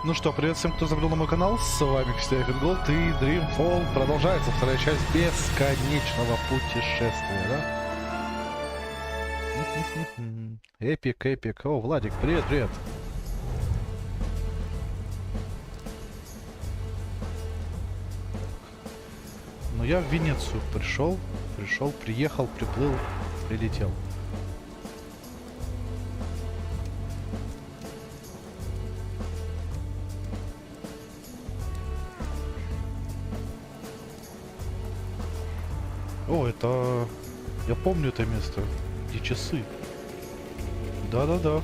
Ну что, привет всем, кто забрел на мой канал. С вами, кстати, Fingolt, и Dreamfall продолжается. Вторая часть бесконечного путешествия, да? Эпик, эпик. О, Владик, привет, привет. Ну, я в Венецию приехал, приплыл, прилетел. О, это... Я помню это место. Где часы. Да-да-да.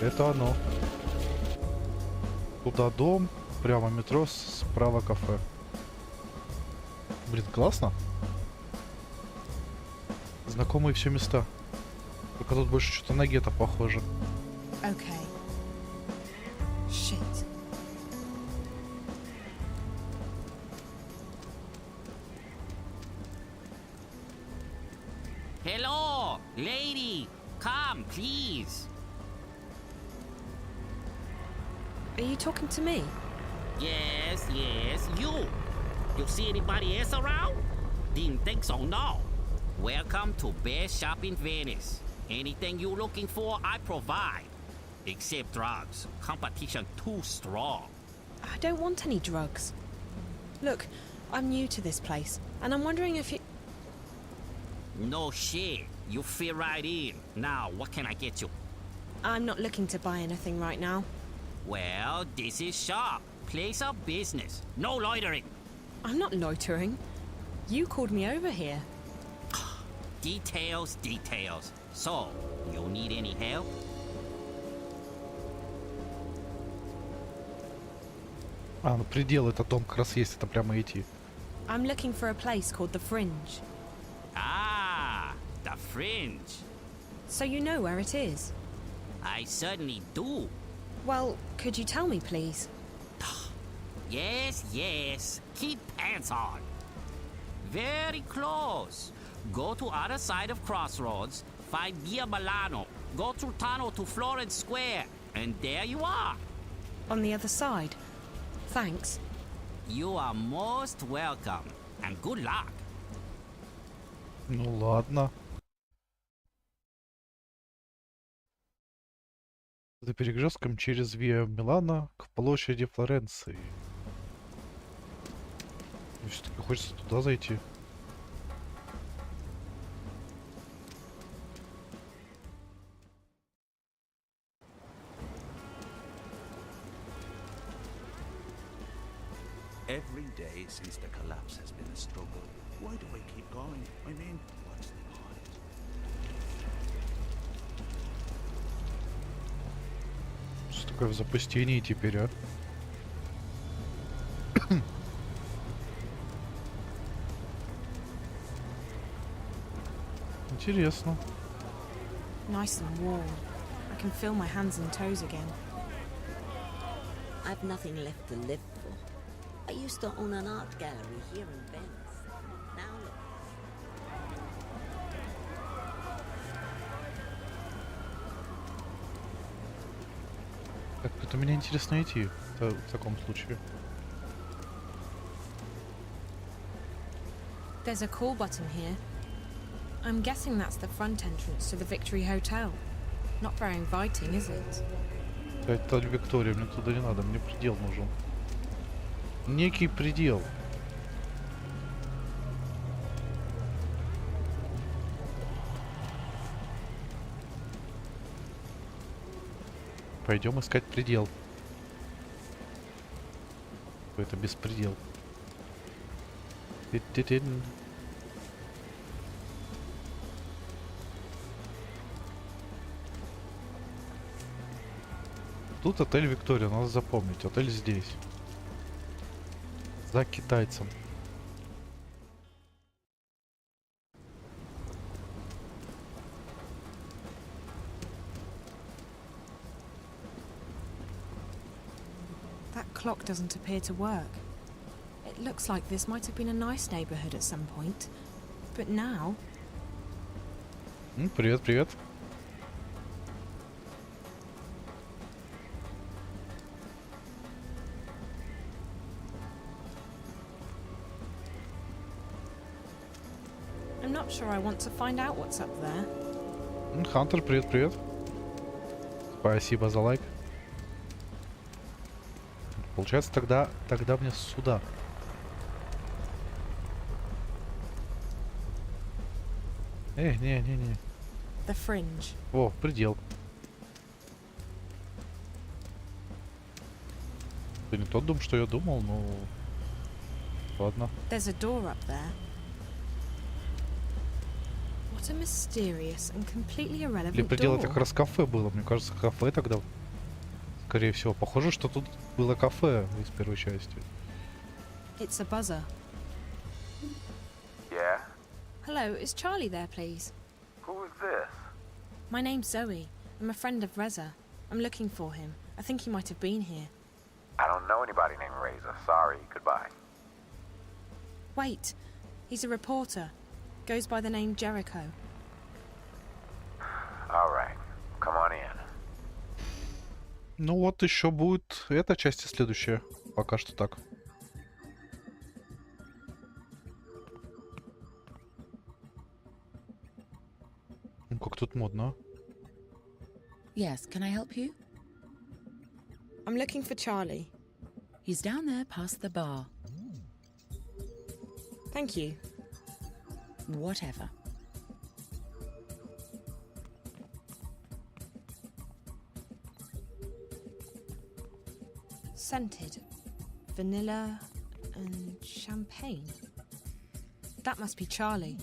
Это оно. Туда дом, прямо метро, справа кафе. Блин, классно. Знакомые все места. Только тут больше что-то на гетто похоже. Okay. Shit. Hello, lady. Come, please. Are you talking to me? Yes, you. You see anybody else around? Didn't think so, no. Welcome to Best Shop in Venice. Anything you're looking for, I provide. Except drugs. Competition too strong. I don't want any drugs. Look, I'm new to this place, and I'm wondering if you... No shit. You fit right in. Now, what can I get you? I'm not looking to buy anything right now. Well, this is shop. Place of business. No loitering. I'm not loitering. You called me over here. Details, details. So, you need any help? А, ну предел, это дом как раз есть, это прямо идти. I'm looking for a place called the Fringe. Ah, the Fringe. So you know where it is? I certainly do. Well, could you tell me, please? Yes. Keep pants on. Very close. Go to other side of Crossroads, find Via Milano, go through tunnel to Florence Square, and there you are. On the other side. Thanks. You are most welcome, and good luck. Ну ладно. За перекрестком через Виа Милана к площади Флоренции. Мне все-таки хочется туда зайти. Every day since the collapse has been a struggle. Why do I keep going? I mean, what's the point? Что такое в запустении теперь, а? Интересно. Nice and warm. I can feel my hands and toes again. I've nothing left to live for. I used to own an art gallery here in Venice. Now look. Так, это меня интересно идти в таком случае. There's a call button here. I'm guessing that's the front entrance to the Victory Hotel. Not very inviting, is it? Это Виктория, мне туда не надо, мне предел нужен. Некий предел. Пойдем искать предел. Это беспредел. Ти-ти-тин. Тут отель Виктория, надо запомнить. Отель здесь. За китайцем. That clock doesn't appear to work. It looks like this might have been a nice neighborhood at some point. But now... Привет, привет. I'm not sure I want to find out what's up there. Хантер, привет. Спасибо за лайк. Получается, тогда мне сюда. Не. The Fringe. О, предел. Это не тот дом, что я думал, но... Ладно. There's a door up there. What a mysterious and completely Или irrelevant предел это door. как раз кафе было. Мне кажется, кафе тогда... Скорее всего. Похоже, что тут было кафе из первой части. It's a buzzer. Yeah? Hello, is Charlie there, please? Who is this? My name's Zoe. I'm a friend of Reza. I'm looking for him. I think he might have been here. I don't know anybody named Razor. Sorry, goodbye. Wait, he's a reporter. Goes by the name Jericho. All right, come on in. Ну вот еще будет эта часть и следующая. Пока что так. Ну как тут модно. Yes, can I help you? I'm looking for Charlie. He's down there past the bar. Thank you. Whatever. Scented. Vanilla and champagne. That must be Charlie.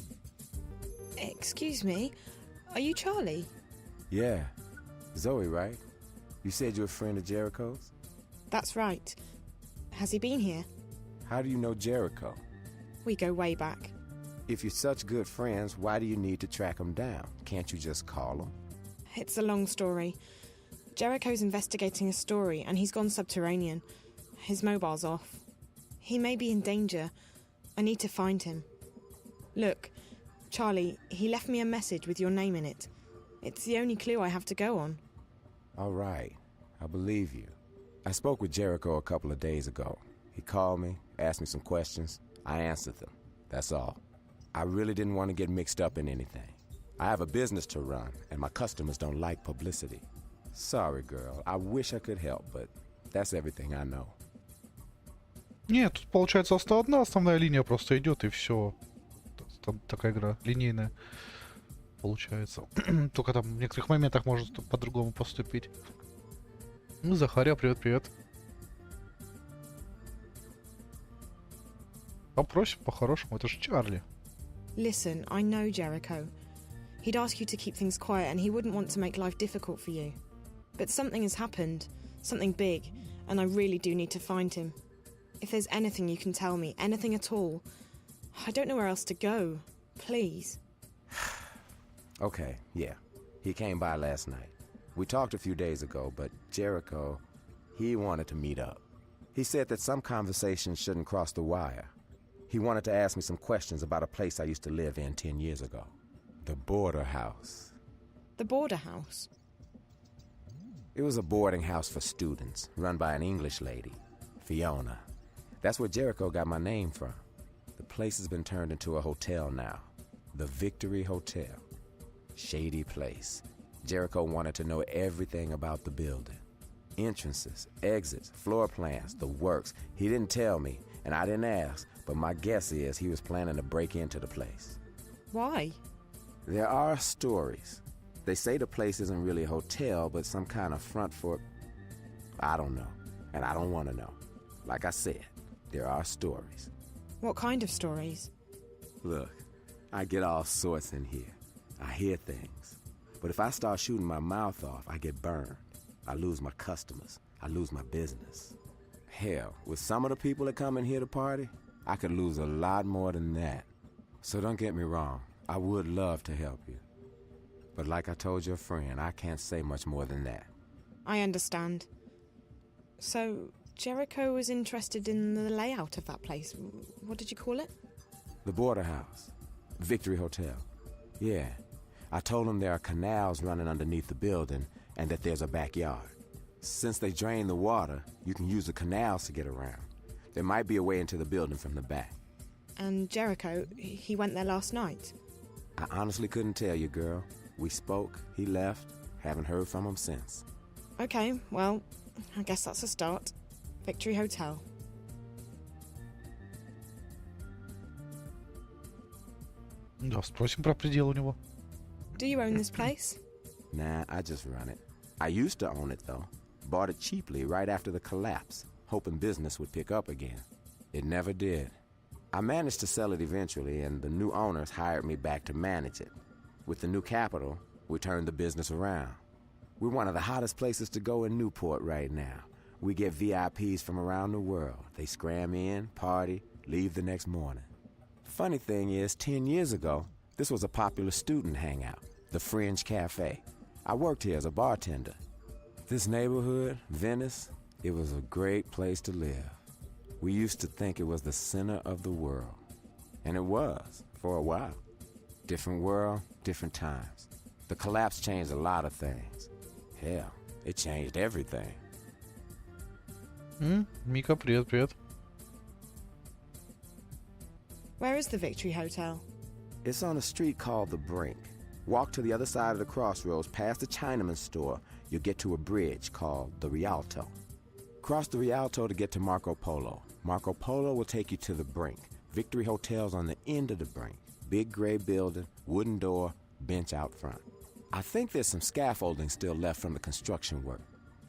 Excuse me, are you Charlie? Yeah. Zoe, right? You said you're a friend of Jericho's? That's right. Has he been here? How do you know Jericho? We go way back. If you're such good friends, why do you need to track him down? Can't you just call him? It's a long story. Jericho's investigating a story and he's gone subterranean. His mobile's off. He may be in danger. I need to find him. Look, Charlie, he left me a message with your name in it. It's the only clue I have to go on. All right. I believe you. I spoke with Jericho a couple of days ago. He called me, asked me some questions. I answered them. That's all. I really didn't want to get mixed up in anything. I have a business to run, and my customers don't like publicity. Sorry, girl. I wish I could help, but that's everything I know. Нет, тут получается одна основная линия просто идет и все. Там такая игра линейная получается. Только там в некоторых моментах может по-другому поступить. Ну, Захария, привет. Попросим по-хорошему, это же Чарли. Listen, I know Jericho. He'd ask you to keep things quiet and he wouldn't want to make life difficult for you. But something has happened, something big, and I really do need to find him. If there's anything you can tell me, anything at all, I don't know where else to go. Please. Okay, yeah. He came by last night. We talked a few days ago, but Jericho, he wanted to meet up. He said that some conversations shouldn't cross the wire. He wanted to ask me some questions about a place I used to live in 10 years ago. The Border House. The Border House? It was a boarding house for students, run by an English lady, Fiona. That's where Jericho got my name from. The place has been turned into a hotel now. The Victory Hotel. Shady place. Jericho wanted to know everything about the building. Entrances, exits, floor plans, the works. He didn't tell me, and I didn't ask, but my guess is he was planning to break into the place. Why? There are stories. They say the place isn't really a hotel, but some kind of front for... I don't know, and I don't want to know. Like I said, there are stories. What kind of stories? Look, I get all sorts in here. I hear things. But if I start shooting my mouth off, I get burned. I lose my customers. I lose my business. Hell, with some of the people that come in here to party, I could lose a lot more than that. So don't get me wrong. I would love to help you. But like I told your friend, I can't say much more than that. I understand. So, Jericho was interested in the layout of that place. What did you call it? The Border House. Victory Hotel. Yeah. I told him there are canals running underneath the building and that there's a backyard. Since they drain the water, you can use the canals to get around. There might be a way into the building from the back. And Jericho, he went there last night? I honestly couldn't tell you, girl. We spoke, he left, haven't heard from him since. Okay, well, I guess that's a start. Victory Hotel. Да, спросим про предел у него. Do you own this place? Nah, I just run it. I used to own it, though. Bought it cheaply right after the collapse, hoping business would pick up again. It never did. I managed to sell it eventually, and the new owners hired me back to manage it. With the new capital, we turned the business around. We're one of the hottest places to go in Newport right now. We get VIPs from around the world. They scram in, party, leave the next morning. Funny thing is, 10 years ago, this was a popular student hangout, the Fringe Cafe. I worked here as a bartender. This neighborhood, Venice, it was a great place to live. We used to think it was the center of the world. And it was, for a while. Different world, different times. The collapse changed a lot of things. Hell, it changed everything. Мика, привет, привет. Where is the Victory Hotel? It's on a street called The Brink. Walk to the other side of the crossroads past the Chinaman's store. You'll get to a bridge called the Rialto. Cross the Rialto to get to Marco Polo. Marco Polo will take you to The Brink. Victory Hotel's on the end of the Brink. Big gray building, wooden door, bench out front. I think there's some scaffolding still left from the construction work.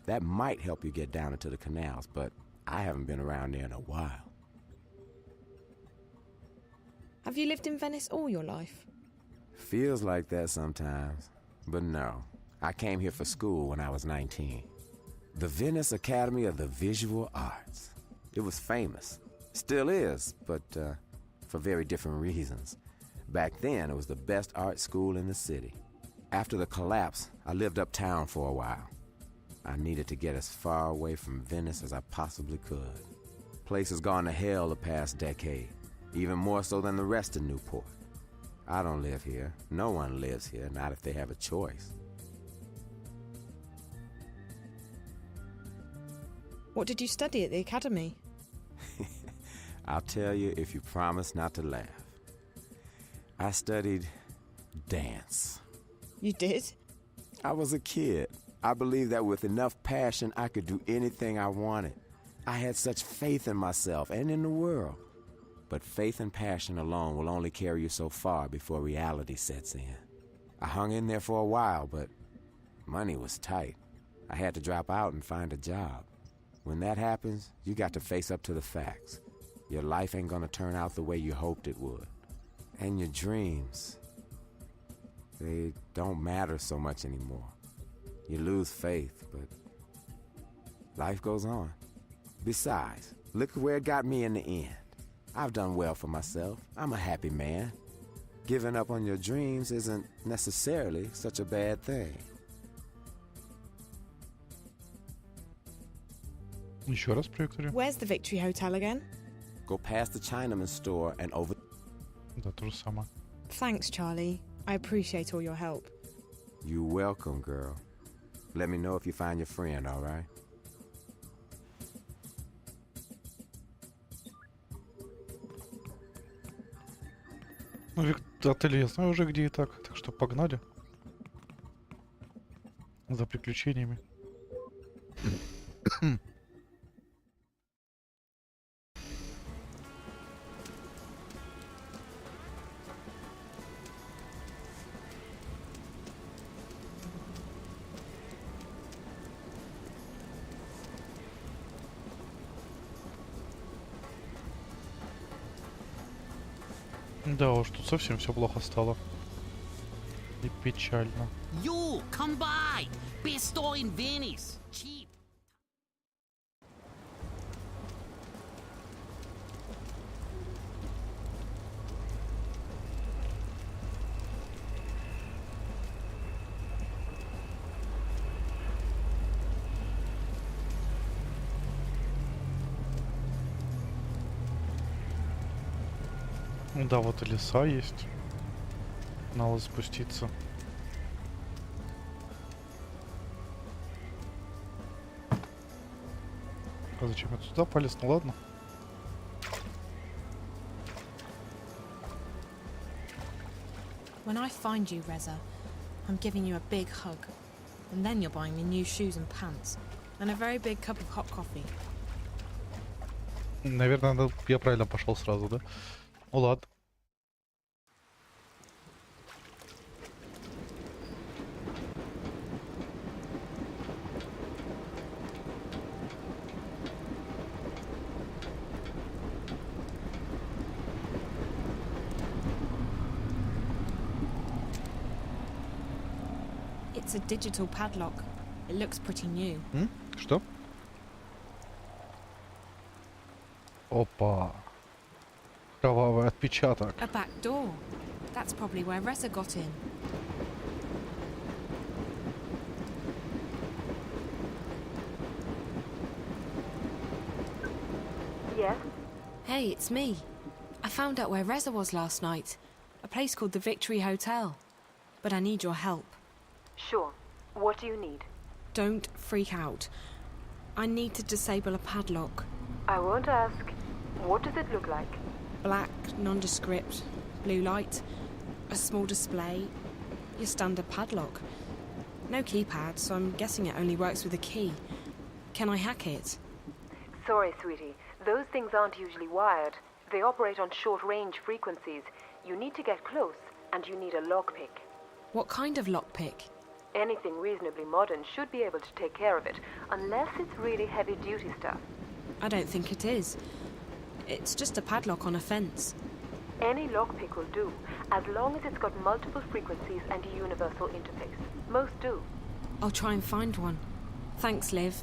That might help you get down into the canals, but I haven't been around there in a while. Have you lived in Venice all your life? Feels like that sometimes, but no. I came here for school when I was 19. The Venice Academy of the Visual Arts. It was famous. Still is, but for very different reasons. Back then, it was the best art school in the city. After the collapse, I lived uptown for a while. I needed to get as far away from Venice as I possibly could. Place has gone to hell the past decade, even more so than the rest of Newport. I don't live here. No one lives here, not if they have a choice. What did you study at the academy? I'll tell you if you promise not to laugh. I studied dance. You did? I was a kid. I believed that with enough passion, I could do anything I wanted. I had such faith in myself and in the world. But faith and passion alone will only carry you so far before reality sets in. I hung in there for a while, but money was tight. I had to drop out and find a job. When that happens, you got to face up to the facts. Your life ain't gonna turn out the way you hoped it would. And your dreams, they don't matter so much anymore. You lose faith, but life goes on. Besides, look where it got me in the end. I've done well for myself. I'm a happy man. Giving up on your dreams isn't necessarily such a bad thing. Еще раз про Викторию. Where's the Victory Hotel again? Go past the Chinaman's store and over... Да, то же самое. Thanks, Charlie. I appreciate all your help. You're welcome, girl. Let me know if you find your friend, all right? Ну, отель я знаю уже где и так что погнали. За приключениями. Да уж, тут совсем все плохо стало. И печально. You, come by. Best store in Venice. Cheap. Да, вот и леса есть. Надо спуститься. А зачем я туда полез? Ну ладно. When I find you, Reza, I'm giving you a big hug. And then you're buying me new shoes and pants. And a very big cup of hot coffee. Наверное, я правильно пошел сразу, да? Ну ладно. It's a digital padlock. It looks pretty new. Что? Опа. Кровавый отпечаток. A back door. That's probably where Reza got in. Yes? Hey, it's me. I found out where Reza was last night. A place called the Victory Hotel. But I need your help. Sure. What do you need? Don't freak out. I need to disable a padlock. I won't ask. What does it look like? Black, nondescript, blue light, a small display, your standard padlock. No keypad, so I'm guessing it only works with a key. Can I hack it? Sorry, sweetie. Those things aren't usually wired. They operate on short-range frequencies. You need to get close, and you need a lockpick. What kind of lockpick? Anything reasonably modern should be able to take care of it, unless it's really heavy-duty stuff. I don't think it is. It's just a padlock on a fence. Any lockpick will do, as long as it's got multiple frequencies and a universal interface. Most do. I'll try and find one. Thanks, Liv.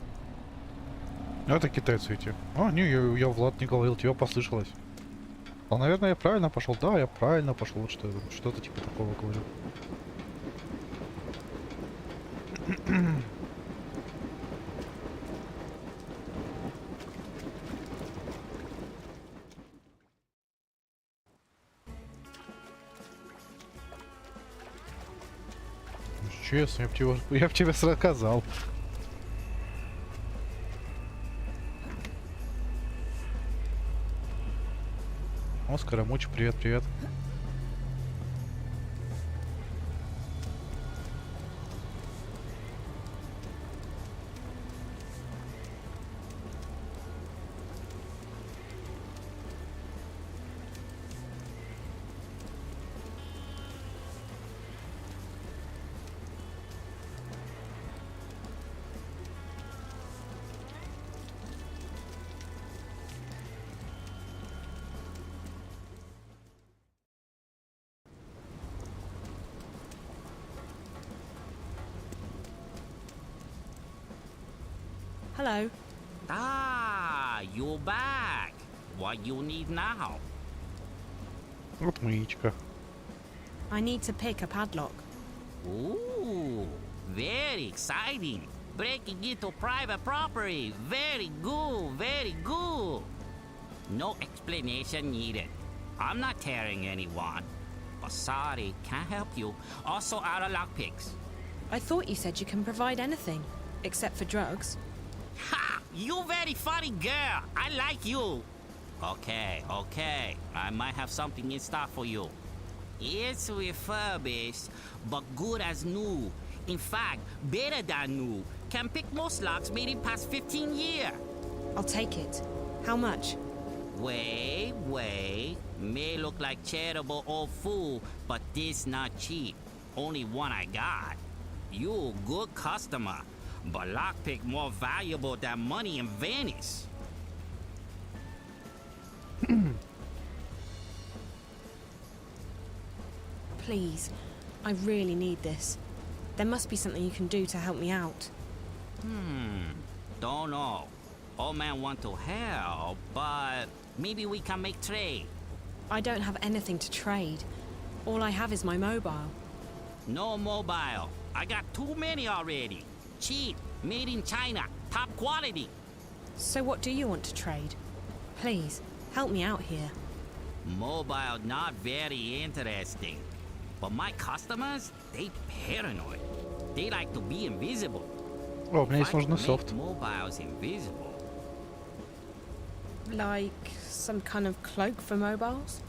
Это китайцы эти. А, не, я Влад не говорил, тебе послышалось. А, наверное, я правильно пошел. Да, я правильно пошел. Вот что-то типа такого говорил. Честно, я б тебе сказал. О, Скоромуч, привет, привет. Hello. Ah, you're back. What you need now? Отмычка. I need to pick a padlock. Ooh, very exciting. Breaking into private property. Very good, very good. No explanation needed. I'm not tearing anyone. But sorry, can't help you. Also out of lockpicks. I thought you said you can provide anything, except for drugs. Ha! You very funny girl. I like you. Okay, okay. I might have something in stock for you. It's refurbished, but good as new. In fact, better than new. Can pick most locks made in past 15 years. I'll take it. How much? Wait. May look like charitable old fool, but this not cheap. Only one I got. You good customer, but lockpick more valuable than money in Venice. Please, I really need this. There must be something you can do to help me out. Don't know. Old man want to help, but maybe we can make trade. I don't have anything to trade. All I have is my mobile. No mobile. I got too many already. Cheap, made in China, top quality. So what do you want to trade? Please, help me out here. Mobile not very interesting. But my customers, they paranoid. They like to be invisible. О, у меня есть If I нужный make софт. mobiles invisible. Like some kind of cloak for mobiles?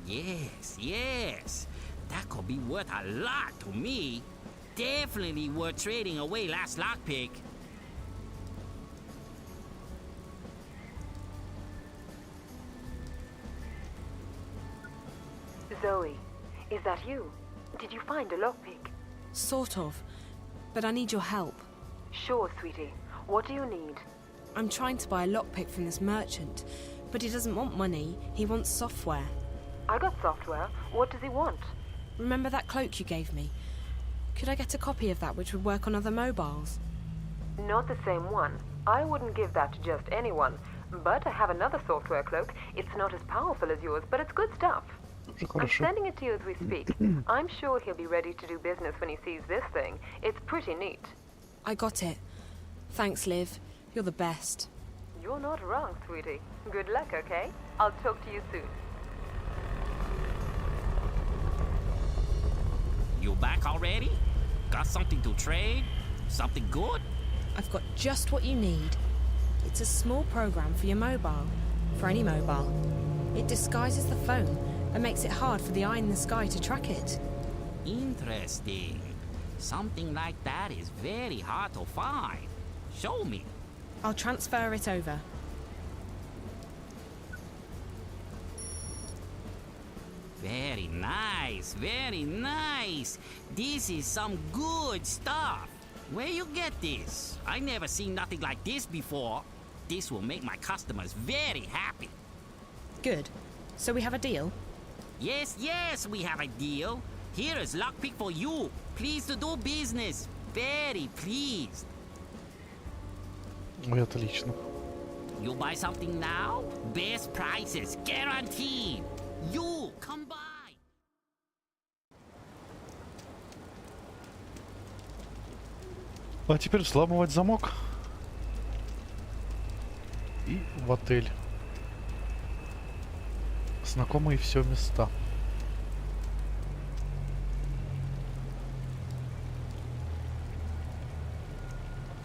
Yes. That could be worth a lot to me. Definitely worth trading away last lockpick. Zoe, is that you? Did you find a lockpick? Sort of. But I need your help. Sure, sweetie. What do you need? I'm trying to buy a lockpick from this merchant, but he doesn't want money, he wants software. I got software. What does he want? Remember that cloak you gave me? Could I get a copy of that which would work on other mobiles? Not the same one. I wouldn't give that to just anyone. But I have another software cloak. It's not as powerful as yours, but it's good stuff. I'm sending it to you as we speak. I'm sure he'll be ready to do business when he sees this thing. It's pretty neat. I got it. Thanks, Liv. You're the best. You're not wrong, sweetie. Good luck, okay? I'll talk to you soon. You back already? Got something to trade? Something good? I've got just what you need. It's a small program for your mobile. For any mobile. It disguises the phone and makes it hard for the eye in the sky to track it. Interesting. Something like that is very hard to find. Show me. I'll transfer it over. Very nice, very nice. This is some good stuff. Where you get this? I never seen nothing like this before. This will make my customers very happy. Good. So we have a deal? Yes, yes, we have a deal. Here is lockpick for you. Pleased to do business. Very pleased. Ой, отлично. You buy something now? Best prices guaranteed. You come by. А теперь взламывать замок. И в отель. Знакомые все места.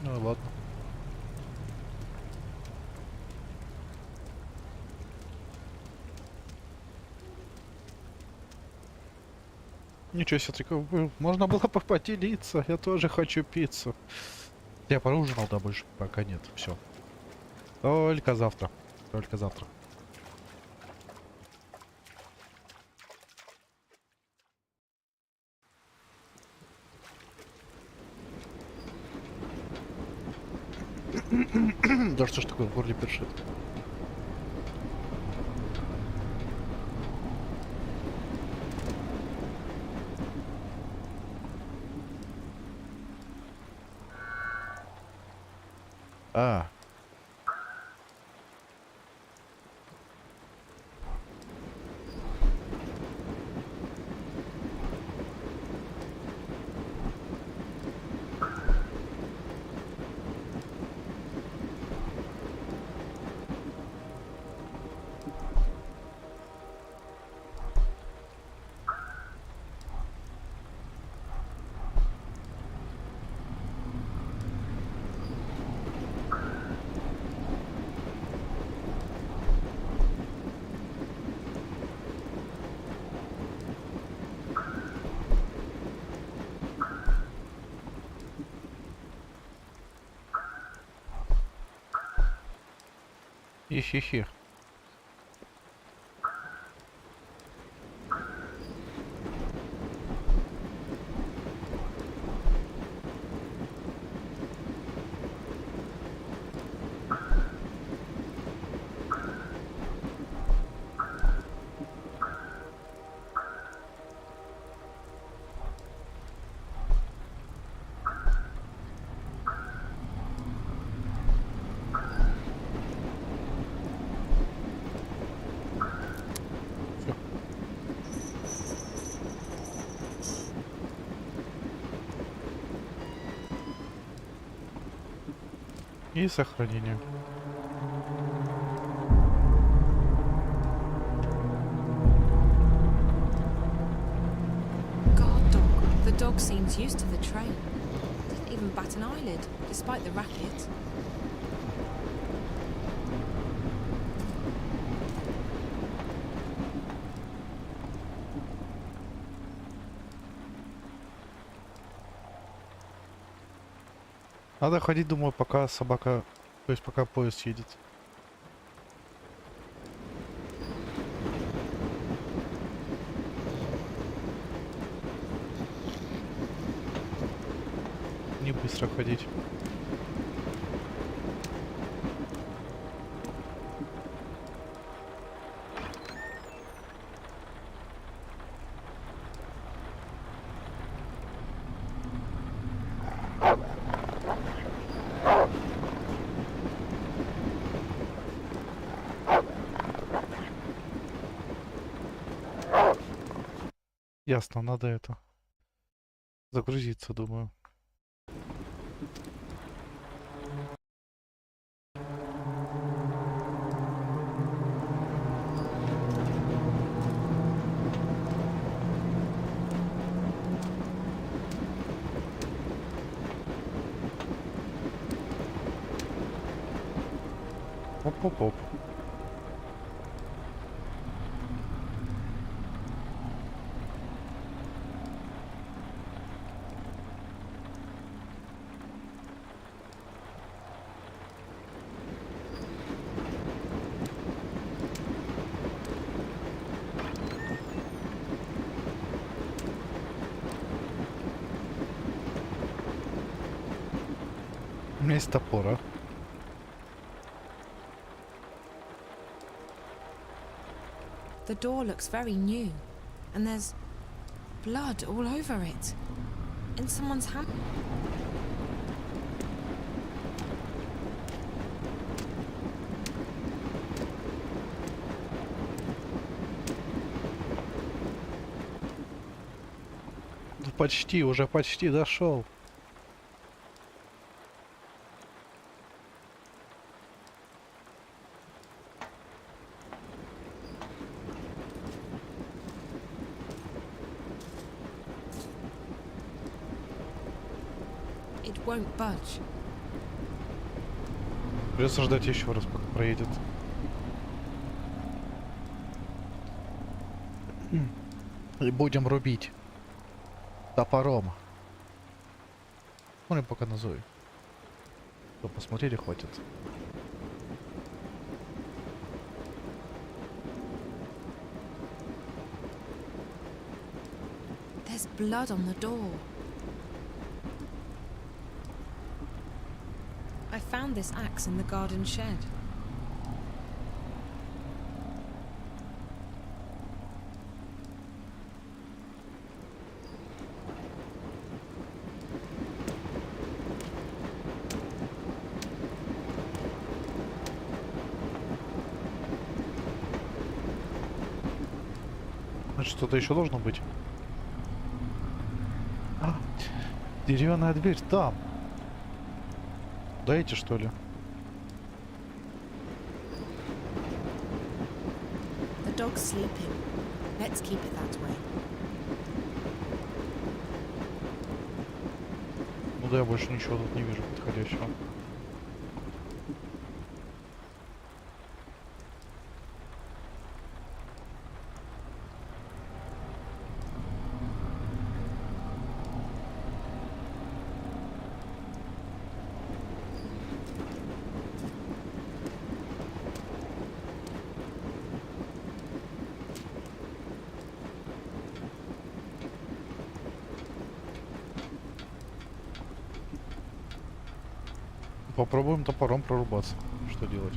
Ну ладно. Ничего себе, такого, можно было бы поделиться. Я тоже хочу пиццу. Я поужинал, да, больше пока нет. Все. Только завтра. Только завтра. Да что ж такое в горле першит? А. Хи-хи-хи. И сохранение. God, dog. The dog seems used to the train. Doesn't even bat an eyelid, despite the racket. Надо ходить, думаю, пока собака... То есть пока поезд едет. Не быстро ходить. Ясно, надо это загрузиться, думаю. Оп-оп-оп. У меня есть топор, а? The door looks very new, and there's blood all over it. In someone's hand. Да почти, уже почти дошел. It won't budge. Придется ждать еще раз, пока проедет. И будем рубить топором. Смотрим пока на Зои. Что, посмотрели, хватит. There's blood on the door. I found this axe in the garden shed. Значит, что-то еще должно быть. А, деревянная дверь там. Дайте, что ли? The dog's sleeping. Let's keep it that way. Ну да, я больше ничего тут не вижу подходящего. Попробуем топором прорубаться. Что делать?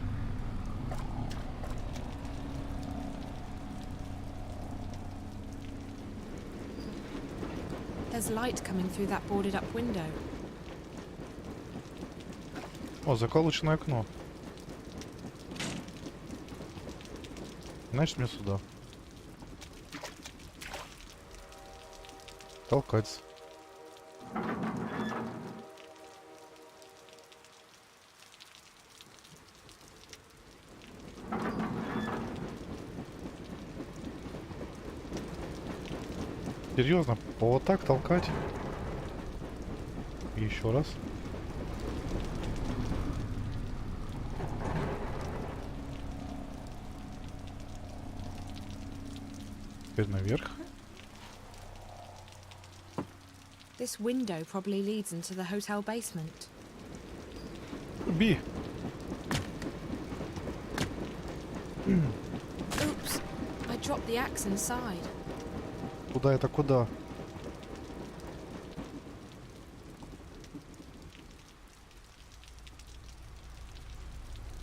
There's light coming through that boarded up window. О, заколоченное окно. Значит, мне сюда. Толкать. Серьезно, вот так толкать? Еще раз. Теперь наверх. This window probably leads into the hotel basement. Би. Oops, I dropped the axe inside. Куда это куда?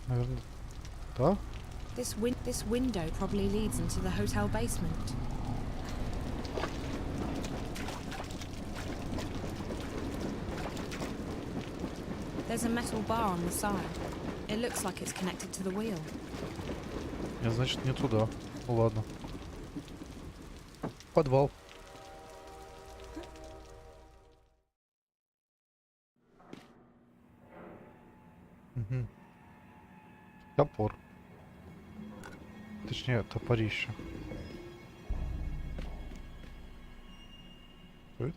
Наверное, да? This window probably leads into the hotel basement. There's a metal bar on the side. It looks like it's connected to the wheel. Нет, значит, не туда. Ну ладно. Подвал. Угу. Топор. Точнее, топорище.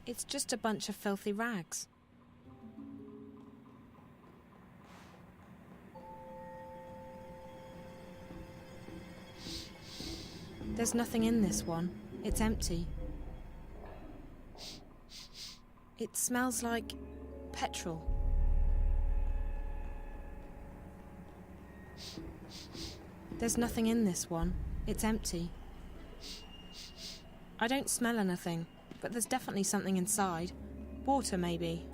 It's just a bunch of filthy rags. There's nothing in this one. It's empty. It smells like petrol. There's nothing in this one. It's empty. I don't smell anything, but there's definitely something inside. Water, maybe.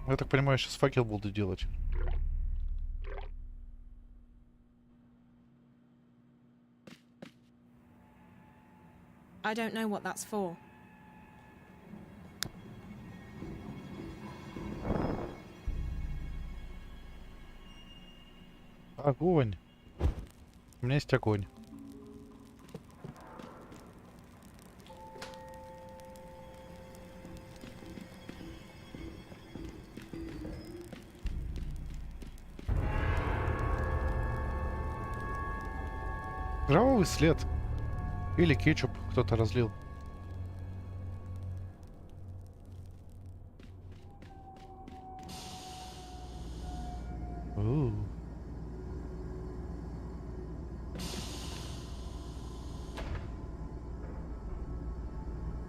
Я так понимаю, сейчас факел буду делать. I don't know what that's for. Огонь. У меня есть огонь. Кровавый след. Или кетчуп кто-то разлил.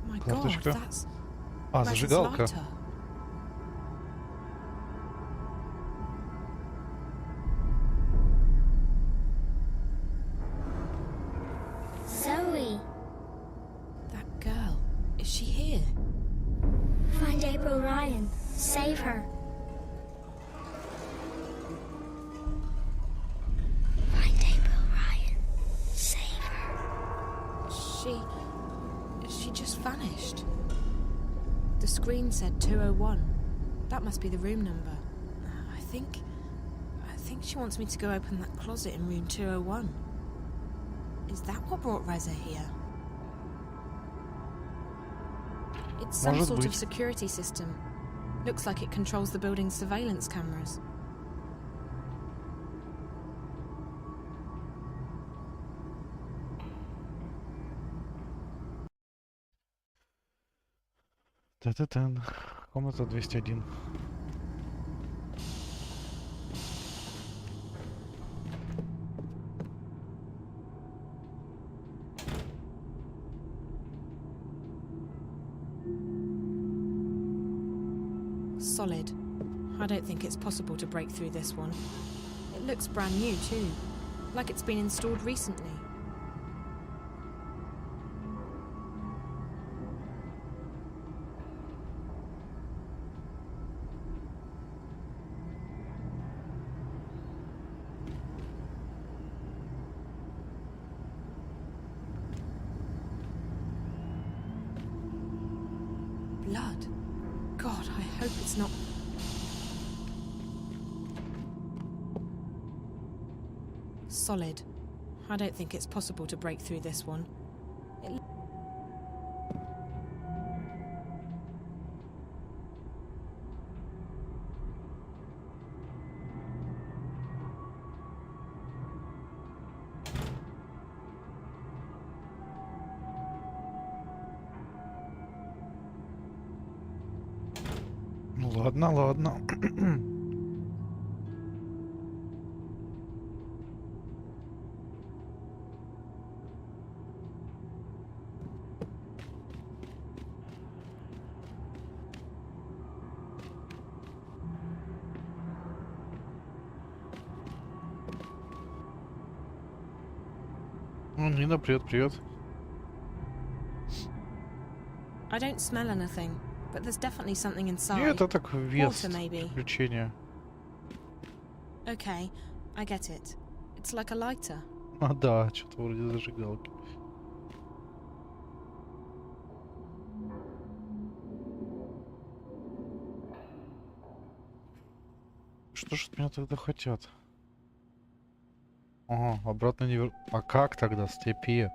My God, Карточка. that's А, Raz's зажигалка. lighter. Zoe, That girl, is she here? find April Ryan. Save her. Find April Ryan. Save her. She just vanished. The screen said 201. That must be the room number. I think she wants me to go open that closet in room 201. Is that what brought Reza here? It's some Может sort of быть. security system. Looks like it controls the building's surveillance cameras. Та-та-тан. Комната 201. Solid. I don't think it's possible to break through this one. It looks brand new too, like it's been installed recently. Blood. God, I hope it's not... Solid. I don't think it's possible to break through this one. It... Ну ладно, ладно. Нина, привет, привет. I don't smell anything, but there's definitely something inside. Нет, это так вес, Water, maybe. приключения. Okay, I get it. It's like a lighter. А, да, что-то вроде зажигалки. Что ж от меня тогда хотят? Ага, обратно не вер... А как тогда, степи?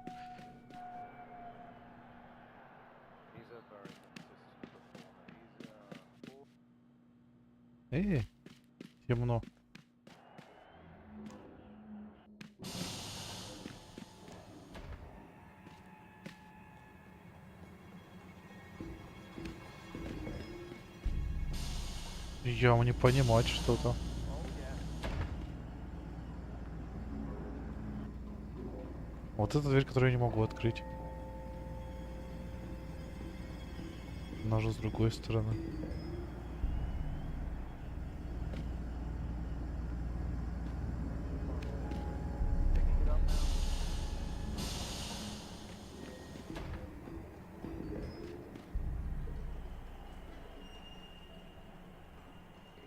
Темно. Явно не понимать что-то. Вот эта дверь, которую я не могу открыть. Она же с другой стороны.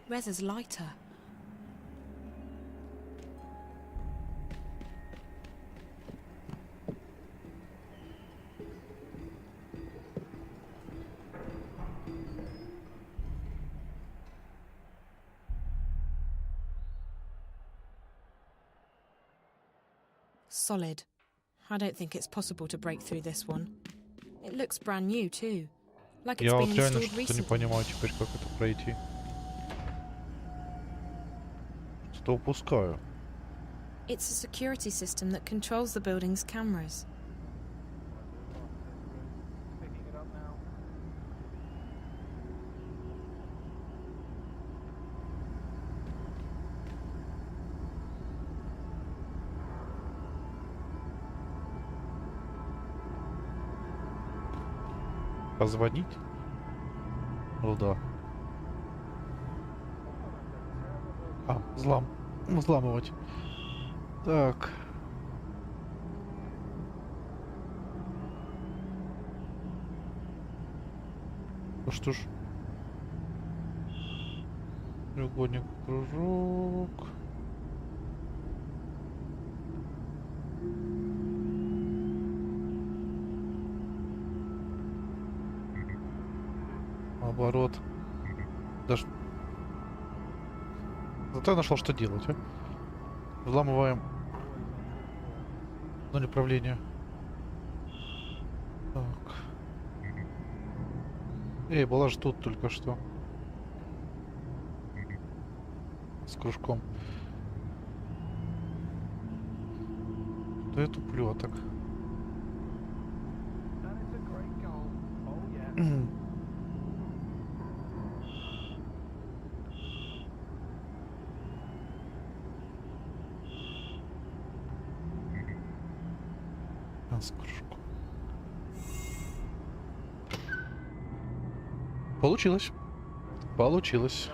Rez's lighter. Solid. I don't think it's possible to break through this one. It looks brand new too. Like it's Я been вот реально installed что-то не recently. понимаю теперь, как это пройти. Что упускаю? It's a security system that controls the building's cameras. Позвонить? Ну да. А, взламывать. Так. Ну что ж. Треугольник, кружок. Наоборот. Даже... Зато я нашел, что делать, а. Взламываем. Одно направление. Так. Эй, была же тут только что. С кружком. Да я туплю, а так. С кружком. Получилось. Получилось.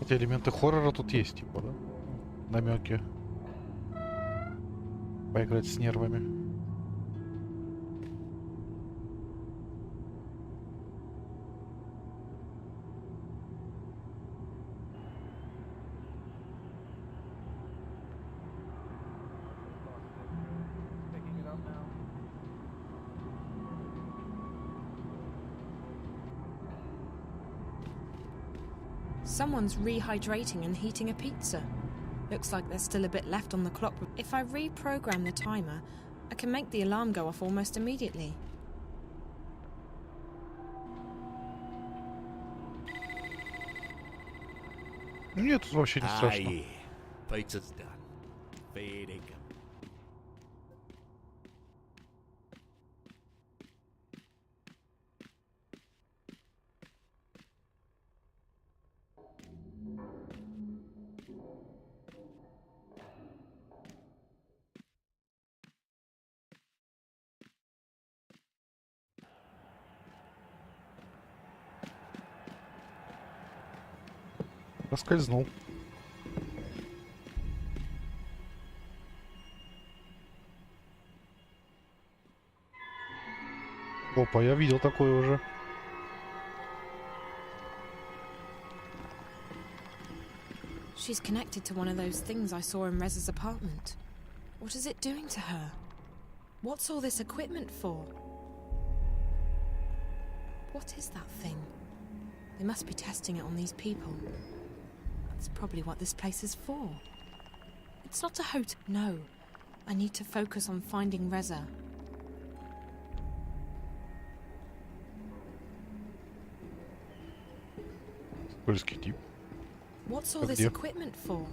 Эти элементы хоррора тут есть, типа, да? Намеки. Поиграть с нервами. Someone's rehydrating and heating a pizza. Looks like there's still a bit left on the clock. If I reprogram the timer, I can make the alarm go off almost immediately. Нет, тут вообще не страшно. Pizza's done. Fair dinkum. Проскользнул. Опа, я видел такое уже. She's connected to one of those things I saw in Rez's apartment. What is it doing to her? What's all this equipment for? What is that thing? They must be testing it on these people. That's probably what this place is for. It's not a hotel. No. I need to focus on finding Reza. Скользкий тип. What's all this equipment for?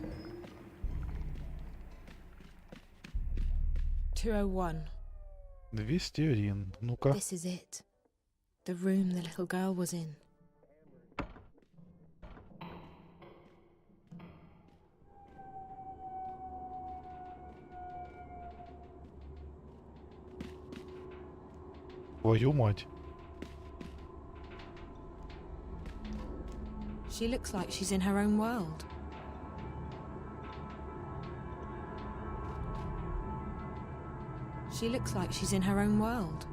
201. 201. Ну-ка. This is it. The room the little girl was in. Твою мать. She looks like she's in her own world. She looks like she's in her own world.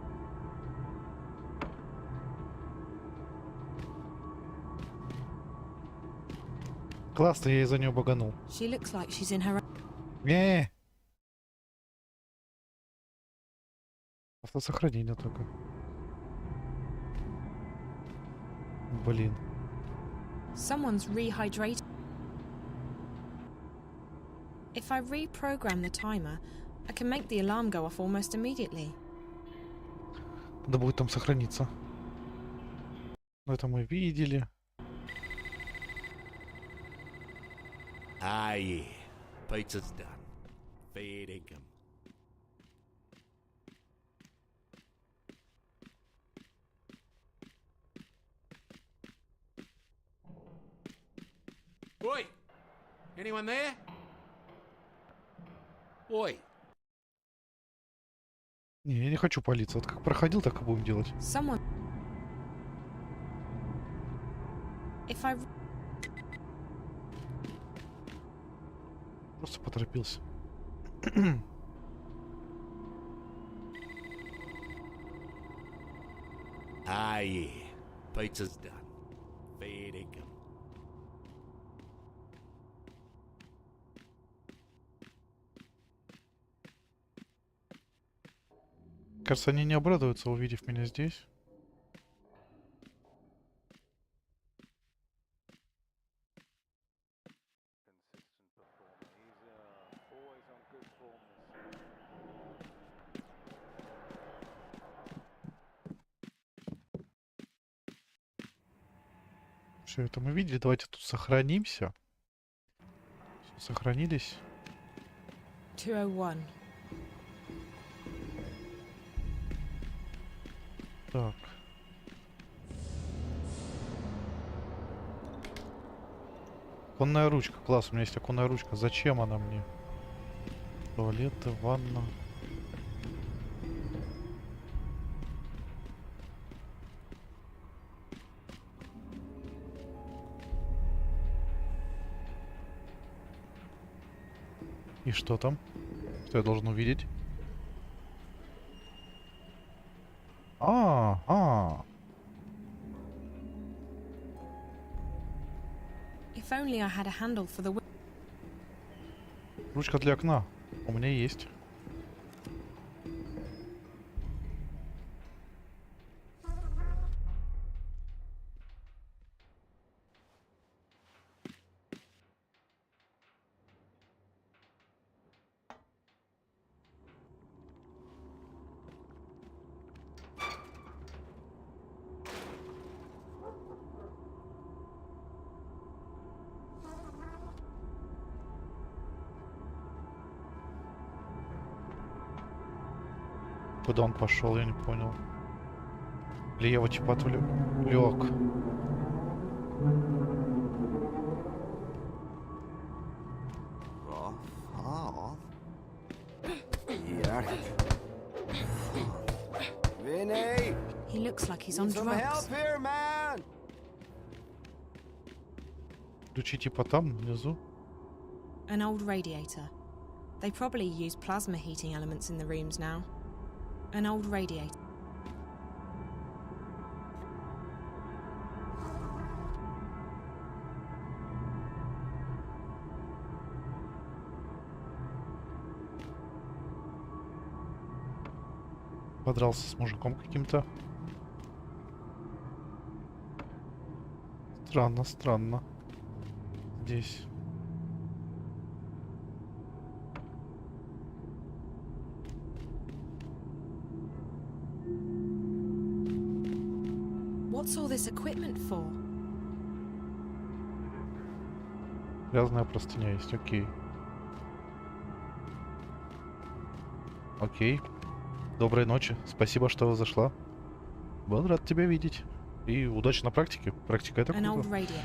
Классно, я из-за нее баганул. She looks like she's in her own... Автосохранение только. Блин. Someone's rehydrated. If I reprogram the timer, I can make the alarm go off almost immediately. Надо будет там сохраниться. Это мы видели. Ah, yeah. Pizza's done. Fair income. Oi! Anyone there? Oi! Не, я не хочу палиться. Вот как проходил, так и будем делать. Someone... If I... Просто поторопился. Ah, yeah. Pizza's done. Fair income. Кажется, они не обрадуются, увидев меня здесь. Все это мы видели. Давайте тут сохранимся. Все, сохранились. 201. Так. Оконная ручка. Класс, у меня есть оконная ручка. Зачем она мне? Туалет, ванна. И что там? Что я должен увидеть? If only I had a handle for the... Ручка для окна. У меня есть. Куда он пошел, я не понял. Или я его типа отвлек. He looks like he's on drugs. Ключи типа там, внизу. An old radiator. They probably use plasma heating elements in the rooms now. An old radiator. Подрался с мужиком каким-то. Странно, странно. Здесь. What's all this equipment for? Грязная простыня есть, окей. Окей. Доброй ночи. Спасибо, что зашла. Был рад тебя видеть. И удачи на практике. Практика это An old круто. radio.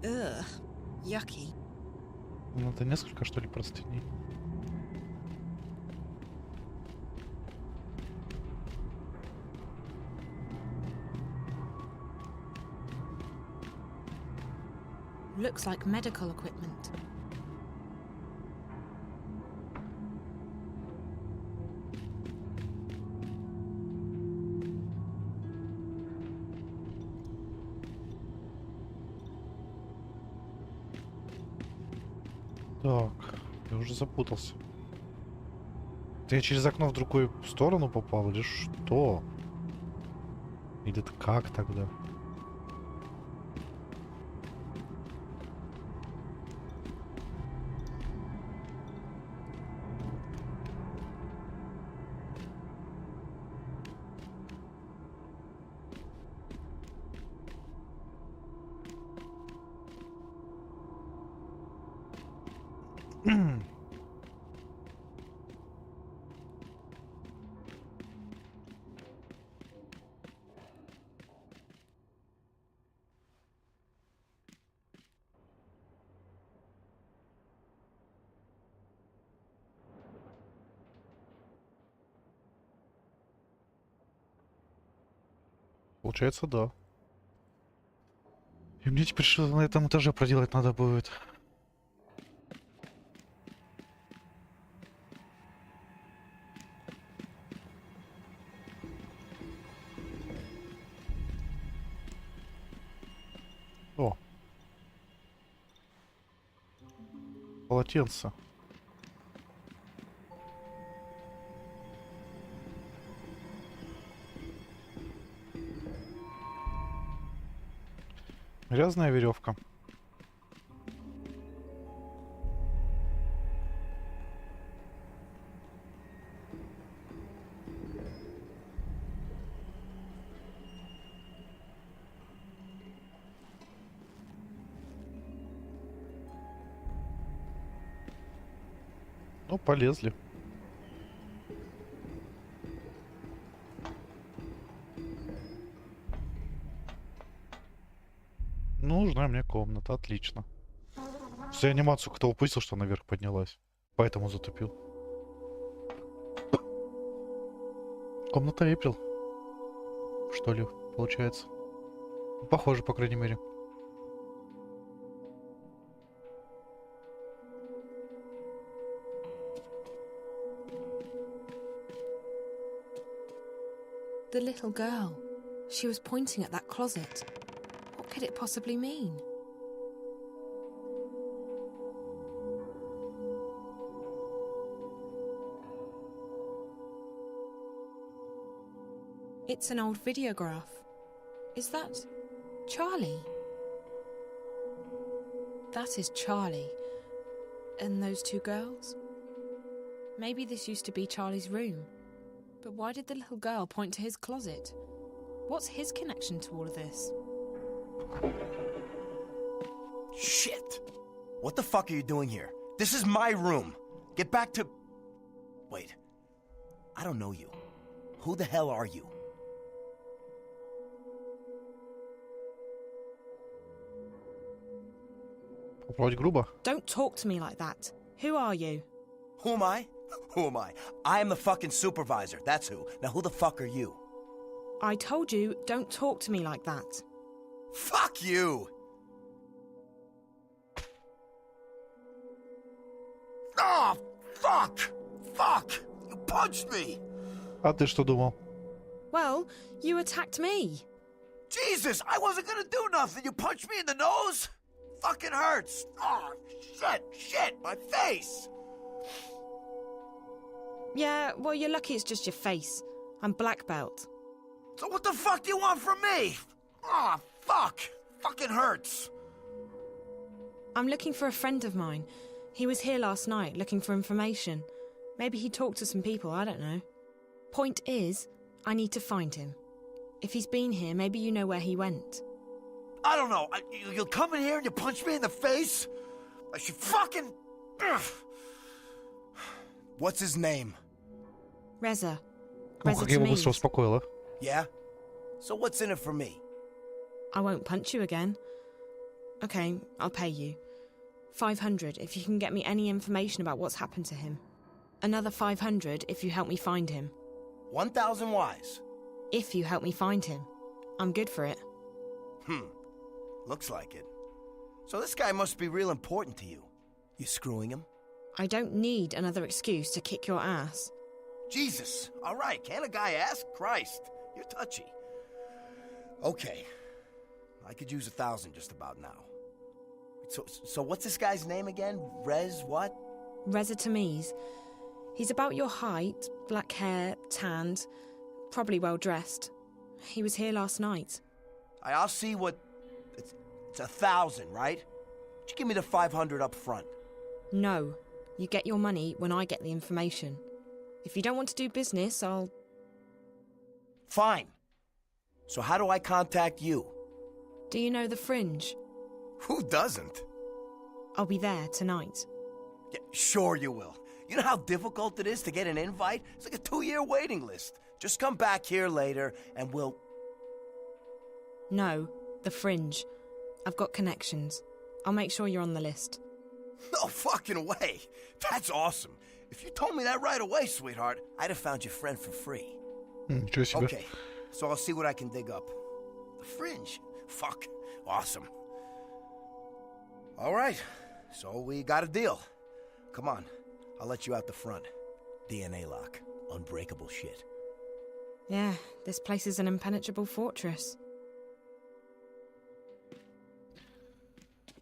Ugh, yucky. Ну, это несколько, что ли, простыней. Looks like medical equipment. Так, я уже запутался. Это я через окно в другую сторону попал или что? Или это как тогда? Получается, да. И мне теперь что на этом этаже проделать надо будет? О. Полотенце. Грязная веревка. Ну, полезли. Нужна мне комната, отлично. Все анимацию кто упустил, что наверх поднялась. Поэтому затупил. Комната Эйприл. Что ли, получается? Похоже, по крайней мере. The little girl. She was pointing at that closet. What could it possibly mean? It's an old videograph. Is that Charlie? That is Charlie. And those two girls? Maybe this used to be Charlie's room. But why did the little girl point to his closet? What's his connection to all of this? Shit! What the fuck are you doing here? This is my room! Get back to... Wait. I don't know you. Who the hell are you? Вроде грубо. Don't talk to me like that. Who are you? Who am I? Who am I? I am the fucking supervisor, that's who. Now who the fuck are you? I told you, don't talk to me like that. Fuck you! Oh, Fuck! Fuck! You punched me! А ты что думал? Well, you attacked me. Jesus, I wasn't gonna do nothing. You punched me in the nose? Fucking hurts. Oh, shit, my face. Yeah, well, you're lucky it's just your face. I'm black belt. So what the fuck do you want from me? Oh, fuck. Fucking hurts. I'm looking for a friend of mine. He was here last night looking for information. Maybe he talked to some people, I don't know. Point is, I need to find him. If he's been here, maybe you know where he went. I don't know. You'll come in here and you punch me in the face? I should fucking... Ugh. What's his name? Reza. Ну, Reza как я его быстро Tamiz. успокоила. Yeah? So what's in it for me? I won't punch you again. Okay, I'll pay you. 500 if you can get me any information about what's happened to him. Another 500 if you help me find him. 1,000 wise. If you help me find him. I'm good for it. Looks like it. So this guy must be real important to you. You screwing him? I don't need another excuse to kick your ass. Jesus. All right, can't a guy ask? Christ, you're touchy. Okay. I could use 1,000 just about now. So what's this guy's name again? Rez what? Reza Tamiz. He's about your height, black hair, tanned, probably well dressed. He was here last night. I'll see what... It's 1,000, right? Just give me the 500 up front. No. You get your money when I get the information. If you don't want to do business, I'll... Fine. So how do I contact you? Do you know the Fringe? Who doesn't? I'll be there tonight. Yeah, sure you will. You know how difficult it is to get an invite? It's like a 2-year waiting list. Just come back here later and we'll... No, the Fringe. I've got connections. I'll make sure you're on the list. No fucking way. That's awesome. If you told me that right away, sweetheart, I'd have found your friend for free. Ничего себе. Okay, so I'll see what I can dig up. The Fringe? Fuck. Awesome. All right, so we got a deal. Come on, I'll let you out the front. DNA lock. Unbreakable shit. Yeah, this place is an impenetrable fortress.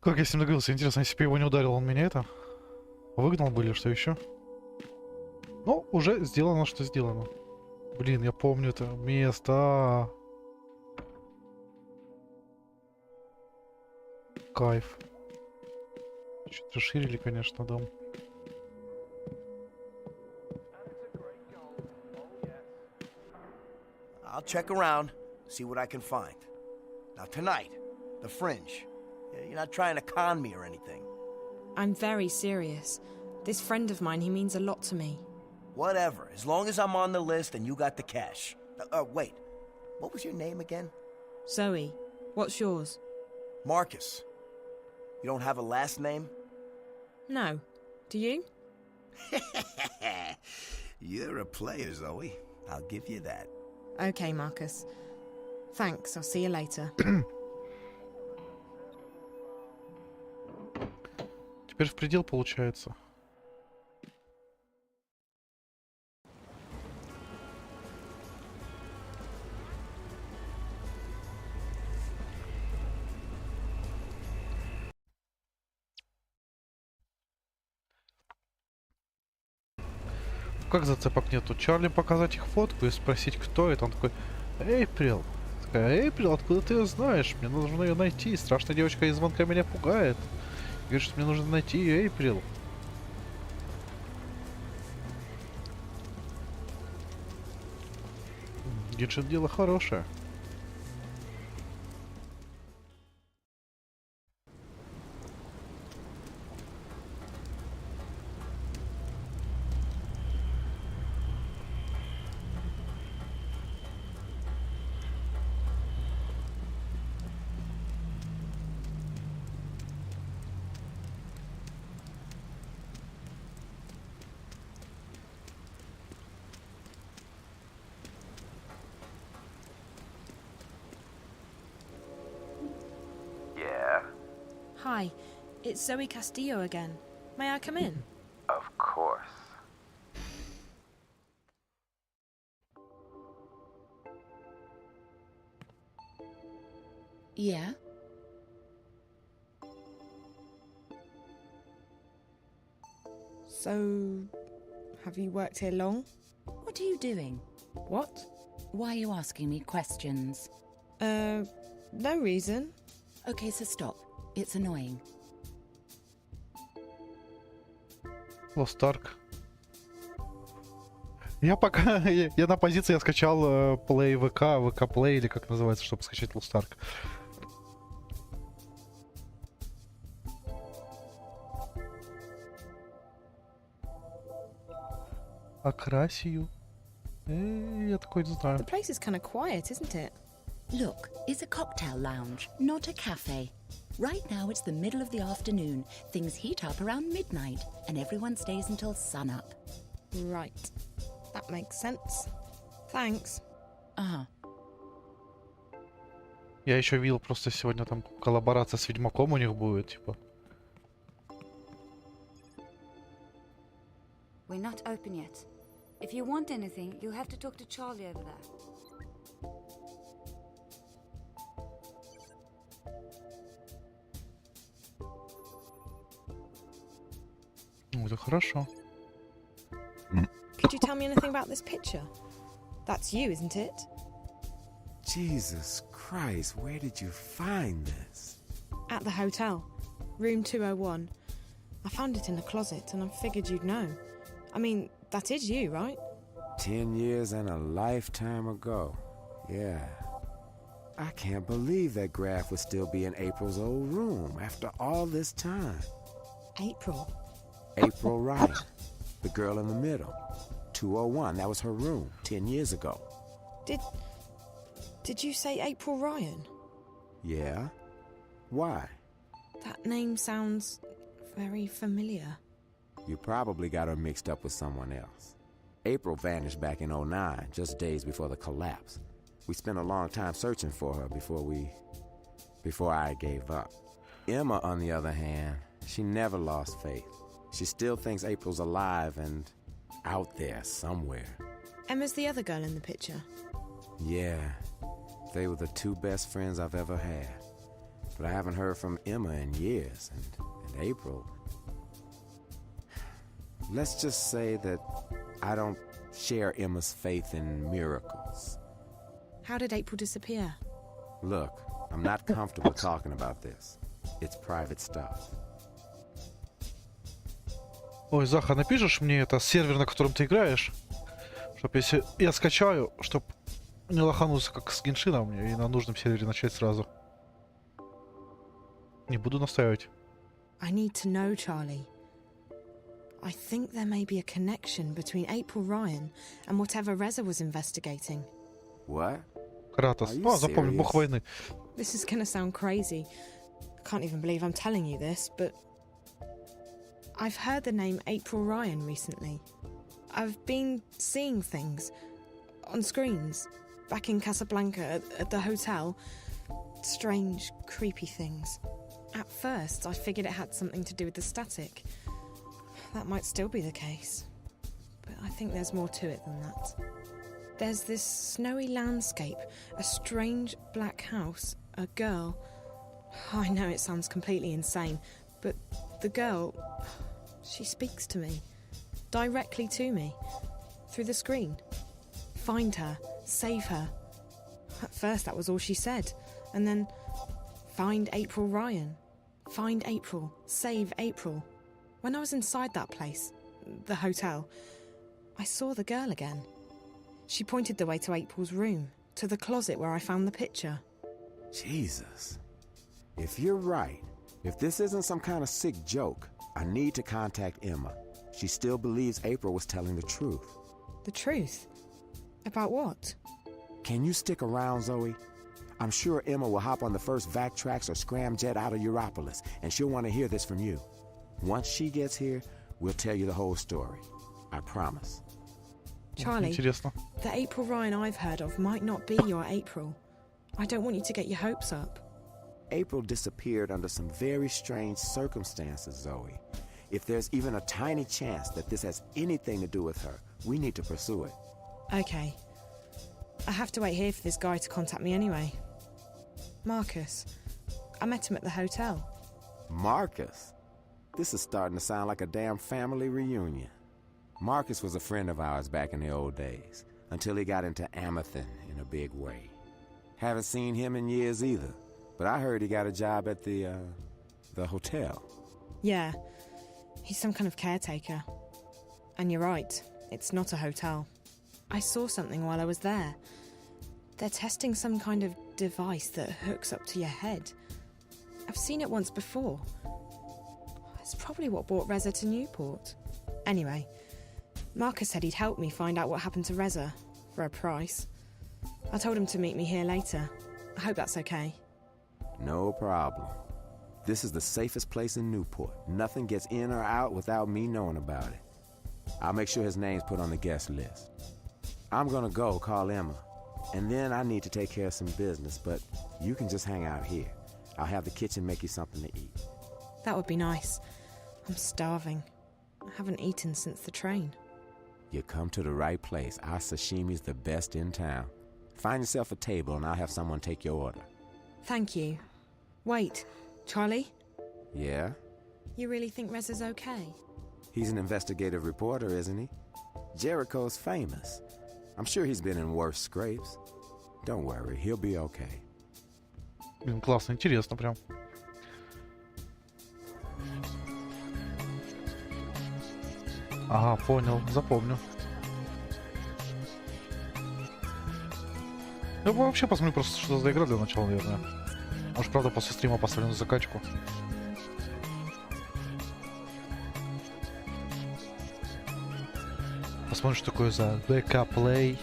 Как я с ним договорился? Интересно, если бы его не ударил, он меня это... Выгнал бы или что еще? Ну, уже сделано, что сделано. Блин, я помню это место. Кайф. Чуть расширили, конечно, дом. I'll check around, see what I can find. Now tonight, the Fringe. You're not trying to con me or anything. I'm very serious. This friend of mine, he means a lot to me. Whatever, as long as I'm on the list and you got the cash. Wait, what was your name again? Zoe, what's yours? Marcus. You don't have a last name? No. Do you? You're a player, Zoe. I'll give you that. Okay, Marcus. Thanks, I'll see you later. Теперь в предел получается. Как зацепок нету? Чарли показать их фотку и спросить, кто это. Он такой: Эйприл. Такая: Эйприл, откуда ты ее знаешь? Мне нужно ее найти. Страшная девочка из звонка меня пугает. Говорит, что мне нужно найти ее, Эйприл. Геншин дело хорошее. Hi, it's Zoe Castillo again. May I come in? Of course. Yeah? So, have you worked here long? What are you doing? What? Why are you asking me questions? No reason. Okay, so stop. It's annoying. Lost Ark. Я пока... я на позиции, я скачал Play VK, VK Play, или как называется, чтобы скачать Lost Ark. Акрасию. Я такой не знаю. The place is kind of quiet, isn't it? Look, it's a cocktail lounge, not a cafe. Right now it's the middle of the afternoon. Things heat up around midnight, and everyone stays until sunup. Right. That makes sense. Thanks. Uh-huh. Я еще видел, просто сегодня там коллаборация с Ведьмаком у них будет, типа. We're not open yet. If you want anything, you'll have to talk to Charlie over there. Ну, это хорошо. Could you tell me anything about this picture? That's you, isn't it? Jesus Christ, where did you find this? At the hotel. Room 201. I found it in the closet and I figured you'd know. I mean, that is you, right? 10 years and a lifetime ago. Yeah. I can't believe that graph would still be in April's old room after all this time. April? April Ryan, the girl in the middle. 201, that was her room 10 years ago. Did you say April Ryan? Yeah? Why? That name sounds very familiar. You probably got her mixed up with someone else. April vanished back in '09, just days before the collapse. We spent a long time searching for her before I gave up. Emma, on the other hand, she never lost faith. She still thinks April's alive and out there somewhere. Emma's the other girl in the picture. Yeah, they were the two best friends I've ever had. But I haven't heard from Emma in years, and April... Let's just say that I don't share Emma's faith in miracles. How did April disappear? Look, I'm not comfortable talking about this. It's private stuff. Ой, Заха, напишешь мне это сервер, на котором ты играешь? Чтоб если я скачаю, чтоб не лохануться как с Геншином мне и на нужном сервере начать сразу. Не буду настаивать. I need to know, Charlie. I think there may be a connection between April Ryan and whatever Reza was investigating. What? Кратос. Ну, запомни, бог войны. This is gonna sound crazy. I can't even believe I'm telling you this, but I've heard the name April Ryan recently. I've been seeing things on screens back in Casablanca at the hotel. Strange, creepy things. At first, I figured it had something to do with the static. That might still be the case. But I think there's more to it than that. There's this snowy landscape, a strange black house, a girl. I know it sounds completely insane, but the girl, she speaks to me. Directly to me. Through the screen. Find her. Save her. At first that was all she said. And then, find April Ryan. Find April. Save April. When I was inside that place, the hotel, I saw the girl again. She pointed the way to April's room, to the closet where I found the picture. Jesus. If you're right, if this isn't some kind of sick joke, I need to contact Emma. She still believes April was telling the truth. The truth? About what? Can you stick around, Zoe? I'm sure Emma will hop on the first Vactrax or scramjet out of Europolis, and she'll want to hear this from you. Once she gets here, we'll tell you the whole story. I promise. Charlie, the April Ryan I've heard of might not be your April. I don't want you to get your hopes up. April disappeared under some very strange circumstances, Zoe. If there's even a tiny chance that this has anything to do with her, we need to pursue it. Okay. I have to wait here for this guy to contact me anyway. Marcus. I met him at the hotel. Marcus? This is starting to sound like a damn family reunion. Marcus was a friend of ours back in the old days, until he got into Amethyst in a big way. Haven't seen him in years either, but I heard he got a job at the hotel. Yeah, he's some kind of caretaker. And you're right, it's not a hotel. I saw something while I was there. They're testing some kind of device that hooks up to your head. I've seen it once before. It's probably what brought Reza to Newport. Anyway, Marcus said he'd help me find out what happened to Reza, for a price. I told him to meet me here later. I hope that's okay. No problem. This is the safest place in Newport. Nothing gets in or out without me knowing about it. I'll make sure his name's put on the guest list. I'm gonna go call Emma, and then I need to take care of some business, but you can just hang out here. I'll have the kitchen make you something to eat. That would be nice. I'm starving. I haven't eaten since the train. You come to the right place. Our sashimi's the best in town. Find yourself a table and I'll have someone take your order. Thank you. Wait, Charlie? Yeah? You really think Reza's okay? He's an investigative reporter, isn't he? Jericho's famous. I'm sure he's been in worse scrapes. Don't worry, he'll be okay. Блин, классно, интересно прям. Ага, понял, запомню. Я вообще посмотрю просто, что за игра для начала, наверное. Может, правда, после стрима поставлю на закачку. Посмотрим, что такое за БК Play.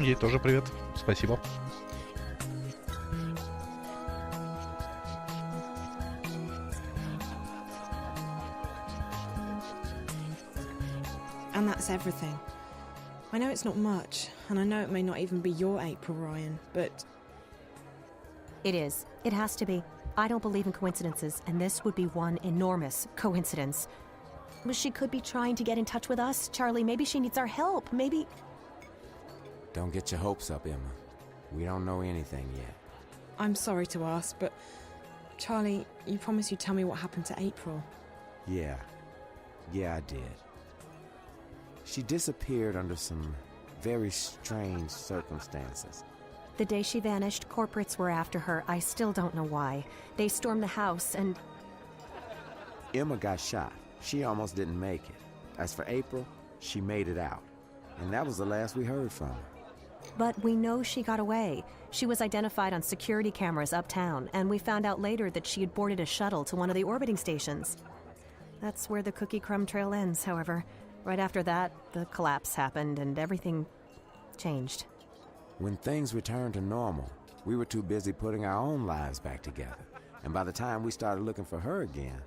Ей тоже привет. Спасибо. And that's everything. I know it's not much, and I know it may not even be your April, Ryan, but... It is. It has to be. I don't believe in coincidences, and this would be one enormous coincidence. She could be trying to get in touch with us. Charlie, maybe she needs our help. Maybe... Don't get your hopes up, Emma. We don't know anything yet. I'm sorry to ask, but... Charlie, you promised you'd tell me what happened to April. Yeah. Yeah, I did. She disappeared under some very strange circumstances. The day she vanished, corporates were after her. I still don't know why. They stormed the house and... Emma got shot. She almost didn't make it. As for April, she made it out. And that was the last we heard from her. But we know she got away. She was identified on security cameras uptown, and we found out later that she had boarded a shuttle to one of the orbiting stations. That's where the cookie crumb trail ends, however. Right after that, the collapse happened and everything changed. When things returned to normal, we were too busy putting our own lives back together. And by the time we started looking for her again...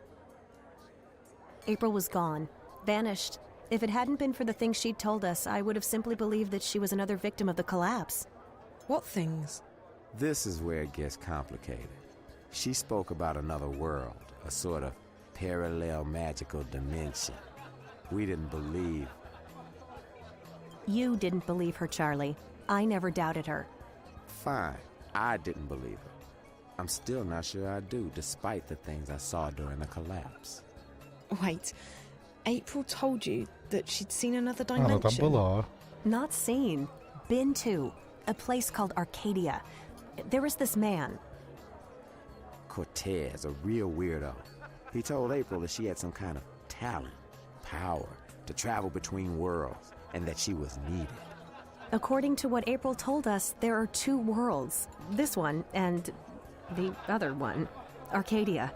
April was gone. Vanished. If it hadn't been for the things she'd told us, I would have simply believed that she was another victim of the collapse. What things? This is where it gets complicated. She spoke about another world, a sort of parallel magical dimension. We didn't believe. You didn't believe her, Charlie. I never doubted her. Fine. I didn't believe her. I'm still not sure I do, despite the things I saw during the collapse. Wait, April told you that she'd seen another dimension? Она там была. Not seen. Been to. A place called Arcadia. There was this man. Cortez, a real weirdo. He told April that she had some kind of talent, power, to travel between worlds, and that she was needed. According to what April told us, there are two worlds. This one and the other one. Arcadia.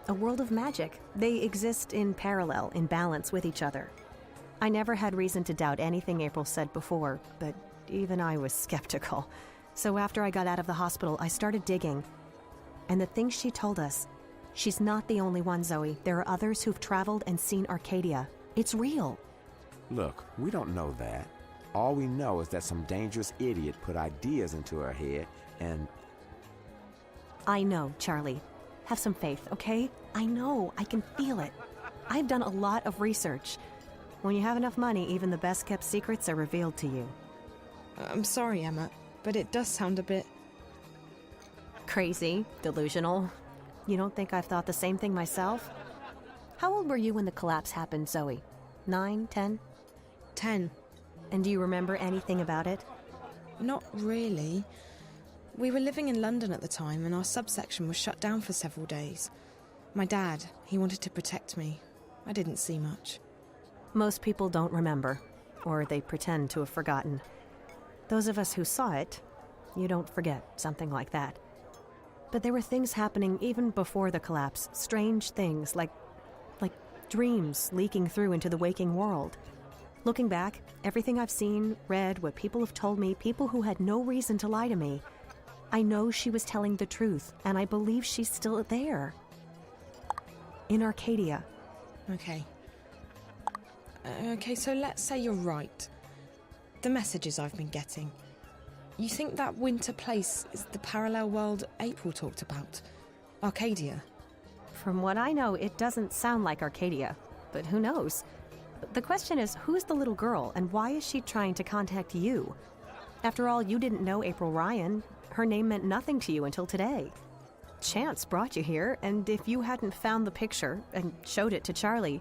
A world of magic. They exist in parallel, in balance with each other. I never had reason to doubt anything April said before, but even I was skeptical. So after I got out of the hospital, I started digging. And the things she told us, she's not the only one, Zoe. There are others who've traveled and seen Arcadia. It's real. Look, we don't know that. All we know is that some dangerous idiot put ideas into her head and... I know, Charlie. Have some faith, okay? I know, I can feel it. I've done a lot of research. When you have enough money, even the best-kept secrets are revealed to you. I'm sorry, Emma, but it does sound a bit... Crazy, delusional. You don't think I've thought the same thing myself? How old were you when the collapse happened, Zoe? 9, 10? 10. And do you remember anything about it? Not really. We were living in London at the time, and our subsection was shut down for several days. My dad, he wanted to protect me. I didn't see much. Most people don't remember, or they pretend to have forgotten. Those of us who saw it, you don't forget something like that. But there were things happening even before the collapse, strange things like dreams leaking through into the waking world. Looking back, everything I've seen, read, what people have told me, people who had no reason to lie to me, I know she was telling the truth, and I believe she's still there. In Arcadia. Okay. Okay, so let's say you're right. The messages I've been getting. You think that winter place is the parallel world April talked about? Arcadia? From what I know, it doesn't sound like Arcadia, but who knows? The question is, who's the little girl, and why is she trying to contact you? After all, you didn't know April Ryan. Her name meant nothing to you until today. Chance brought you here, and if you hadn't found the picture and showed it to Charlie,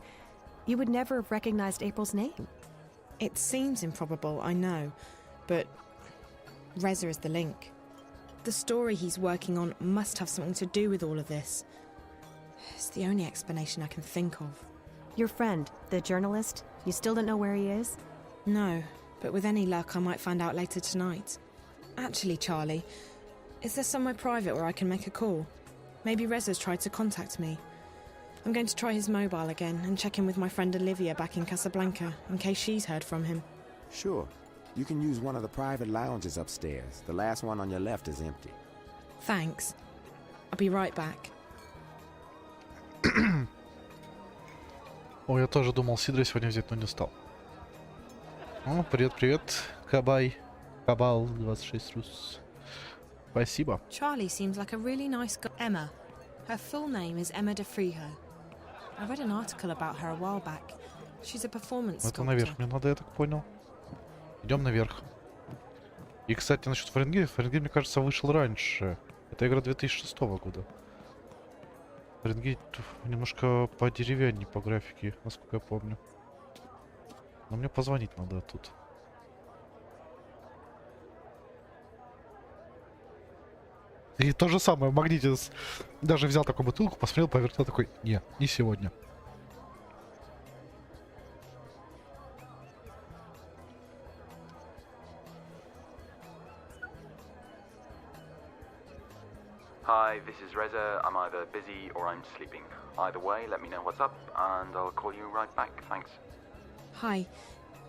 you would never have recognized April's name. It seems improbable, I know, but Reza is the link. The story he's working on must have something to do with all of this. It's the only explanation I can think of. Your friend, the journalist, you still don't know where he is? No, but with any luck I might find out later tonight. Actually, Charlie, is there somewhere private where I can make a call? Maybe Reza's tried to contact me. I'm going to try his mobile again and check in with my friend Olivia back in Casablanca, in case she's heard from him. Sure. You can use one of the private lounges upstairs. The last one on your left is empty. Thanks. I'll be right back. О, я тоже думал Сидра сегодня взять, но не стал. О, привет, Кабай. Кабал 26 Рус. Спасибо. Charlie seems like a really nice girl. Emma. Her full name is Emma de Friho. I read an article about her a while back. She's a performance Это sculptor. наверх мне надо, я так понял. Идем наверх. И, кстати, насчет Фаренгейт. Фаренгейт, мне кажется, вышел раньше. Это игра 2006 года. Фаренгейт немножко по деревянней по графике, насколько я помню. Но мне позвонить надо тут. И то же самое, Магнитис даже взял такую бутылку, посмотрел, повертел такой: не сегодня. Hi, this is Reza. I'm either busy or I'm sleeping. Either way, let me know what's up and I'll call you right back. Thanks. Hi,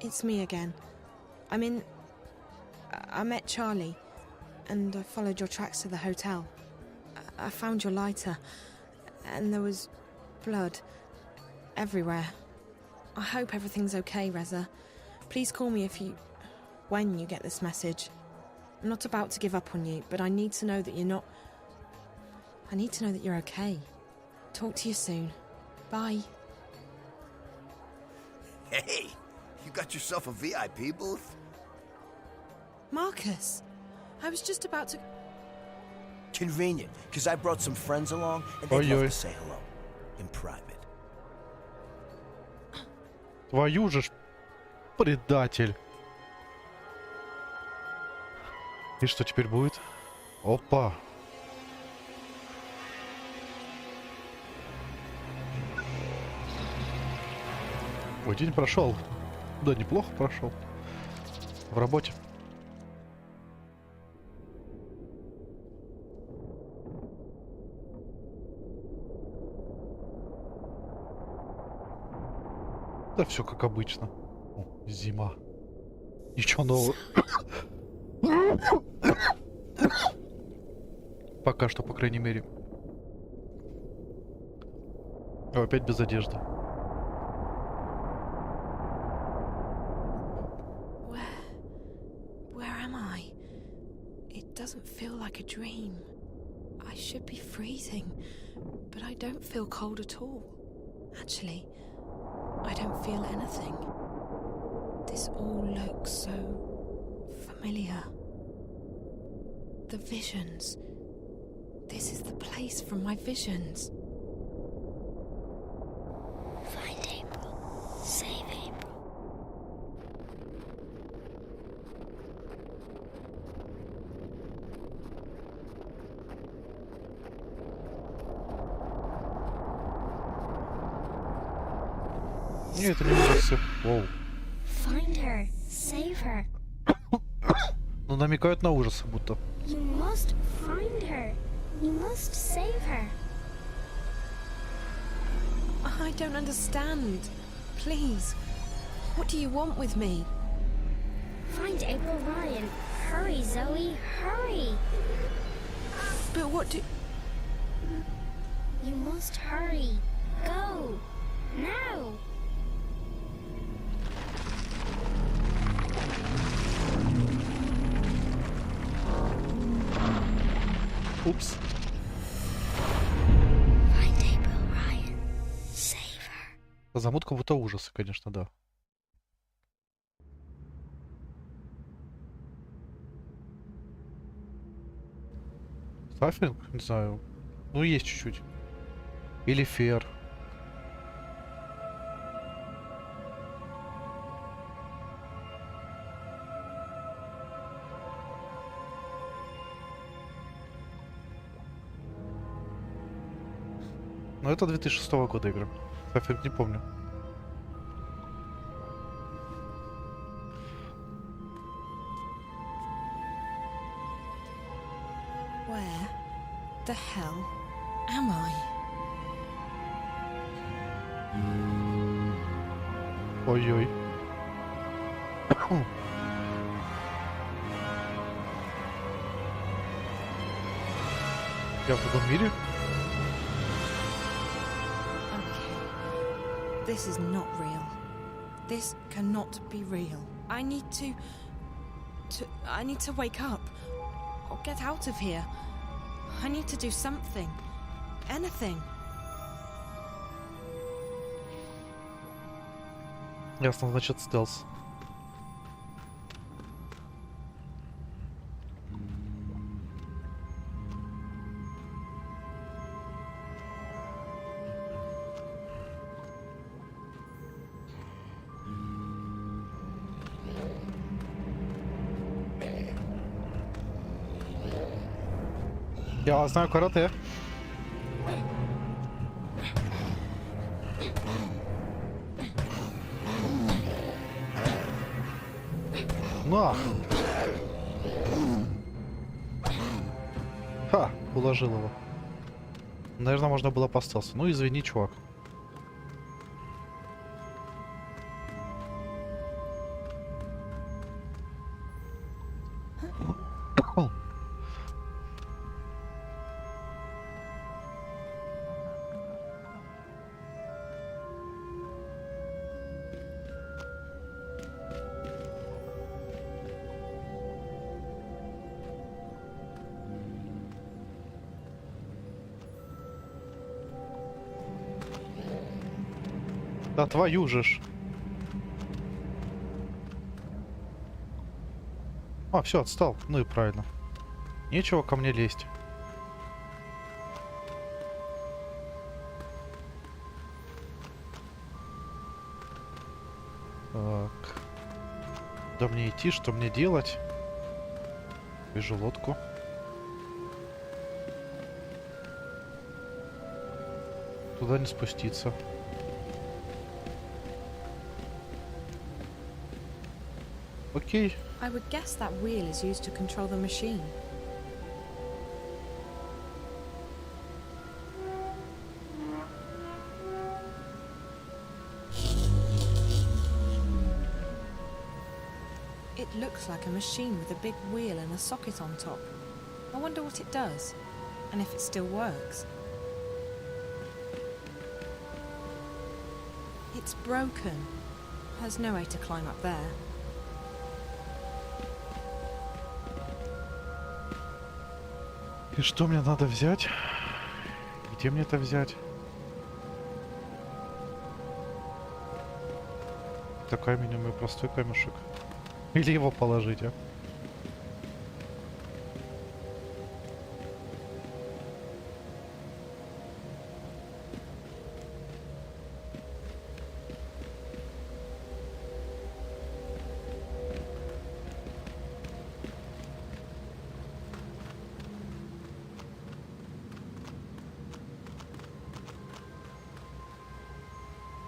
it's me again. I met Charlie, and I followed your tracks to the hotel. I found your lighter, and there was blood everywhere. I hope everything's okay, Reza. Please call me when you get this message. I'm not about to give up on you, but I need to know that you're not... I need to know that you're okay. Talk to you soon. Bye. Hey, you got yourself a VIP booth? Marcus, I was just about to... Convenient, because I brought some friends along, and they'd love to say hello. In private. Твою же ж, предатель. И что теперь будет? Опа. Ой, день прошел. Да, неплохо прошел. В работе. Да все как обычно. О, зима. Ничего нового. Пока что, по крайней мере. Опять без одежды. Where am I? It doesn't feel like a dream. I I should be freezing, but I don't feel cold at all. Actually, I don't feel anything. This all looks so familiar. The visions. This is the place from my visions. Find April. Save April. Нет, это не ужасы. Воу. Find her. Save her. Ну, намекают на ужасы, будто. You must find her. You must save her. I don't understand. Please, what do you want with me? Find April Ryan. Hurry, Zoe. Hurry. But what do... You must hurry. Go. Now. Упс. Find April Ryan. Save her. Замутка будто ужасы, конечно, да. Саффинг? Не знаю. Ну, есть чуть-чуть. Или фер. Но это 2006 года игра. Саффинг не помню. Where the hell am I? Ой-ой. Я в другом мире? This is not real. This cannot be real. I need to wake up. Or get out of here. I need to do something. Anything. Ясно, значит, стелс. Я знаю карате. На! Ха! Уложил его. Наверное, можно было по стелсу. Ну, извини, чувак. Да твою же ж. А, все, отстал. Ну и правильно. Нечего ко мне лезть. Так. Куда мне идти? Что мне делать? Вижу лодку. Туда не спуститься. Окей. I would guess that wheel is used to control the machine. It looks like a machine with a big wheel and a socket on top. I wonder what it does, and if it still works. It's broken. There's no way to climb up there. И что мне надо взять? Где мне это взять? Это камень, мой простой камешек. Или его положить, а?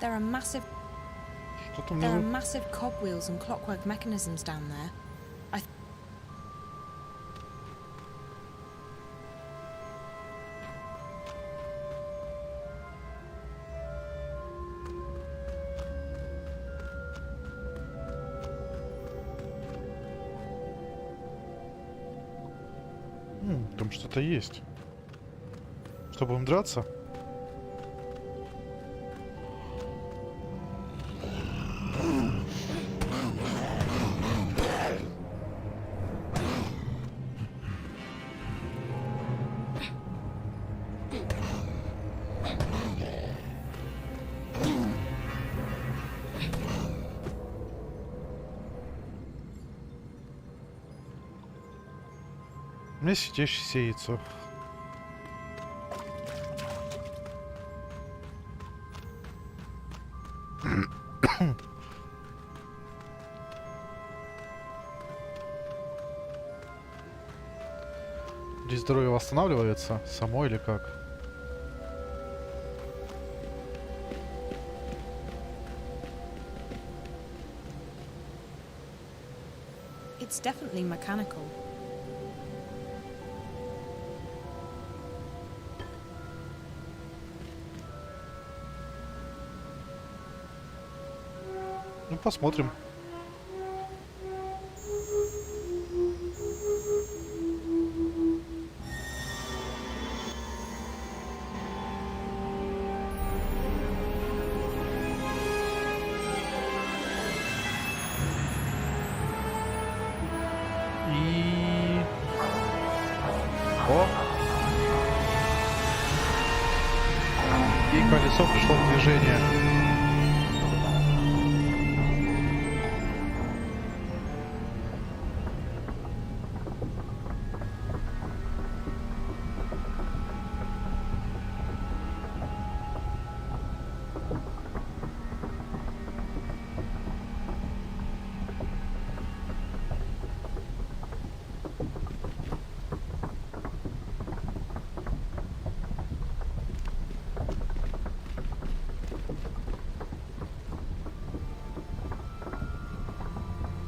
There are massive Что-то There are мне... massive cogwheels and clockwork mechanisms down there. Там что-то есть. Что, будем драться? У меня сидящееся яйцо. Здесь здоровье восстанавливается само или как? It's definitely mechanical. Ну, посмотрим. О! И колесо пришло в движение.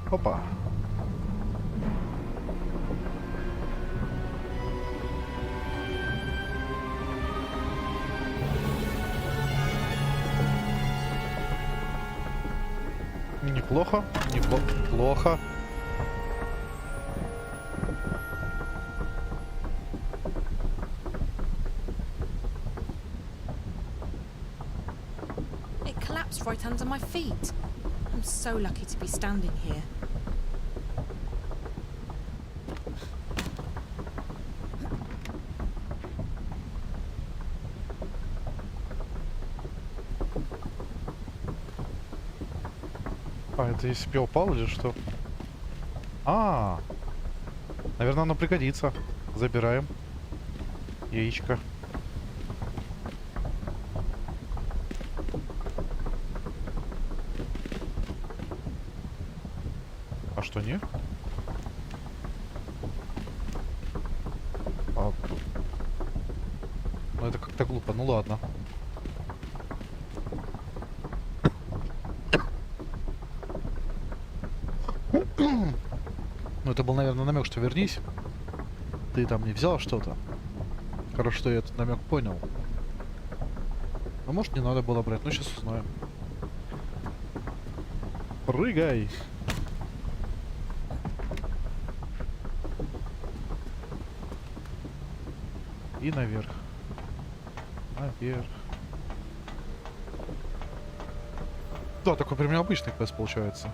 Опа. Неплохо, неплохо. It collapsed right under my feet. I'm so lucky to be standing here. А, это если бы я упал или что? Наверное, оно пригодится. Забираем. Яичко. А что, не? Ну это как-то глупо. Ну ладно. Ну это был, наверное, намек, что вернись. Ты там не взял что-то. Хорошо, что я этот намек понял. А может, не надо было брать. Ну сейчас узнаем. Прыгай! И наверх. Наверх. Да, такой прям необычный квест получается.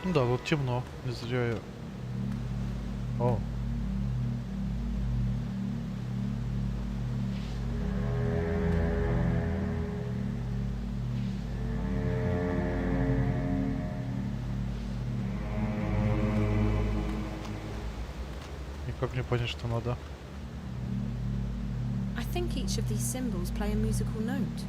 Ну да, тут темно. Не зря я... О. Никак не понять, что надо. I think each of these symbols play a musical note.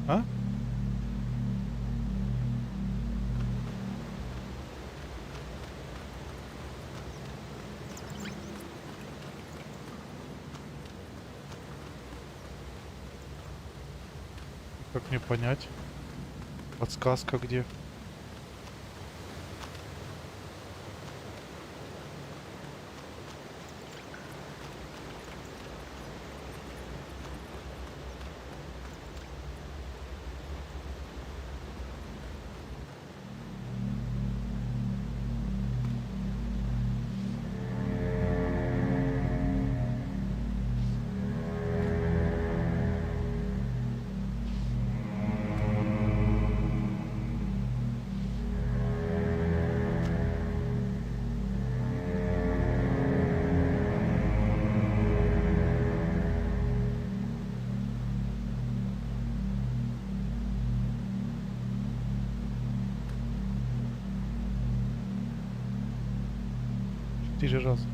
А? Как мне понять? Подсказка где? Четыре раза.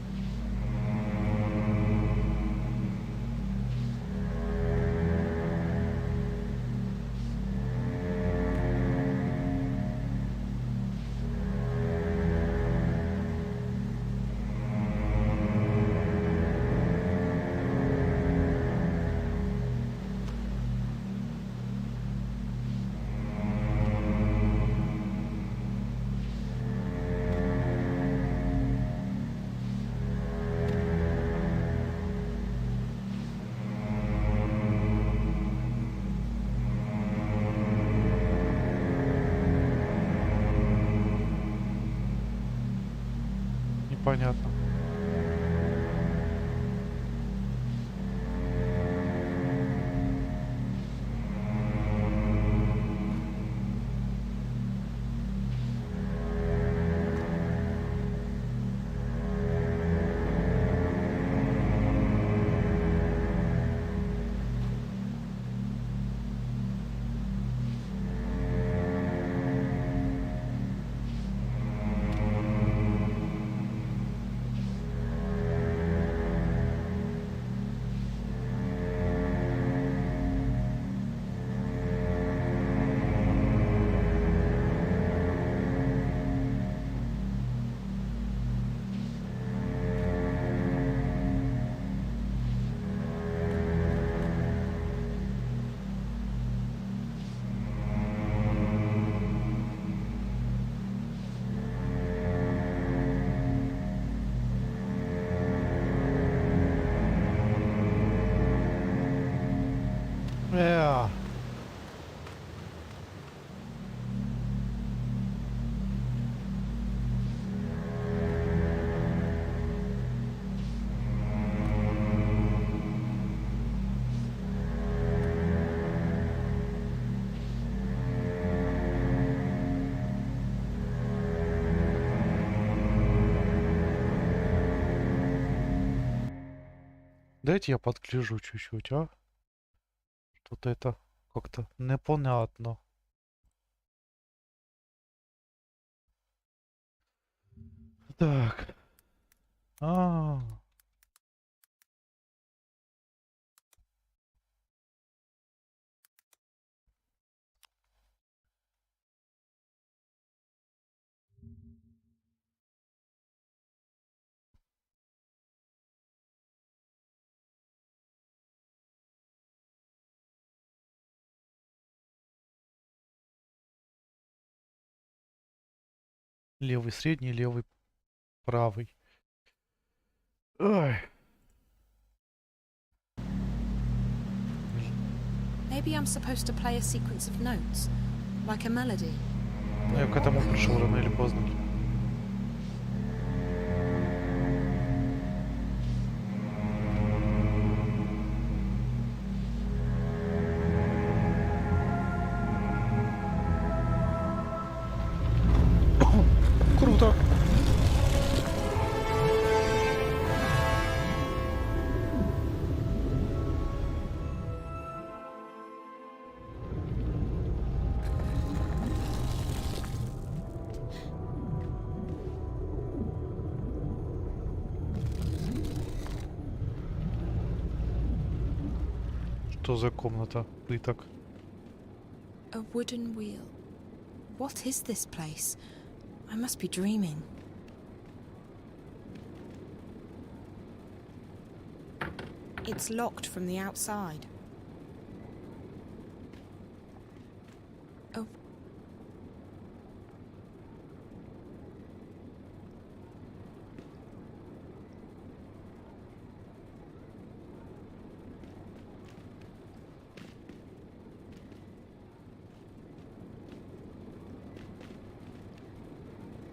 Непонятно. Дайте я подгляжу чуть-чуть, а? Что-то это как-то непонятно. Так. Левый средний, левый правый. Ой. Maybe I'm supposed to play a sequence of notes, like a melody. Я к этому пришел рано или поздно. Круто. Что за комната пыток? A wooden wheel. What is this place? I must be dreaming. It's locked from the outside. Oh.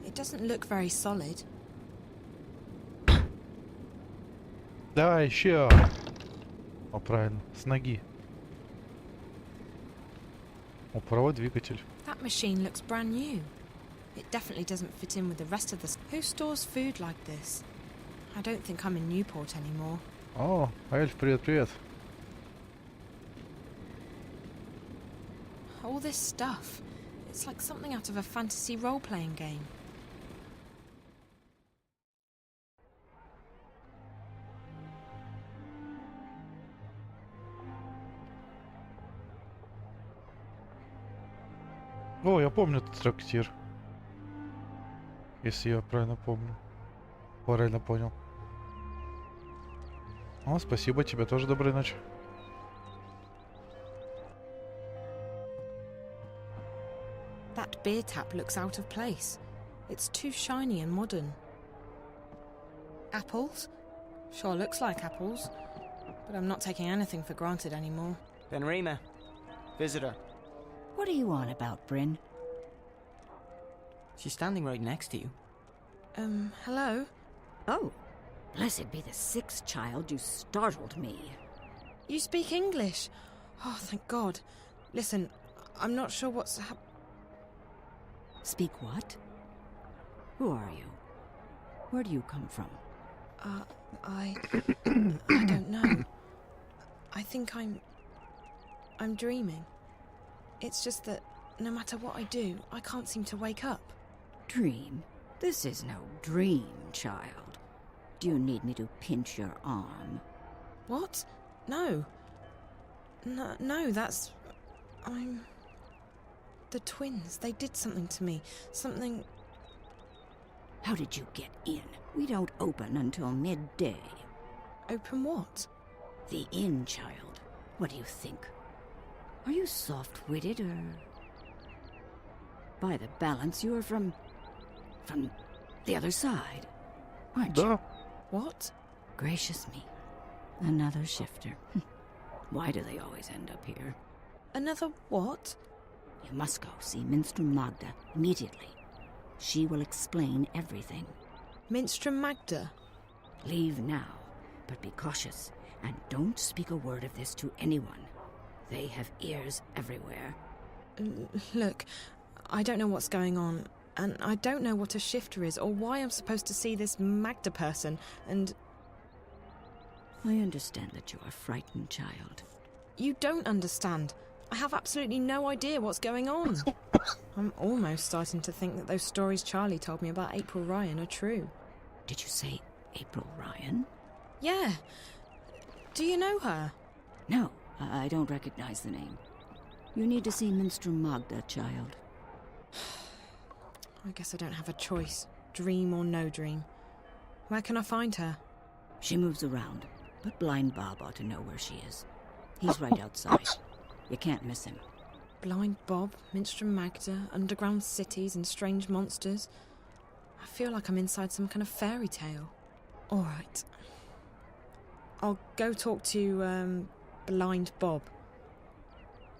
It doesn't look very solid. Да, еще. О, правильно, с ноги. О, провод двигатель. That machine looks brand new. It definitely doesn't fit in with the rest of the... Who stores food like this? I don't think I'm in Newport anymore. О, Эльф, привет, привет. All this stuff. It's like something out of a fantasy role-playing game. О, я помню этот трактир. Если я правильно помню. Правильно понял. О, спасибо, тебе тоже доброй ночи. That beer tap looks out of place. It's too shiny and modern. Apples? Sure looks like apples. But I'm not taking anything for granted anymore. Benrima. Visitor. What are you on about, Bryn? She's standing right next to you. Hello? Oh, blessed be the sixth child, you startled me. You speak English? Oh, thank God. Listen, I'm not sure what's Speak what? Who are you? Where do you come from? I don't know. I think I'm dreaming. It's just that no matter what I do, I can't seem to wake up. Dream? This is no dream, child. Do you need me to pinch your arm? What? No. No, that's... The twins, they did something to me. Something... How did you get in? We don't open until midday. Open what? The inn, child. What do you think? Are you soft-witted, or... By the balance, you are from the other side, aren't you? What? Gracious me. Another shifter. Why do they always end up here? Another what? You must go see Minstrel Magda immediately. She will explain everything. Minstrel Magda? Leave now, but be cautious, and don't speak a word of this to anyone. They have ears everywhere. Look, I don't know what's going on, and I don't know what a shifter is, or why I'm supposed to see this Magda person, and... I understand that you are frightened, child. You don't understand. I have absolutely no idea what's going on. I'm almost starting to think that those stories Charlie told me about April Ryan are true. Did you say April Ryan? Yeah. Do you know her? No, I don't recognize the name. You need to see Minstrel Magda, child. I guess I don't have a choice, dream or no dream. Where can I find her? She moves around, but Blind Bob ought to know where she is. He's right outside. You can't miss him. Blind Bob, Minstrel Magda, underground cities and strange monsters. I feel like I'm inside some kind of fairy tale. All right. I'll go talk to, Blind Bob.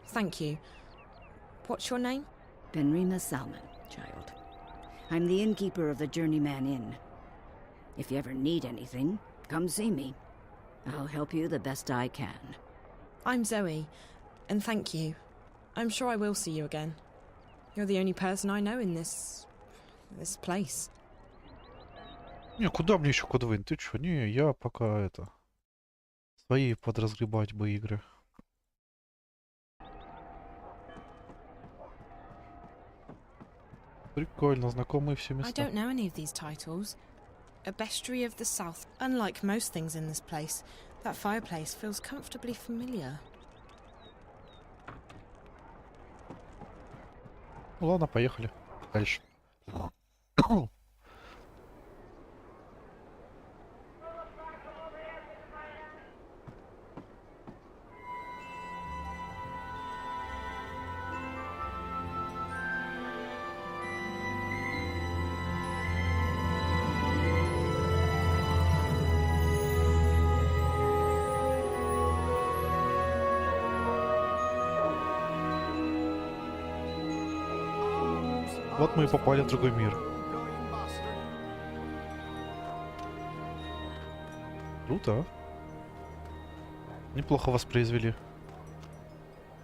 Thank you. What's your name? Benrima Salmon. child. I'm the innkeeper of the Journeyman Inn. If you ever need anything, come see me. I'll help you the best I can. I'm Zoe, and thank you. I'm sure I will see you again. You're the only person I know in this place. Не, куда мне еще кодвин? Ты чё? Не, я пока это... Свои подразгребать бы игры. Прикольно, знакомые все I места. don't know any of these titles. A bestiary of the south. Unlike most things in this place, that fireplace feels comfortably familiar. Ну ладно, поехали. Дальше. Вот мы и попали в другой мир. Круто, а? Неплохо воспроизвели.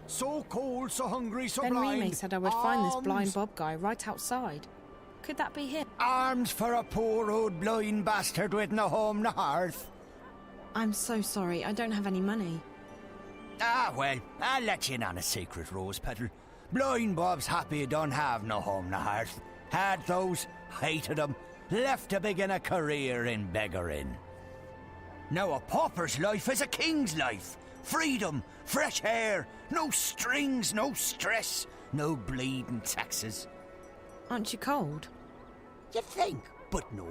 So cold, so hungry, so Ben blind. Rime said I would find this blind Bob guy right outside. Could that be him? Arms for a poor old blind bastard with no home, no hearth. I'm so sorry, I don't have any money. Ah, well, I'll let you in on a secret, Rose Petal. Blind Bob's happy he don't have no home, no hearth. Had those, hated them, left to begin a career in beggaring. Now a pauper's life is a king's life. Freedom, fresh air, no strings, no stress, no bleeding taxes. Aren't you cold? You think, but no.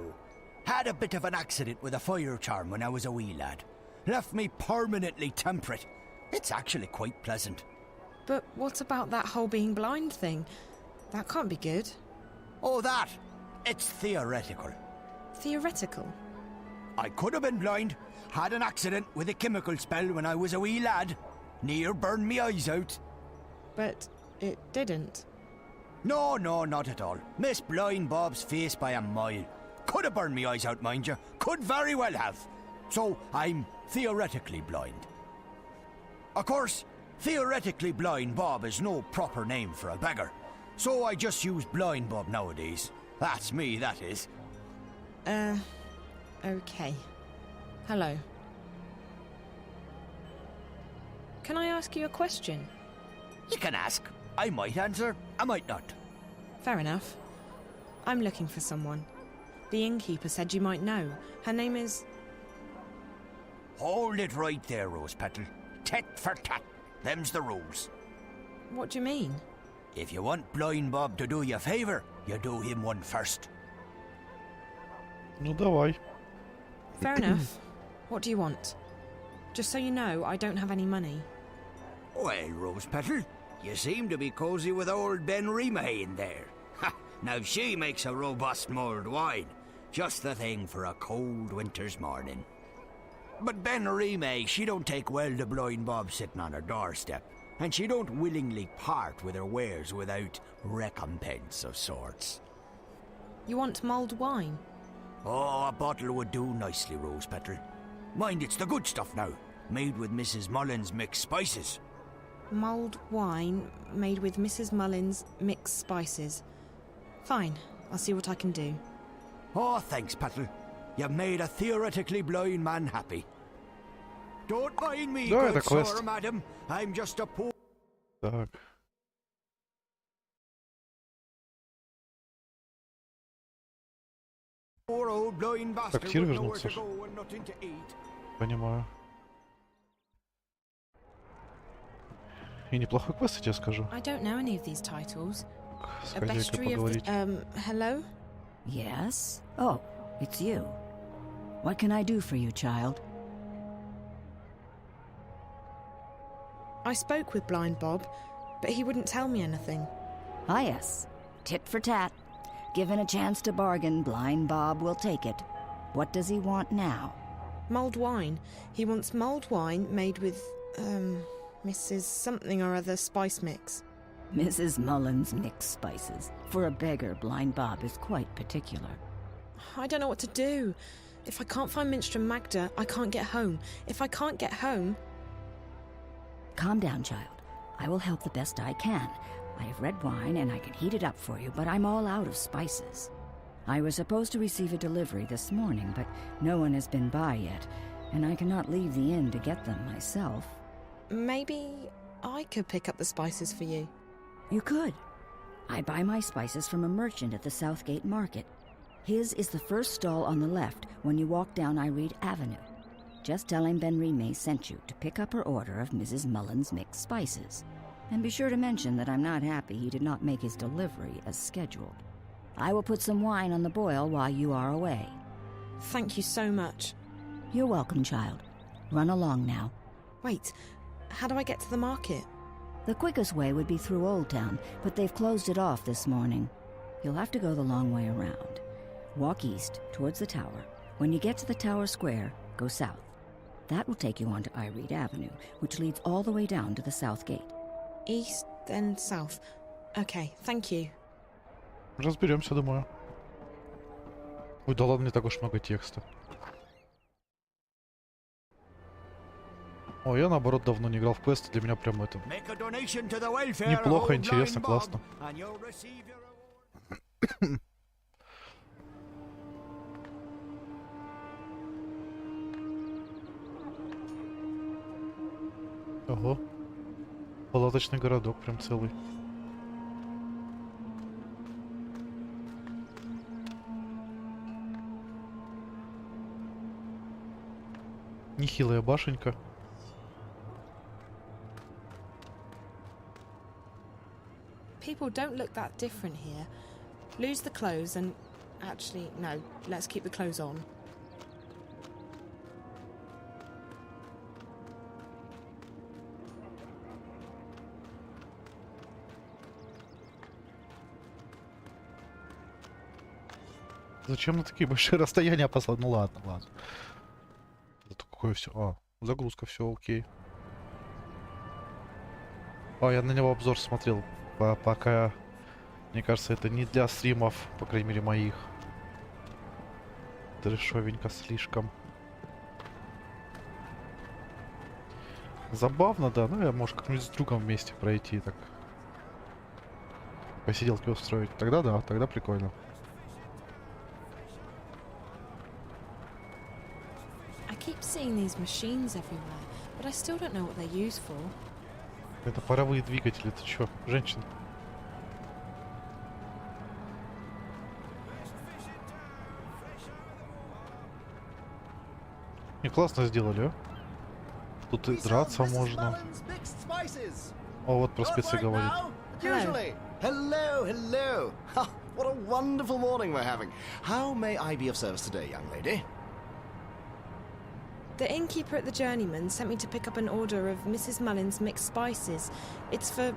Had a bit of an accident with a fire charm when I was a wee lad. Left me permanently temperate. It's actually quite pleasant. But what about that whole being blind thing? That can't be good. Oh, that? It's theoretical. Theoretical? I could have been blind. Had an accident with a chemical spell when I was a wee lad. Near burned me eyes out. But it didn't. No, not at all. Missed blind Bob's face by a mile. Could have burned me eyes out, mind you. Could very well have. So I'm theoretically blind. Of course, theoretically blind Bob is no proper name for a beggar. So I just use blind Bob nowadays. That's me, that is. Okay. Hello. Can I ask you a question? You can ask. I might answer, I might not. Fair enough. I'm looking for someone. The innkeeper said you might know. Her name is... Hold it right there, Rose Petal. Tit for tat. Them's the rules. What do you mean? If you want blind Bob to do you a favour, you do him one first. Ну давай. Fair enough. What do you want? Just so you know, I don't have any money. Well, Rose Petal, you seem to be cosy with old Ben Rime in there. Ha! Now she makes a robust mulled wine. Just the thing for a cold winter's morning. But Ben Rime, she don't take well to blind Bob sitting on her doorstep. And she don't willingly part with her wares without recompense of sorts. You want mulled wine? Oh, a bottle would do nicely, Rose Petal. Mind, it's the good stuff now. Made with Mrs. Mullins' mixed spices. Mulled wine made with Mrs. Mullins' mixed spices. Fine, I'll see what I can do. Oh, thanks, Petal. You've made a theoretically blind man happy. Don't mind me, Да, good это квест. sir, madam. I'm just a poor... Так. old blind bastard Так, тир with nowhere вернулся. to go and nothing to eat. Понимаю. И неплохой квест, я тебе скажу. I don't know any of these titles. С A хозяйкой bestiary of the... поговорить. Hello? Yes? Oh, it's you. What can I do for you, child? I spoke with Blind Bob, but he wouldn't tell me anything. Ah, yes. Tit for tat. Given a chance to bargain, Blind Bob will take it. What does he want now? Mulled wine. He wants mulled wine made with, Mrs. something or other spice mix. Mrs. Mullins mixed spices. For a beggar, Blind Bob is quite particular. I don't know what to do. If I can't find Minstrel Magda, I can't get home. If I can't get home... Calm down, child. I will help the best I can. I have red wine and I can heat it up for you, but I'm all out of spices. I was supposed to receive a delivery this morning, but no one has been by yet, and I cannot leave the inn to get them myself. Maybe I could pick up the spices for you. You could. I buy my spices from a merchant at the Southgate Market. His is the first stall on the left when you walk down Irede Avenue. Just tell him Ben Rime sent you to pick up her order of Mrs. Mullins' mixed spices. And be sure to mention that I'm not happy he did not make his delivery as scheduled. I will put some wine on the boil while you are away. Thank you so much. You're welcome, child. Run along now. Wait, how do I get to the market? The quickest way would be through Old Town, but they've closed it off this morning. You'll have to go the long way around. Walk east, towards the tower. When you get to the tower square, go south. That will take you onto Irede Avenue, which leads all the way down to the South Gate. East, then south. Okay, thank you. Разберемся, думаю. Ой, да ладно, не так уж много текста. О, я наоборот давно не играл в квесты, для меня прям это неплохо, интересно, классно. Ого, палаточный городок прям целый. Нехилая башенька. People don't look that different here. Lose the clothes and... Actually, no. Let's keep the clothes on. Зачем на такие большие расстояния послать? Ну ладно, ладно. Зато какое все. А, загрузка, все окей. А, я на него обзор смотрел. Пока, мне кажется, это не для стримов, по крайней мере, моих. Трешовенько слишком. Забавно, да. Ну, я, может, как-нибудь с другом вместе пройти, так. Посиделки устроить. Тогда да, тогда прикольно. I keep seeing these machines everywhere, but I still don't know what they're used for. Это паровые двигатели, ты чё, женщина? Не, классно сделали, а? Тут и драться можно. О, вот про специи говорит. Hello, hello. Ha, what a wonderful morning we're having. How may I be of service today, young lady? The innkeeper at the Journeyman sent me to pick up an order of Mrs. Mullins' mixed spices. It's for...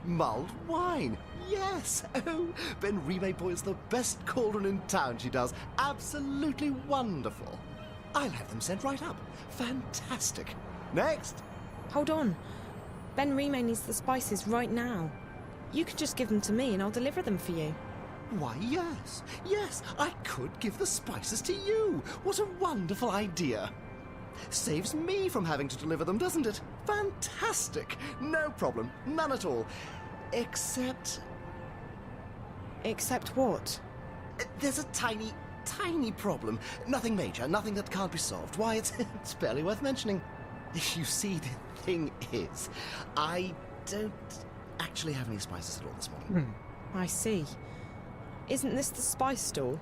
Mulled wine. Yes. Oh, Ben Rime boils the best cauldron in town, she does. Absolutely wonderful. I'll have them sent right up. Fantastic. Next. Hold on. Ben Rime needs the spices right now. You can just give them to me and I'll deliver them for you. Why, yes. Yes, I could give the spices to you. What a wonderful idea. Saves me from having to deliver them, doesn't it? Fantastic. No problem. None at all. Except... Except what? There's a tiny problem. Nothing major, nothing that can't be solved. Why, it's barely worth mentioning. You see, the thing is, I don't actually have any spices at all this morning. I see. Isn't this the spice stall?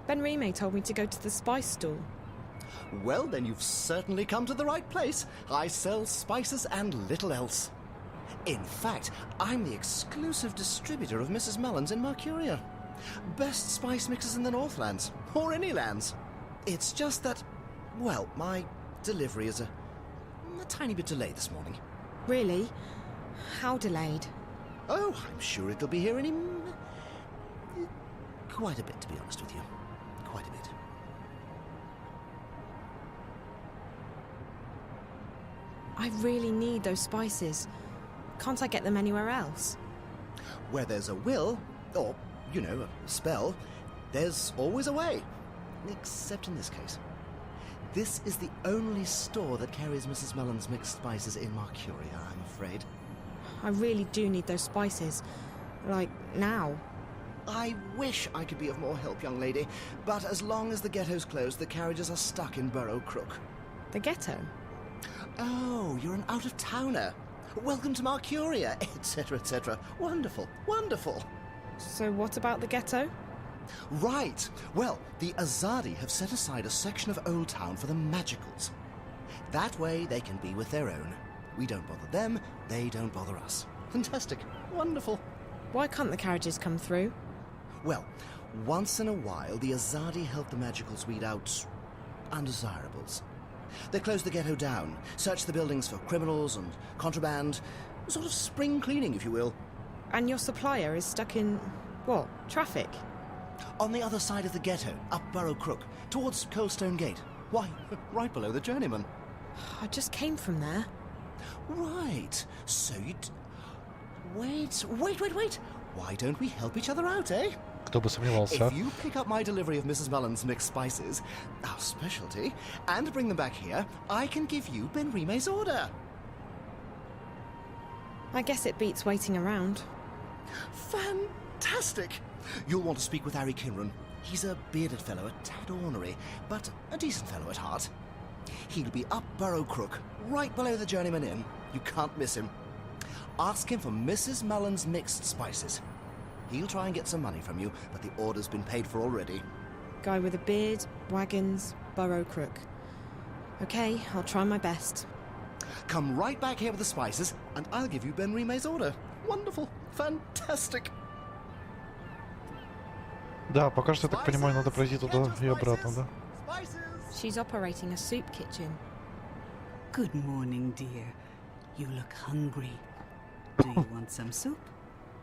Ben Rime told me to go to the spice stall. Well, then you've certainly come to the right place. I sell spices and little else. In fact, I'm the exclusive distributor of Mrs. Mullins in Mercuria. Best spice mixers in the Northlands, or any lands. It's just that, well, my delivery is a tiny bit delayed this morning. Really? How delayed? Oh, I'm sure it'll be here any... quite a bit, to be honest with you. Quite a bit. I really need those spices. Can't I get them anywhere else? Where there's a will, or, you know, a spell, there's always a way. Except in this case. This is the only store that carries Mrs. Mellon's mixed spices in Mercuria, I'm afraid. I really do need those spices. Like, now. I wish I could be of more help, young lady, but as long as the ghetto's closed, the carriages are stuck in Burrow Crook. The ghetto? Oh, you're an out-of-towner. Welcome to Mercuria, etc., etc. Wonderful, wonderful. So what about the ghetto? Right. Well, the Azadi have set aside a section of Old Town for the Magicals. That way they can be with their own. We don't bother them, they don't bother us. Fantastic. Wonderful. Why can't the carriages come through? Well, once in a while, the Azadi help the Magicals weed out undesirables. They close the ghetto down, search the buildings for criminals and contraband, sort of spring cleaning, if you will. And your supplier is stuck in, what, traffic? On the other side of the ghetto, up Burrow Crook, towards Coldstone Gate. Why, right below the Journeyman. I just came from there. Right. So you'd... Wait. Why don't we help each other out, eh? Кто бы сомневался. If you pick up my delivery of Mrs. Mellon's mixed spices, our specialty, and bring them back here, I can give you Ben Rime's order. I guess it beats waiting around. Fantastic! You'll want to speak with Harry Kinran. He's a bearded fellow, a tad ornery, but a decent fellow at heart. He'll be up Burrow Crook, right below the Journeyman Inn. You can't miss him. Ask him for Mrs. Mellon's mixed spices. He'll try and get some money from you, but the order's been paid for already. Guy with a beard, wagons, Burrow Crook. Okay, I'll try my best. Come right back here with the spices, and I'll give you Ben Rime's order. Wonderful. Fantastic. Да, пока что, я так понимаю, надо пройти туда и обратно, да? She's operating a soup kitchen. Good morning, dear. You look hungry. Do you want some soup?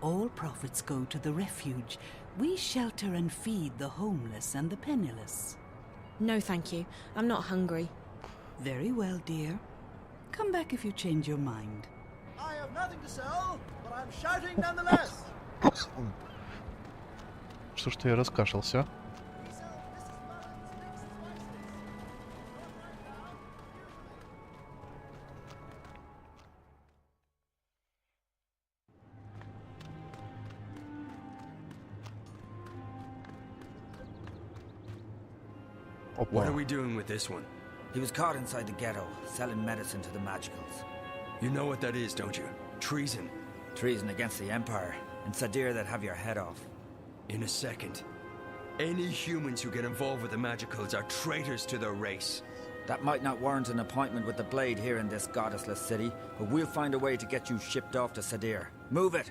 All profits go to the refuge. We shelter and feed the homeless and the penniless. No, thank you. I'm not hungry. Very well, dear. Come back if you change your mind. I have nothing to sell, but I'm shouting nonetheless. Что ж ты я раскашлялся? What are we doing with this one? He was caught inside the ghetto, selling medicine to the Magicals. You know what that is, don't you? Treason. Treason against the Empire. In Sadir, they'd have your head off. In a second. Any humans who get involved with the Magicals are traitors to their race. That might not warrant an appointment with the Blade here in this goddessless city, but we'll find a way to get you shipped off to Sadir. Move it!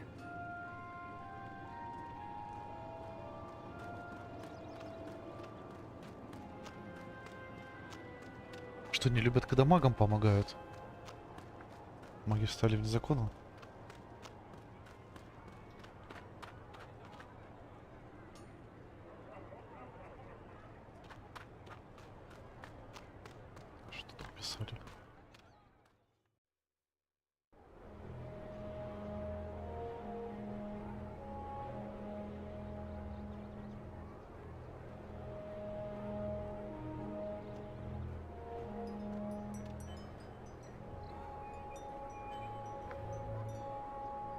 Что не любят, когда магам помогают? Маги стали вне закона. Что тут писали?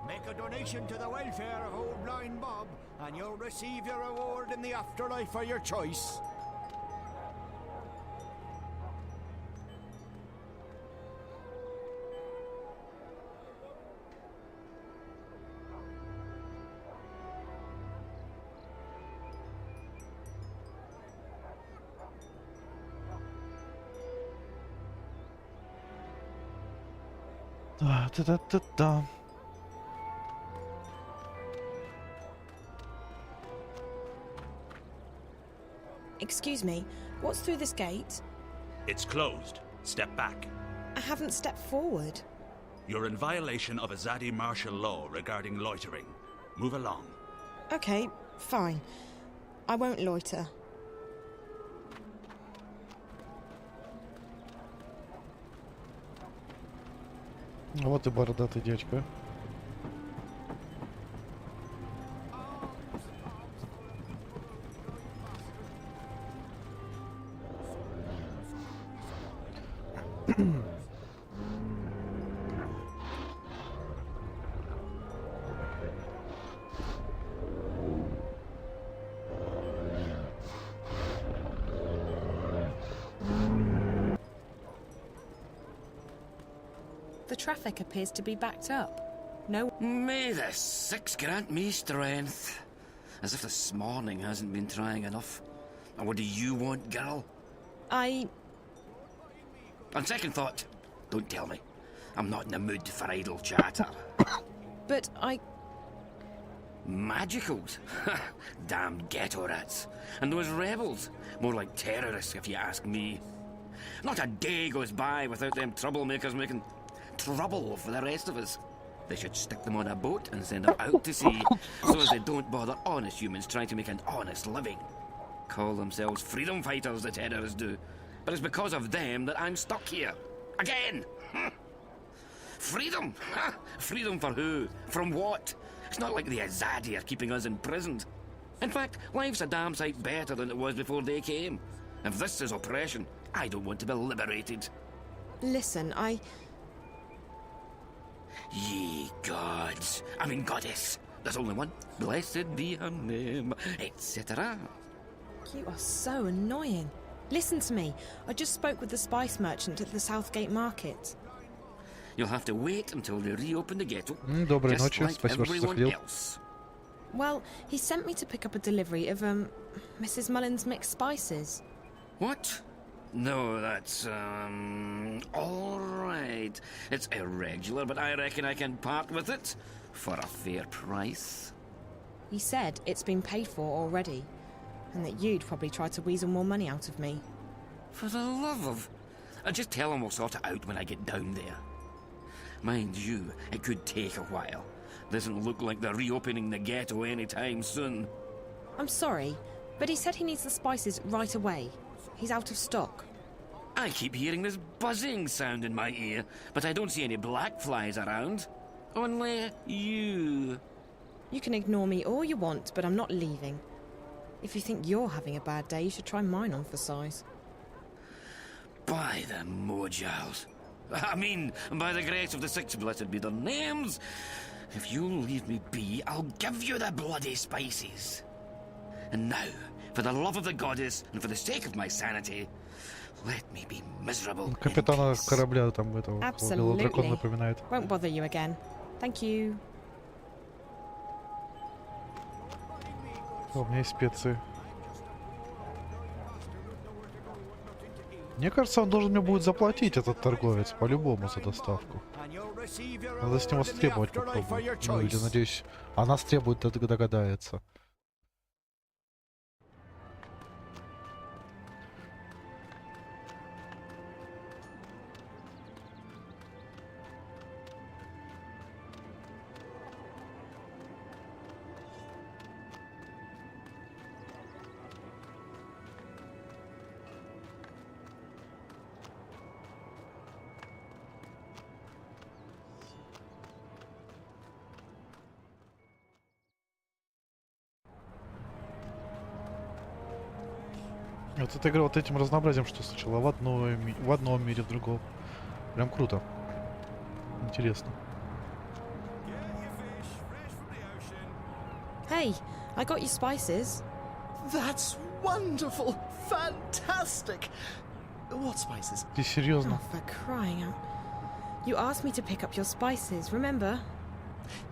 Make a donation to the welfare of old blind Bob, and you'll receive your reward in the afterlife for your choice. Да. Excuse me, what's through this gate? It's closed. Step back. I haven't stepped forward. You're in violation of Azadi martial law regarding loitering. Move along. Okay, fine. I won't loiter. Вот и бородатый дядька. traffic appears to be backed up. No. May the six grant me strength. As if this morning hasn't been trying enough. And what do you want, girl? I... On second thought, don't tell me. I'm not in the mood for idle chatter. But I... Magicals? Damn ghetto rats. And those rebels? More like terrorists, if you ask me. Not a day goes by without them troublemakers making trouble for the rest of us. They should stick them on a boat and send them out to sea, so as they don't bother honest humans trying to make an honest living. Call themselves freedom fighters, the terrorists do. But it's because of them that I'm stuck here. Again! Freedom? Freedom for who? From what? It's not like the Azadi are keeping us imprisoned. In fact, life's a damn sight better than it was before they came. If this is oppression, I don't want to be liberated. Listen, Ye gods. I mean goddess. There's only one. Blessed be her name, etc. You are so annoying. Listen to me. I just spoke with the spice merchant at the Southgate Market. You'll have to wait until they reopen the ghetto. Доброй just ночи. like Спасибо, что everyone заходил. else. Well, he sent me to pick up a delivery of, Mrs. Mullen's mixed spices. What? No, that's, all right. It's irregular, but I reckon I can part with it for a fair price. He said it's been paid for already, and that you'd probably try to weasel more money out of me. For the love of... I'll just tell him we'll sort it out when I get down there. Mind you, it could take a while. Doesn't look like they're reopening the ghetto anytime soon. I'm sorry, but he said he needs the spices right away. He's out of stock. I keep hearing this buzzing sound in my ear, but I don't see any black flies around. Only you. You can ignore me all you want, but I'm not leaving. If you think you're having a bad day, you should try mine on for size. By the Mojals. I mean, by the grace of the six blessed be their names. If you'll leave me be, I'll give you the bloody spices. And now, for the love of the goddess and for the sake of my sanity, let me be miserable. Капитана корабля там этого белого дракона Absolutely. напоминает. Won't bother you again. Thank you. О, у меня есть специи. Мне кажется, он должен мне будет заплатить, этот торговец, по-любому за доставку. Надо с него стребовать попробовать. Ну, или, надеюсь, она стребует, догадается. Вот эта игра вот этим разнообразием, что сначала в одном мире, в другом. Прям круто. Интересно. Hey, I got you spices. That's wonderful! Fantastic! What spices? Ты серьезно? Oh, for crying out. You asked me to pick up your spices, remember?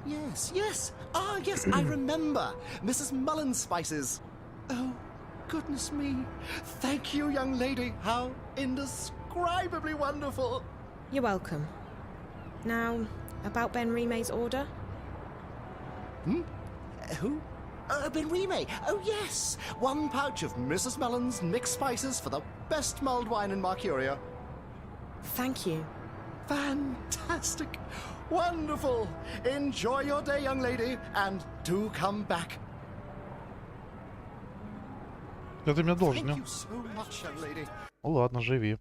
Yes, yes. Ah, yes, I remember. Mrs. Mullen's spices. Oh, goodness me. Thank you, young lady. How indescribably wonderful. You're welcome. Now, about Ben Rime's order? Who? Ben Rime. Oh, yes. 1 pouch of Mrs. Mullen's mixed spices for the best mulled wine in Mercuria. Thank you. Fantastic. Wonderful. Enjoy your day, young lady, and do come back. Да ты мне должен, Thank не? you so much, young lady. Ну ладно, живи.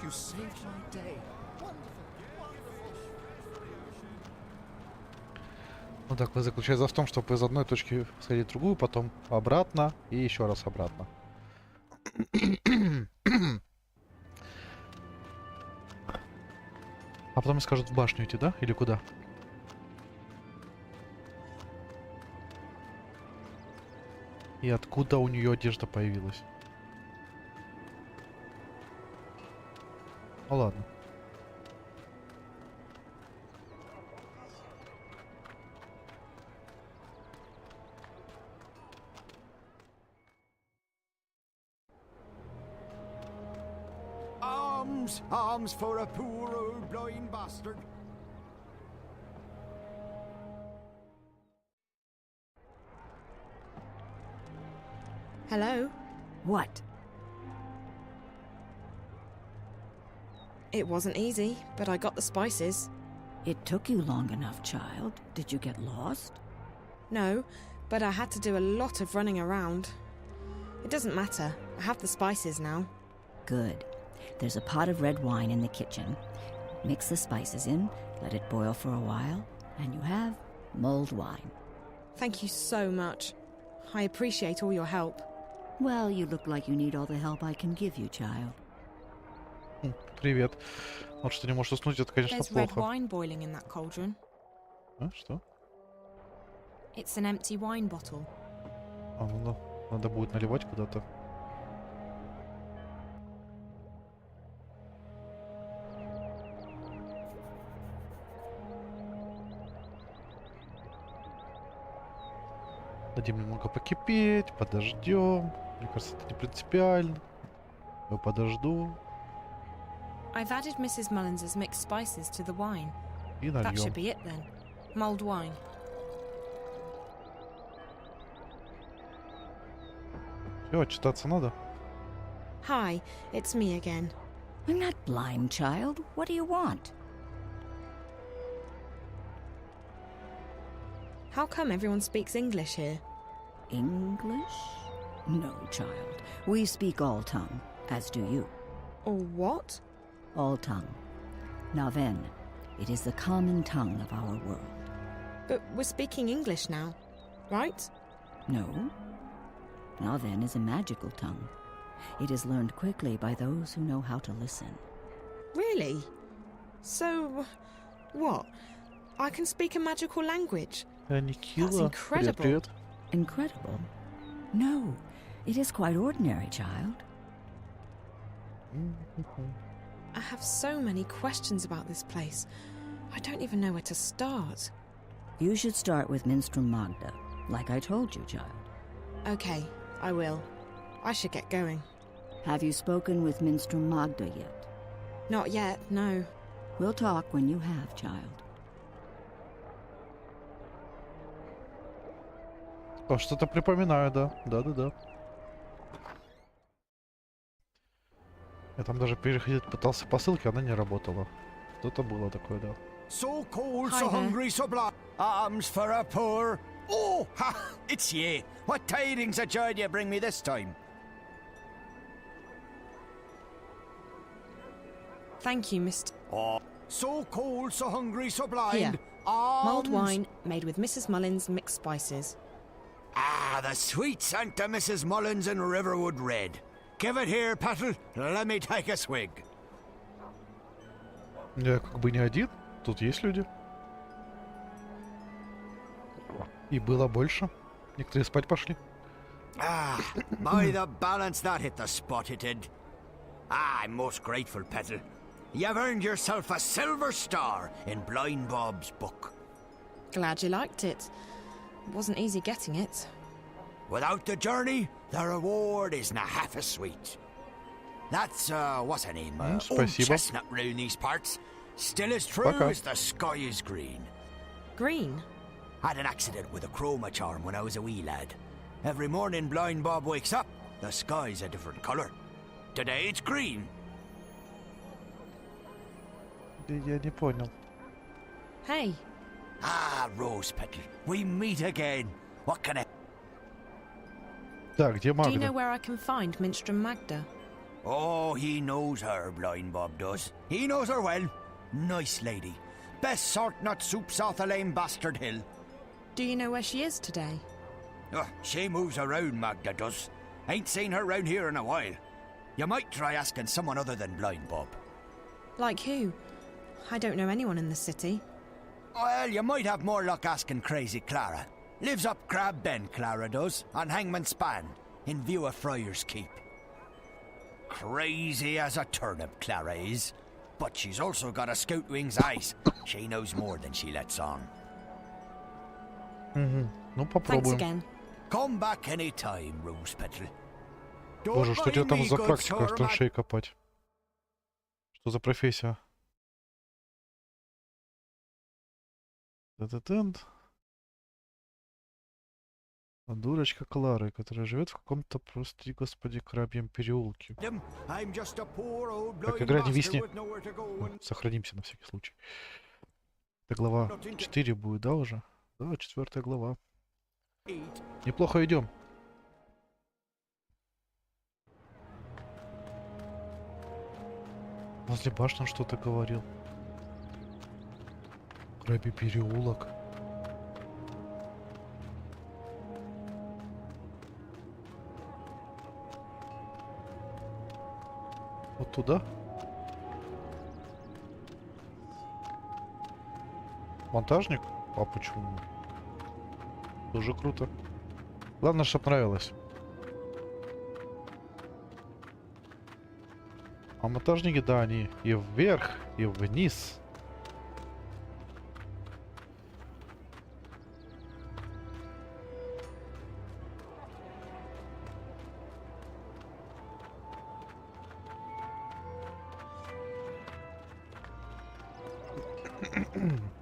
You saved my day. Ну так, заключается в том, чтобы из одной точки сходить в другую, потом обратно и еще раз обратно. А потом мне скажут в башню идти, да? Или куда? И откуда у нее одежда появилась? Ну ладно. Arms! Arms for a poor old blind bastard! Hello? What? It wasn't easy, but I got the spices. It took you long enough, child. Did you get lost? No, but I had to do a lot of running around. It doesn't matter. I have the spices now. Good. There's a pot of red wine in the kitchen. Mix the spices in, let it boil for a while, and you have mulled wine. Thank you so much. I appreciate all your help. Well, you look like you need all the help I can give you, child. Привет. Вот что не можешь уснуть, это, конечно, There's red плохо. wine boiling in that cauldron. А, что? It's an empty wine bottle. А, ну, надо будет наливать куда-то. Дадим немного покипеть, подождем. Мне кажется, это не принципиально. Я подожду I've added Mrs. Mullins's mixed spices to the wine. и That нальем. should be it then. Mulled wine. Все, отчитаться надо. Hi, it's me again. I'm not blind, child. What do you want? How come everyone speaks English here? English? No, child. We speak all tongue, as do you. Or what? All tongue. Naven. It is the common tongue of our world. But we're speaking English now, right? No. Naven is a magical tongue. It is learned quickly by those who know how to listen. Really? So, what? I can speak a magical language? Никила. That's incredible. Привет, привет. Incredible? No. It is quite ordinary, child. I have so many questions about this place. I don't even know where to start. You should start with Minstrom Magda, like I told you, child. Okay, I will. I should get going. Have you spoken with Minstrom Magda yet? Not yet, no. We'll talk when you have, child. О, что-то припоминаю, да. Да-да-да. Я там даже переходить пытался по ссылке, она не работала. Что-то было такое, да. So cold, Hi so there. hungry, so blind. Arms for a poor... Oh, ha! It's ye. What tidings of joy do you bring me this time? Thank you, Mr. Oh, so cold, so hungry, so blind. Here. Arms. Mulled wine made with Mrs. Mullins' mixed spices. Ah, the sweet Santa Mrs. Mullins in Riverwood Red. Give it here, Petal. Let me take a swig. Я как бы не один. Тут есть люди. И было больше. Некоторые спать пошли. Ah, by the balance, that hit the spot, it did. Ah, I'm most grateful, Petal. You've earned yourself a silver star in Blind Bob's book. Glad you liked it. It wasn't easy getting it. Without the journey, the reward isn't half as sweet. That's, what's her name? Old Спасибо. Chestnut round these parts. Still as true Пока. as the sky is green. Green? Had an accident with a chroma charm when I was a wee lad. Every morning Blind Bob wakes up, the sky's a different colour. Today it's green. Я не понял. Hey, Ah, Rose Petal, we meet again. What can I... Так, где do you Магда? know where I can find Minstrom Magda? Oh, he knows her, Blind Bob does. He knows her well. Nice lady. Best sort nut soups off the lame bastard hill. Do you know where she is today? Oh, she moves around, Magda does. Ain't seen her round here in a while. You might try asking someone other than Blind Bob. Like who? I don't know anyone in the city. Well, you might have more luck asking Crazy Clara. Lives up Crab Bend, Clara does, on Hangman's Span, in view of Friar's Keep. Crazy as a turnip, Clara is. But she's also got a scout wing's eyes. She knows more than she lets on. Ну, Thanks попробуем. again. Come back anytime, Rose Petal. Боже, что у тебя там за практика в траншеи копать? Что за профессия? Та-та-тан. Дурочка Клары, которая живет в каком-то, прости господи, крабьем переулке. Как игра не висни. Сохранимся на всякий случай. Это глава 4 будет, да, уже? Да, 4 глава. Неплохо идем. Возле башни он что-то говорил. Крабий переулок. Вот туда? Монтажник? А почему? Тоже круто. Главное, чтоб нравилось. А монтажники, да, они и вверх, и вниз.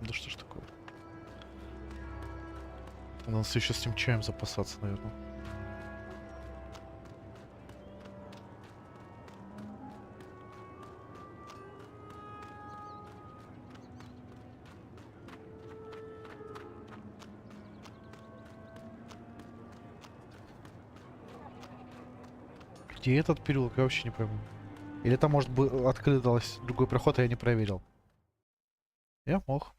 Да что ж такое? Надо нас еще с тем чаем запасаться, наверное. Где этот переулок, я вообще не пойму. Или там, может быть, открылся другой проход, а я не проверил. Я мог.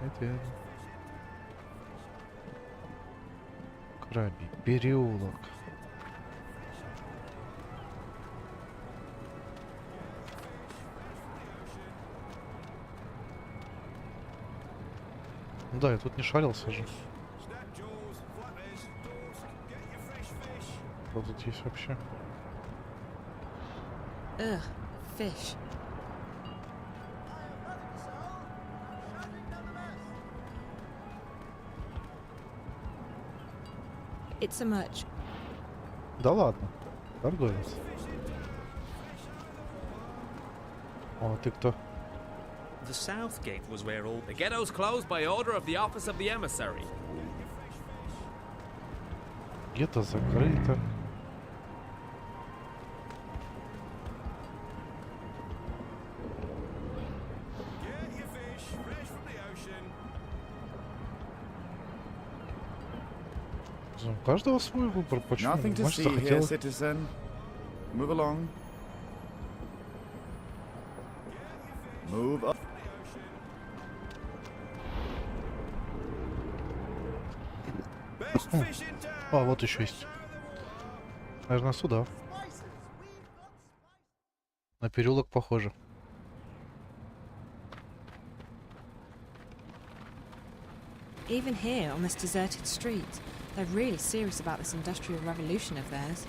Это верно. Крабий переулок. Ну да, я тут не шарился же. Что тут есть вообще? Ugh, fish. It's a merch. Да ладно, торговец. О, ты кто? The south gate was where all... The ghetto's closed by order of the office of the emissary. Где-то закрыто. У каждого свой выбор. Почему? Nothing to Может, see захотел. here, citizen. Move along. Move up. А, вот еще есть. Наверное, сюда. На переулок похоже. Even here, on this deserted street, they're really serious about this industrial revolution of theirs.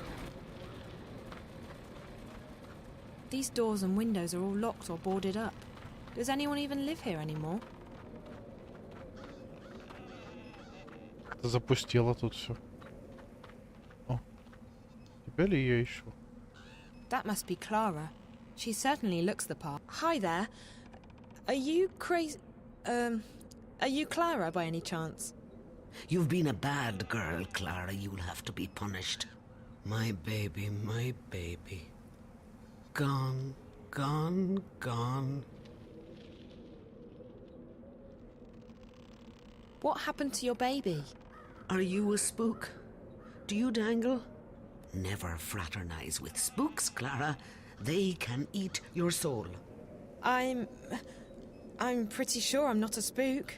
These doors and windows are all locked or boarded up. Does anyone even live here anymore? Как-то запустило тут все. О, тебя ли я ищу? That must be Clara. She certainly looks the part. Hi there. Are you crazy? Are you Clara by any chance? You've been a bad girl, Clara. You'll have to be punished. My baby, my baby. Gone, gone, gone. What happened to your baby? Are you a spook? Do you dangle? Never fraternize with spooks, Clara. They can eat your soul. I'm pretty sure I'm not a spook.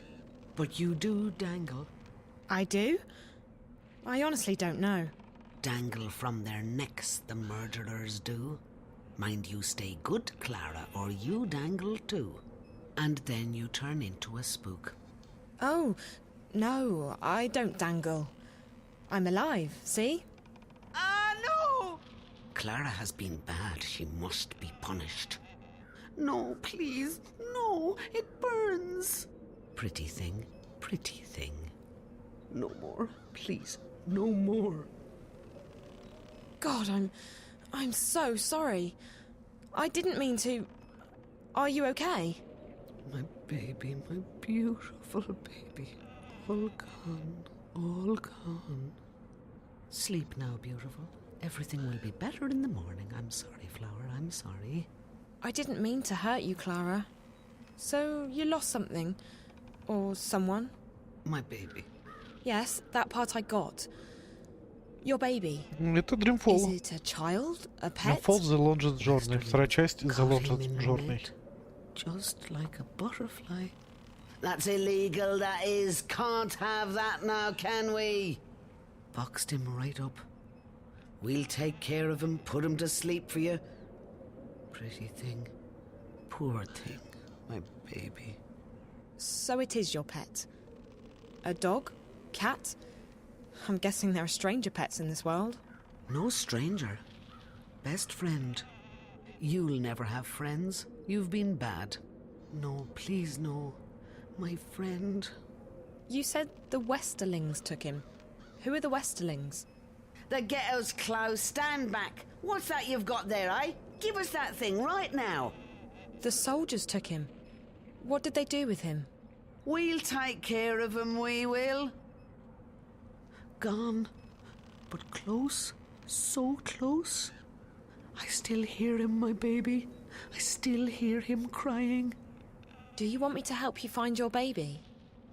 But you do dangle. I do? I honestly don't know. Dangle from their necks, the murderers do. Mind you stay good, Clara, or you dangle too. And then you turn into a spook. Oh, no, I don't dangle. I'm alive, see? No! Clara has been bad. She must be punished. No, please, no, it burns. Pretty thing, pretty thing. No more, please, no more. God, I'm so sorry. I didn't mean to... Are you okay? My baby, my beautiful baby. All gone, all gone. Sleep now, beautiful. Everything will be better in the morning. I'm sorry, Flower, I'm sorry. I didn't mean to hurt you, Clara. So, you lost something? Or someone? My baby. Yes, that part I got. Your baby. Это Dreamfall. Is it a child? A pet? Dreamfall The Longest Journey. Вторая часть The Longest Journey. Just like a butterfly. That's illegal, that is. Can't have that now, can we? Boxed him right up. We'll take care of him, put him to sleep for you. Pretty thing. Poor thing. My baby. So it is your pet? A dog? Cat? I'm guessing there are stranger pets in this world. No stranger. Best friend. You'll never have friends. You've been bad. No, please no. My friend. You said the Westerlings took him. Who are the Westerlings? The ghetto's closed. Stand back. What's that you've got there, eh? Give us that thing right now. The soldiers took him. What did they do with him? We'll take care of him, we will. Gone. But close. So close. I still hear him, my baby. I still hear him crying. Do you want me to help you find your baby?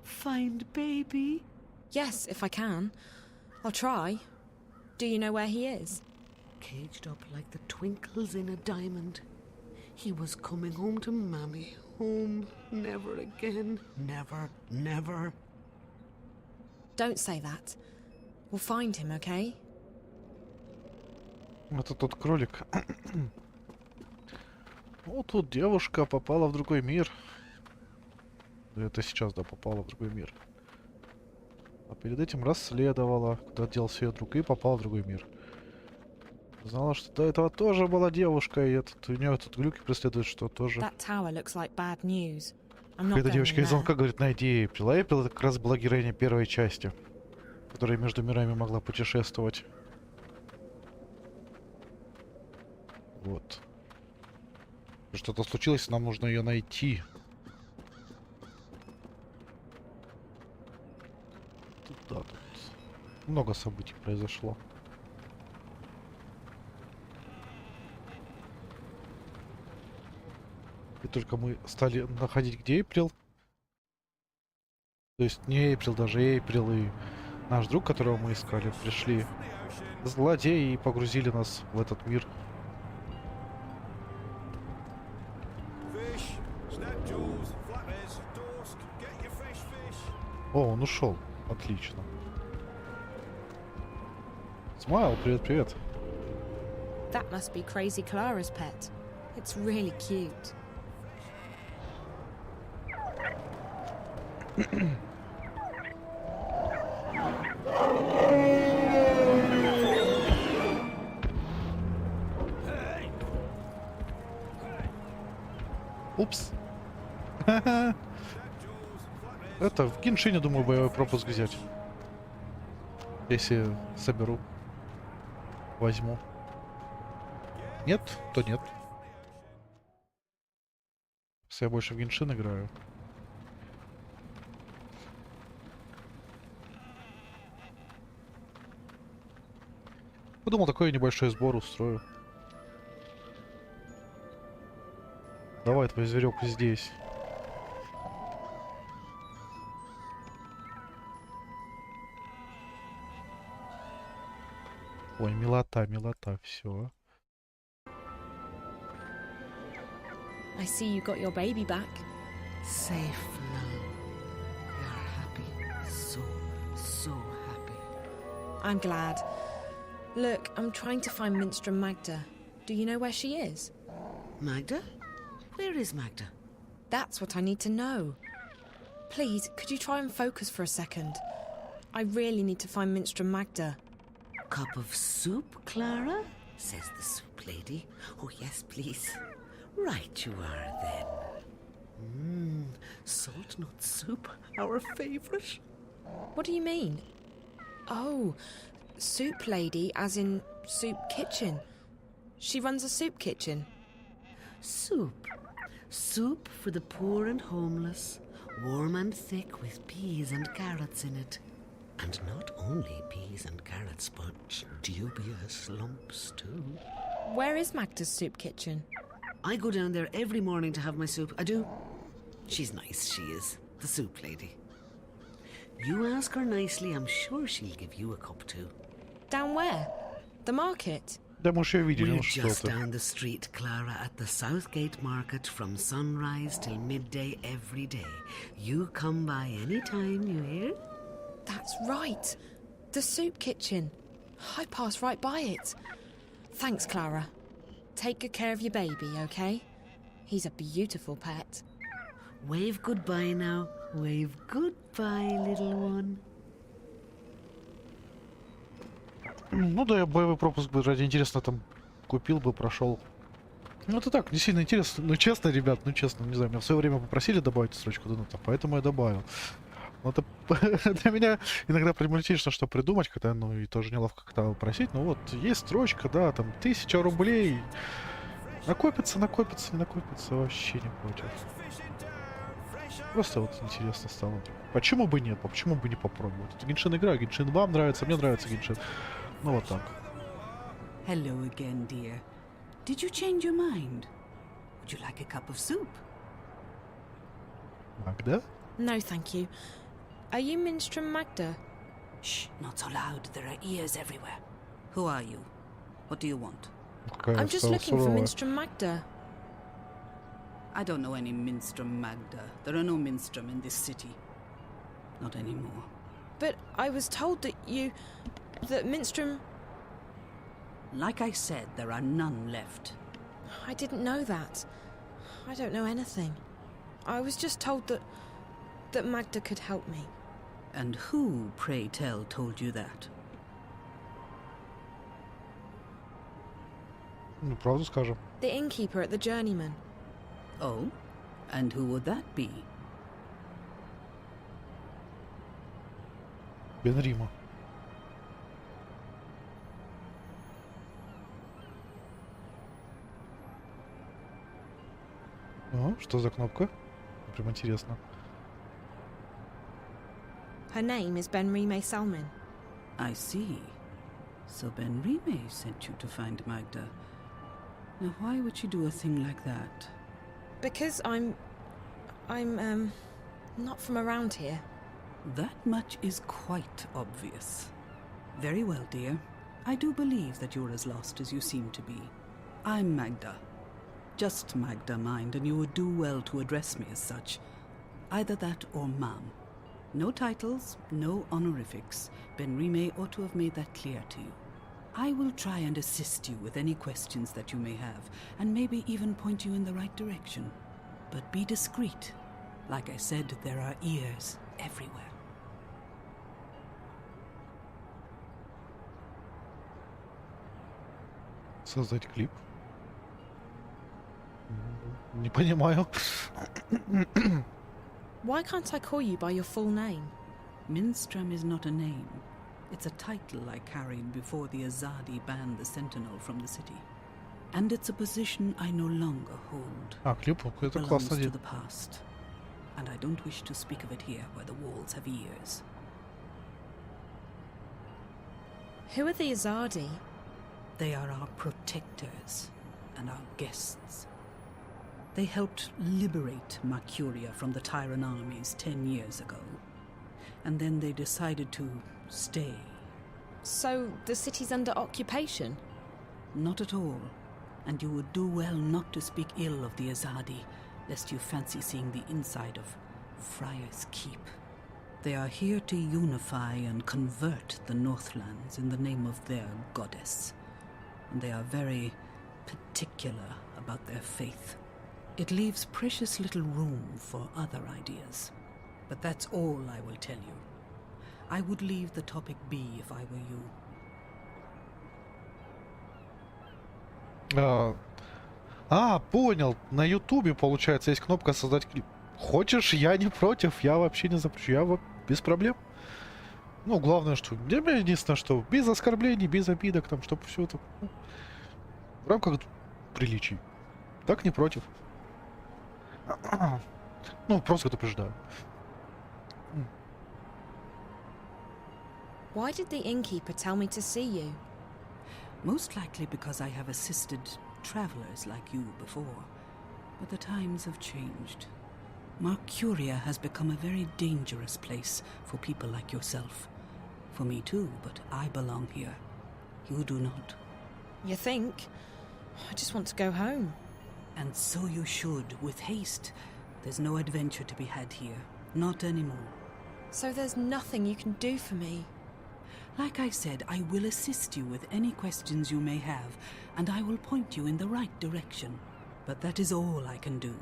Find baby? Yes, if I can. I'll try. Do you know where he is? Caged up like the twinkles in a diamond. He was coming home to Mammy. Home. Never again. Never, never. Don't say that. We'll find him, okay? Это тот кролик. Ну, тут девушка попала в другой мир. Это сейчас, да, попала в другой мир. А перед этим расследовала, куда делся ее друг, и попала в другой мир. Знала, что до этого тоже была девушка, и у нее тут глюки преследуют, что тоже... Когда девочка из звонка говорит, найди Эйприл. А Эйприл это как раз была героиня первой части, которая между мирами могла путешествовать. Вот. Что-то случилось, нам нужно ее найти. Да, тут много событий произошло. И только мы стали находить, где Эйприл. То есть не Эйприл, даже Эйприл и наш друг, которого мы искали, пришли злодеи и погрузили нас в этот мир. О, он ушел. Отлично. Смайл, привет-привет. That must be Crazy Clara's pet. It's really cute. Упс. Это в Геншине, думаю, боевой пропуск взять. Если соберу. Возьму. Нет, то нет. Если я больше в Геншин играю. Подумал, такой небольшой сбор устрою. Давай, твой зверек здесь. Ой, милота, милота, все. I see you got your baby back. Safe now. We are happy. So happy. I'm glad. Look, I'm trying to find Minstrel Magda. Do you know where she is? Magda? Where is Magda? That's what I need to know. Please, could you try and focus for a second? I really need to find Minstrel Magda. Cup of soup, Clara? Says the soup lady. Oh, yes, please. Right you are, then. Salt nut soup, our favourite. What do you mean? Oh, soup lady as in soup kitchen. She runs a soup kitchen. Soup. Soup for the poor and homeless. Warm and thick with peas and carrots in it. And not only peas and carrots, but dubious lumps too. Where is Magda's soup kitchen? I go down there every morning to have my soup. I do. She's nice, she is. The soup lady. You ask her nicely, I'm sure she'll give you a cup too. Down where? The market? Да, мы же видели, We're ну just что-то. down the street, Clara, at the Southgate Market from sunrise till midday every day. You come by any time, you hear? That's right. The soup kitchen. I pass right by it. Thanks, Clara. Take good care of your baby, okay? He's a beautiful pet. Wave goodbye now. Wave goodbye, little one. Ну да, я боевой пропуск бы ради интересно там купил бы, прошел. Ну это так, не сильно интересно. Ну честно, ребят, ну честно, не знаю, меня в свое время попросили добавить строчку доната, поэтому я добавил. Но это для меня иногда проблематично, что придумать, когда, ну и тоже неловко как-то просить. Ну вот, есть строчка, да, там 1000 рублей. Накопится, накопится, не накопится, вообще не против. Просто вот интересно стало. Почему бы нет? Почему бы не попробовать? Это Геншин игра, Геншин вам нравится, мне нравится Геншин. Ну вот так. Hello again, dear. Did you change your mind? Would you like a cup of soup? Magda? No, thank you. Are you Minstrel Magda? Shh, not so loud. There are ears everywhere. Who are you? What do you want? I'm just looking for Minstrel Magda. I don't know any Minstrel Magda. There are no Minstrel in this city. Not anymore. But I was told that that Minstrel... Like I said, there are none left. I didn't know that. I don't know anything. I was just told that Magda could help me. And who, pray tell, told you that? Ну, правду скажем. The innkeeper at the Journeyman. Oh? And who would that be? Бенрима. О, что за кнопка? Прям интересно. Her name is Benrime Salmin. I see. So Benrime sent you to find Magda. Now why would she do a thing like that? Because I'm not from around here. That much is quite obvious. Very well, dear. I do believe that you're as lost as you seem to be. I'm Magda. Just Magda, mind, and you would do well to address me as such. Either that or ma'am. No titles, no honorifics. Benrime ought to have made that clear to you. I will try and assist you with any questions that you may have, and maybe even point you in the right direction. But be discreet. Like I said, there are ears everywhere. Создать клип. Не понимаю. Why can't I call you by your full name? Minstram is not a name. It's a title I carried before the Azadi banned the Sentinel from the city. And it's a position I no longer hold. А, клип, это Belongs классно. to the past. And I don't wish to speak of it here where the walls have ears. Who are the Azadi? They are our protectors and our guests. They helped liberate Mercuria from the Tyran armies 10 years ago. And then they decided to stay. So the city's under occupation? Not at all. And you would do well not to speak ill of the Azadi, lest you fancy seeing the inside of Friar's Keep. They are here to unify and convert the Northlands in the name of their goddess. And they are very particular about their faith. It leaves precious little room for other ideas. But that's all I will tell you. I would leave the topic be if I were you. Понял. На Ютубе, получается, есть кнопка «Создать клип». Хочешь, я не против, я вообще не запрещу, без проблем. Ну, главное, что... Для меня единственное, что без оскорблений, без обидок, там, чтобы все это... в рамках приличий. Так не против. Ну, просто предупреждаю. Why did the innkeeper tell me to see you? Most likely because I have assisted travelers like you before. But the times have changed. Mercuria has become a very dangerous place for people like yourself. For me too, but I belong here. You do not. You think? I just want to go home. And so you should, with haste. There's no adventure to be had here. Not anymore. So there's nothing you can do for me? Like I said, I will assist you with any questions you may have, and I will point you in the right direction. But that is all I can do.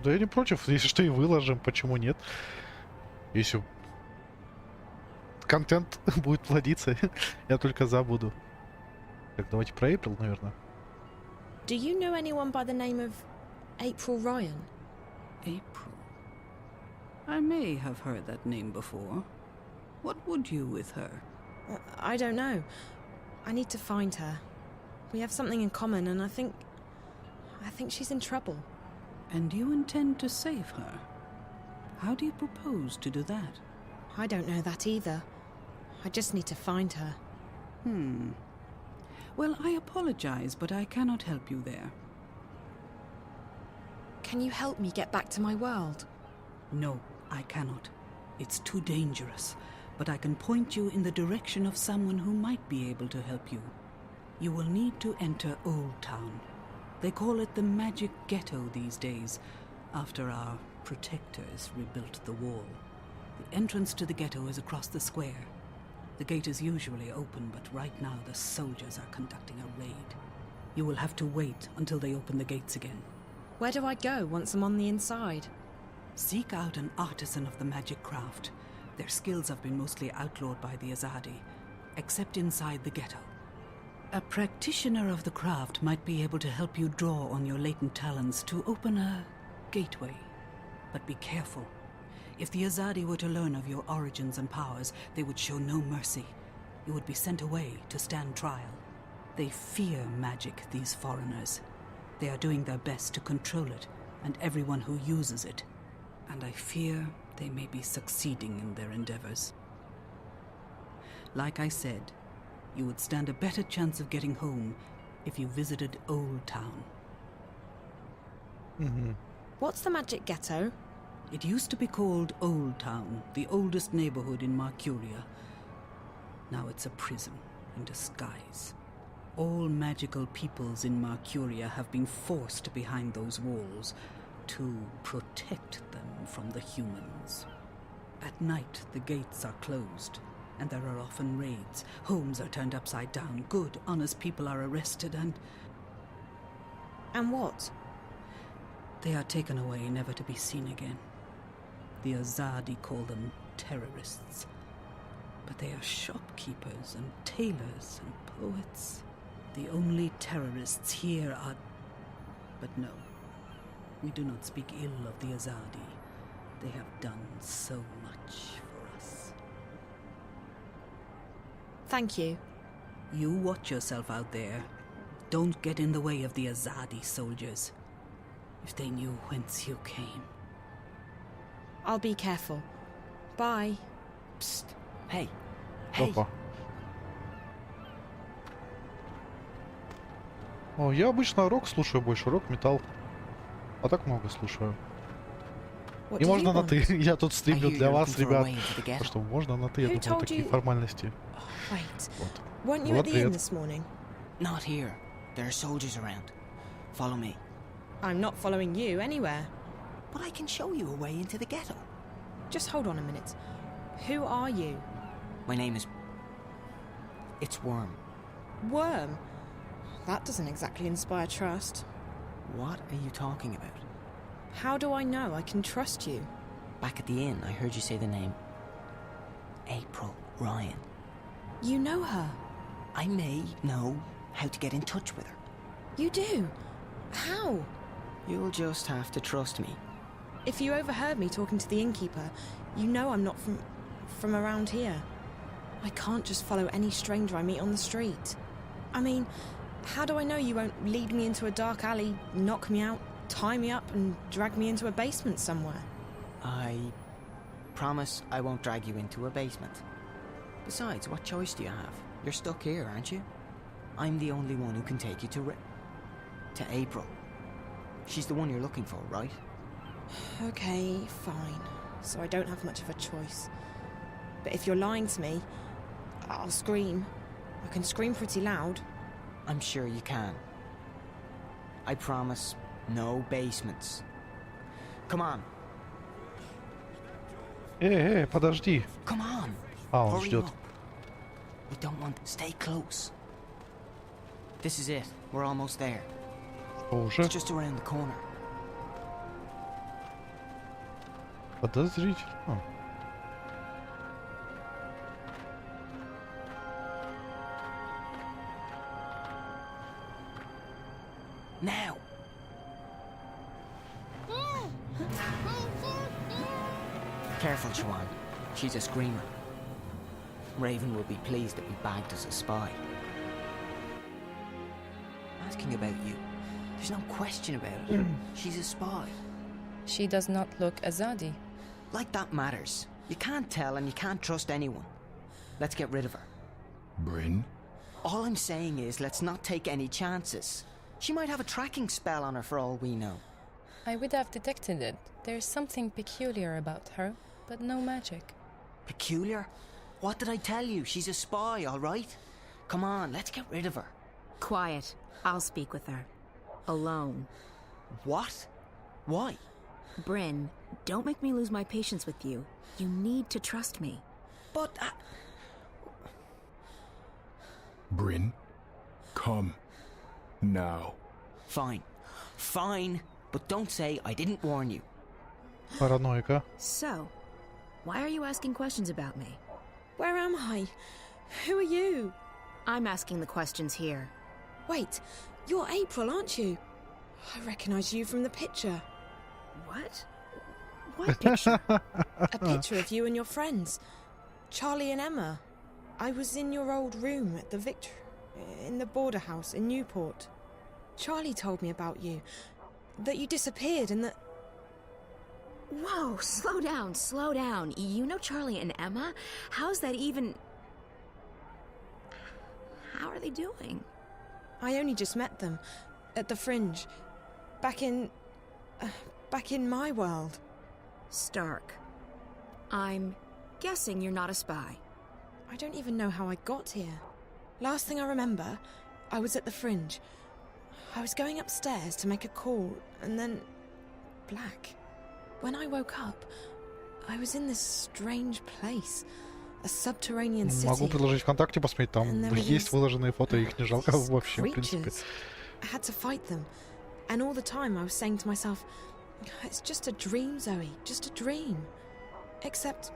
Да я не против, если что и выложим, почему нет? Если контент будет плодиться, я только за буду. Так, давайте про April, наверное. Do you know anyone by the name of April Ryan? April? I may have heard that name before. What would you with her? I don't know. I need to find her. We have something in common, and I think she's in trouble. And you intend to save her? How do you propose to do that? I don't know that either. I just need to find her. Well, I apologize, but I cannot help you there. Can you help me get back to my world? No, I cannot. It's too dangerous. But I can point you in the direction of someone who might be able to help you. You will need to enter Old Town. They call it the Magic Ghetto these days, after our protectors rebuilt the wall. The entrance to the ghetto is across the square. The gate is usually open, but right now the soldiers are conducting a raid. You will have to wait until they open the gates again. Where do I go once I'm on the inside? Seek out an artisan of the magic craft. Their skills have been mostly outlawed by the Azadi, except inside the ghetto. A practitioner of the craft might be able to help you draw on your latent talents to open a gateway. But be careful. If the Azadi were to learn of your origins and powers, they would show no mercy. You would be sent away to stand trial. They fear magic, these foreigners. They are doing their best to control it, and everyone who uses it. And I fear they may be succeeding in their endeavors. Like I said, you would stand a better chance of getting home if you visited Old Town. What's the Magic Ghetto? It used to be called Old Town, the oldest neighborhood in Mercuria. Now it's a prison in disguise. All magical peoples in Mercuria have been forced behind those walls to protect them from the humans. At night, the gates are closed, and there are often raids. Homes are turned upside down. Good, honest people are arrested and... And what? They are taken away, never to be seen again. The Azadi call them terrorists. But they are shopkeepers and tailors and poets. The only terrorists here are... But no, we do not speak ill of the Azadi. They have done so much for us. Thank you. You watch yourself out there. Don't get in the way of the Azadi soldiers. If they knew whence you came. I'll be careful. Bye. Psst. Hey. Hey. Опа. О, я обычно рок слушаю больше, рок, металл. А так много слушаю. И можно на «ты». Я тут стримлю для вас, ребят. Так что можно на «ты», я думаю, такие формальности. Вот. Weren't you at the inn this morning? Not here. There are soldiers around. Follow me. I'm not following you anywhere. But I can show you a way into the ghetto. Just hold on a minute. Who are you? My name is... It's Worm. Worm? That doesn't exactly inspire trust. What are you talking about? How do I know I can trust you? Back at the inn, I heard you say the name April Ryan. You know her? I may know how to get in touch with her. You do? How? You'll just have to trust me. If you overheard me talking to the innkeeper, you know I'm not from around here. I can't just follow any stranger I meet on the street. I mean, how do I know you won't lead me into a dark alley, knock me out, tie me up and drag me into a basement somewhere? I promise I won't drag you into a basement. Besides, what choice do you have? You're stuck here, aren't you? I'm the only one who can take you to April. She's the one you're looking for, right? Okay, fine. So I don't have much of a choice. But if you're lying to me, I'll scream. I can scream pretty loud. I'm sure you can. I promise, no basements. Come on. Подожди. Come on. Он Hurry ждет. up. We don't want... Stay close. This is it. We're almost there. Уже? It's just around the corner. Подозрительно. Now. Careful, Siobhan. She's a screamer. Raven will be pleased that we bagged us a spy. Asking about you. There's no question about it. She's a spy. She does not look Azadi. Like that matters. You can't tell and you can't trust anyone. Let's get rid of her. Bryn? All I'm saying is let's not take any chances. She might have a tracking spell on her for all we know. I would have detected it. There's something peculiar about her, but no magic. Peculiar? What did I tell you? She's a spy, all right? Come on, let's get rid of her. Quiet. I'll speak with her. Alone. What? Why? Bryn, don't make me lose my patience with you. You need to trust me. But Bryn? Come. Now. Fine. Fine. But don't say I didn't warn you. Параноика. So, why are you asking questions about me? Where am I? Who are you? I'm asking the questions here. Wait, you're April, aren't you? I recognize you from the picture. What? What picture? A picture of you and your friends. Charlie and Emma. I was in your old room at the in the border house in Newport. Charlie told me about you. That you disappeared and that... Whoa, slow down, slow down. You know Charlie and Emma? How's that even... How are they doing? I only just met them. At the Fringe. Back in my world. Stark. I'm guessing you're not a spy. I don't even know how I got here. Last thing I remember, I was at the Fringe. I was going upstairs to make a call, and then... black. When I woke up, I was in this strange place. A subterranean city. Могу предложить ВКонтакте посмотреть, там есть выложенные фото, их не жалко вообще, в принципе. I had to fight them. And all the time I was saying to myself, it's just a dream, Zoe, just a dream. Except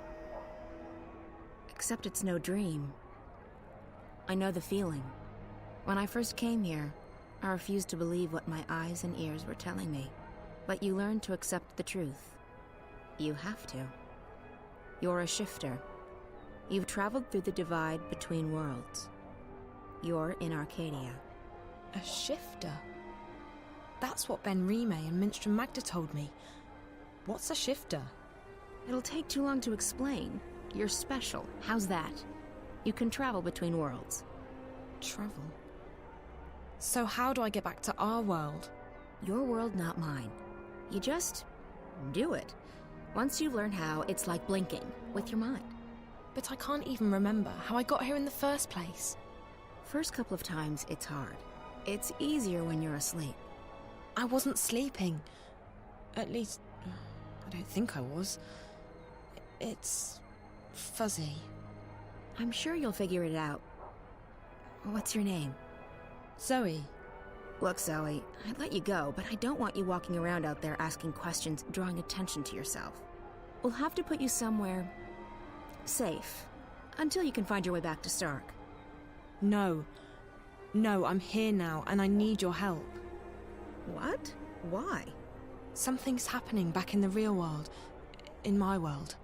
it's no dream. I know the feeling. When I first came here, I refused to believe what my eyes and ears were telling me. But you learn to accept the truth. You have to. You're a shifter. You've traveled through the divide between worlds. You're in Arcadia. A shifter? That's what Ben Rime and Minstrom Magda told me. What's a shifter? It'll take too long to explain. You're special. How's that? You can travel between worlds. Travel? So how do I get back to our world? Your world, not mine. You just do it. Once you learn how, it's like blinking with your mind. But I can't even remember how I got here in the first place. First couple of times, it's hard. It's easier when you're asleep. I wasn't sleeping. At least, I don't think I was. It's fuzzy. I'm sure you'll figure it out. What's your name? Zoe. Look, Zoe, I'd let you go, but I don't want you walking around out there asking questions, drawing attention to yourself. We'll have to put you somewhere safe until you can find your way back to Stark. No. No, I'm here now, and I need your help. What? Why? Something's happening back in the real world. In my world.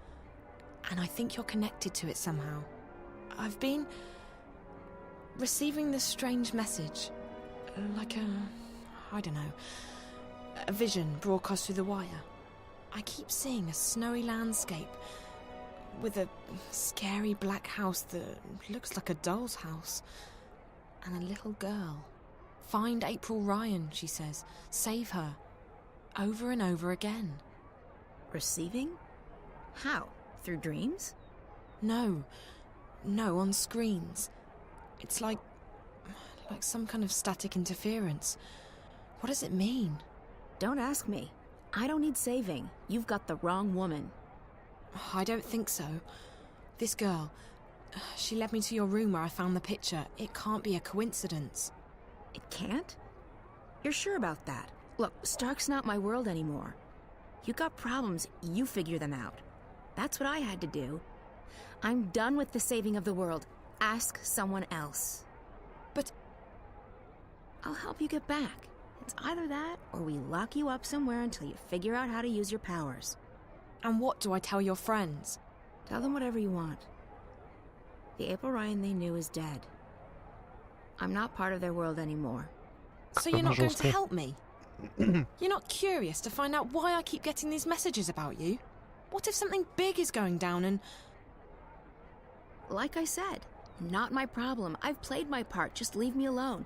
And I think you're connected to it somehow. I've been receiving this strange message. Like I don't know, a vision broadcast through the wire. I keep seeing a snowy landscape with a scary black house that looks like a doll's house. And a little girl. Find April Ryan, she says. Save her. Over and over again. Receiving? How? Through dreams? No. No, on screens. It's like some kind of static interference. What does it mean? Don't ask me. I don't need saving. You've got the wrong woman. I don't think so. This girl, she led me to your room where I found the picture. It can't be a coincidence. It can't? You're sure about that? Look, Stark's not my world anymore. You got problems, you figure them out. That's what I had to do. I'm done with the saving of the world. Ask someone else. But I'll help you get back. It's either that, or we lock you up somewhere until you figure out how to use your powers. And what do I tell your friends? Tell them whatever you want. The April Ryan they knew is dead. I'm not part of their world anymore. So you're not going to help me? You're not curious to find out why I keep getting these messages about you? What if something big is going down and... Like I said, not my problem. I've played my part. Just leave me alone.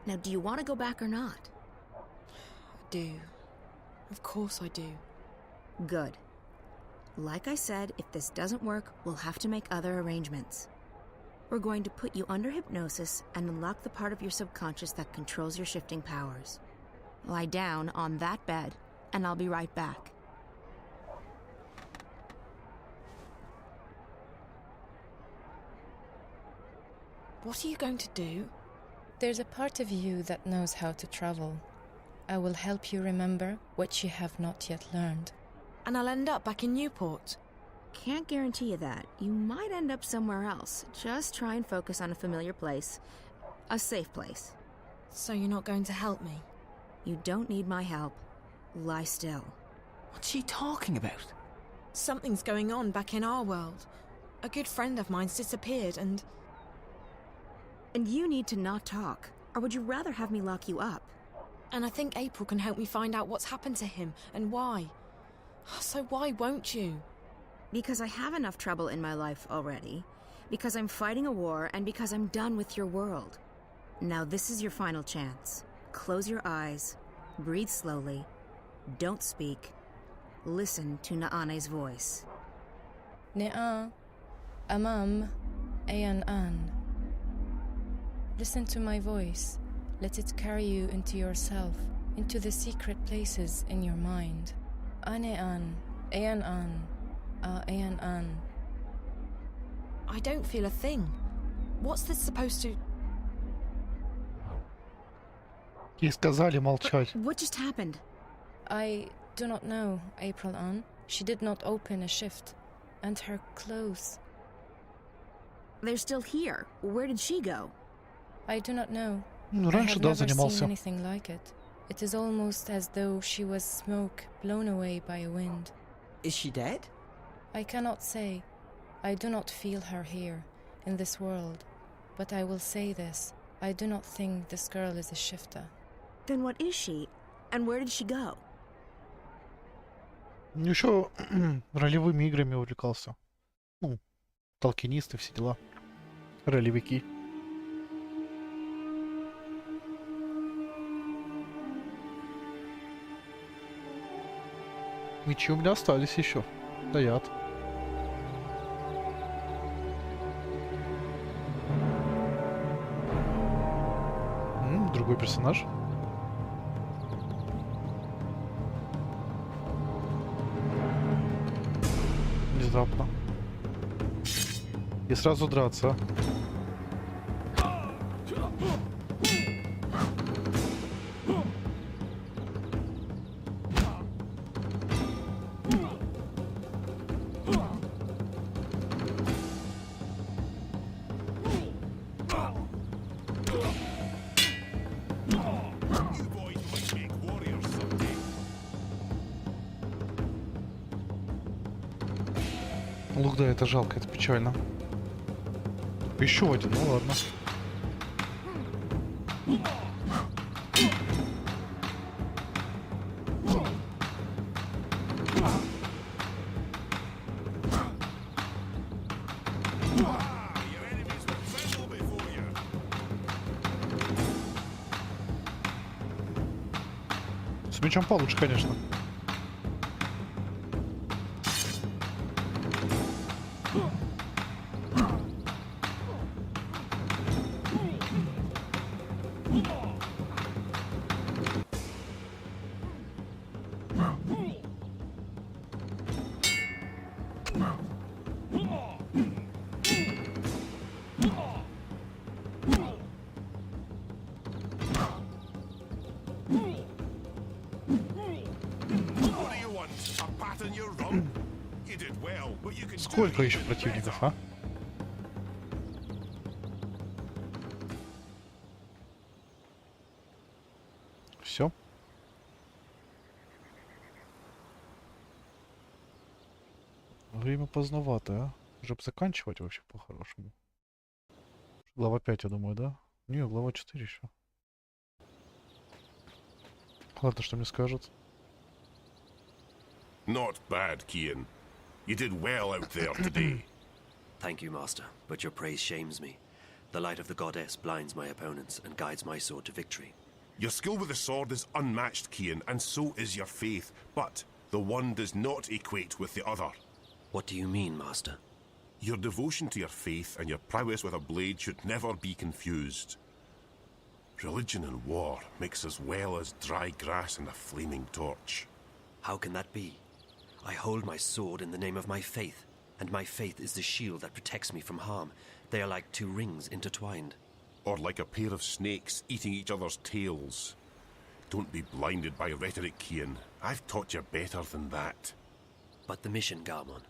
Now, do you want to go back or not? I do. Of course I do. Good. Like I said, if this doesn't work, we'll have to make other arrangements. We're going to put you under hypnosis and unlock the part of your subconscious that controls your shifting powers. Lie down on that bed, and I'll be right back. What are you going to do? There's a part of you that knows how to travel. I will help you remember what you have not yet learned. And I'll end up back in Newport. Can't guarantee you that. You might end up somewhere else. Just try and focus on a familiar place. A safe place. So you're not going to help me? You don't need my help. Lie still. What's she talking about? Something's going on back in our world. A good friend of mine's disappeared and... And you need to not talk. Or would you rather have me lock you up? And I think April can help me find out what's happened to him and why. So why won't you? Because I have enough trouble in my life already. Because I'm fighting a war and because I'm done with your world. Now this is your final chance. Close your eyes. Breathe slowly. Don't speak. Listen to Naane's voice. Ne'a, Amam, Ayan An. Listen to my voice. Let it carry you into yourself, into the secret places in your mind. Ane An, Ayan An, Ayan An. I don't feel a thing. What's this supposed to... Ей сказали молчать. What just happened? I do not know, April An. She did not open a shift. And her clothes... They're still here. Where did she go? I do not know. Раньше, да, I have never занимался. seen anything like it. It is almost as though she was smoke blown away by a wind. Is she dead? I cannot say. I do not feel her here, in this world. But I will say this. I do not think this girl is a shifter. Then what is she? And where did she go? Еще ролевыми играми увлекался. Ну, толкинисты, все дела. Ролевики. Мечи у меня остались еще. Стоят. Другой персонаж. Внезапно. И сразу драться. Лук, да, это жалко, это печально. Еще один, ну ладно. С мечом получше, конечно. Сколько еще противников, а? Все. Время поздновато, а? Уже бы заканчивать вообще по-хорошему. Глава 5, я думаю, да? Не, глава 4 еще. Ладно, что мне скажут. Not bad, Kian. You did well out there today. Thank you, Master, but your praise shames me. The light of the goddess blinds my opponents and guides my sword to victory. Your skill with the sword is unmatched, Kian, and so is your faith, but the one does not equate with the other. What do you mean, Master? Your devotion to your faith and your prowess with a blade should never be confused. Religion and war mix as well as dry grass and a flaming torch. How can that be? I hold my sword in the name of my faith, and my faith is the shield that protects me from harm. They are like two rings intertwined. Or like a pair of snakes eating each other's tails. Don't be blinded by rhetoric, Kian. I've taught you better than that. But the mission, Garmon.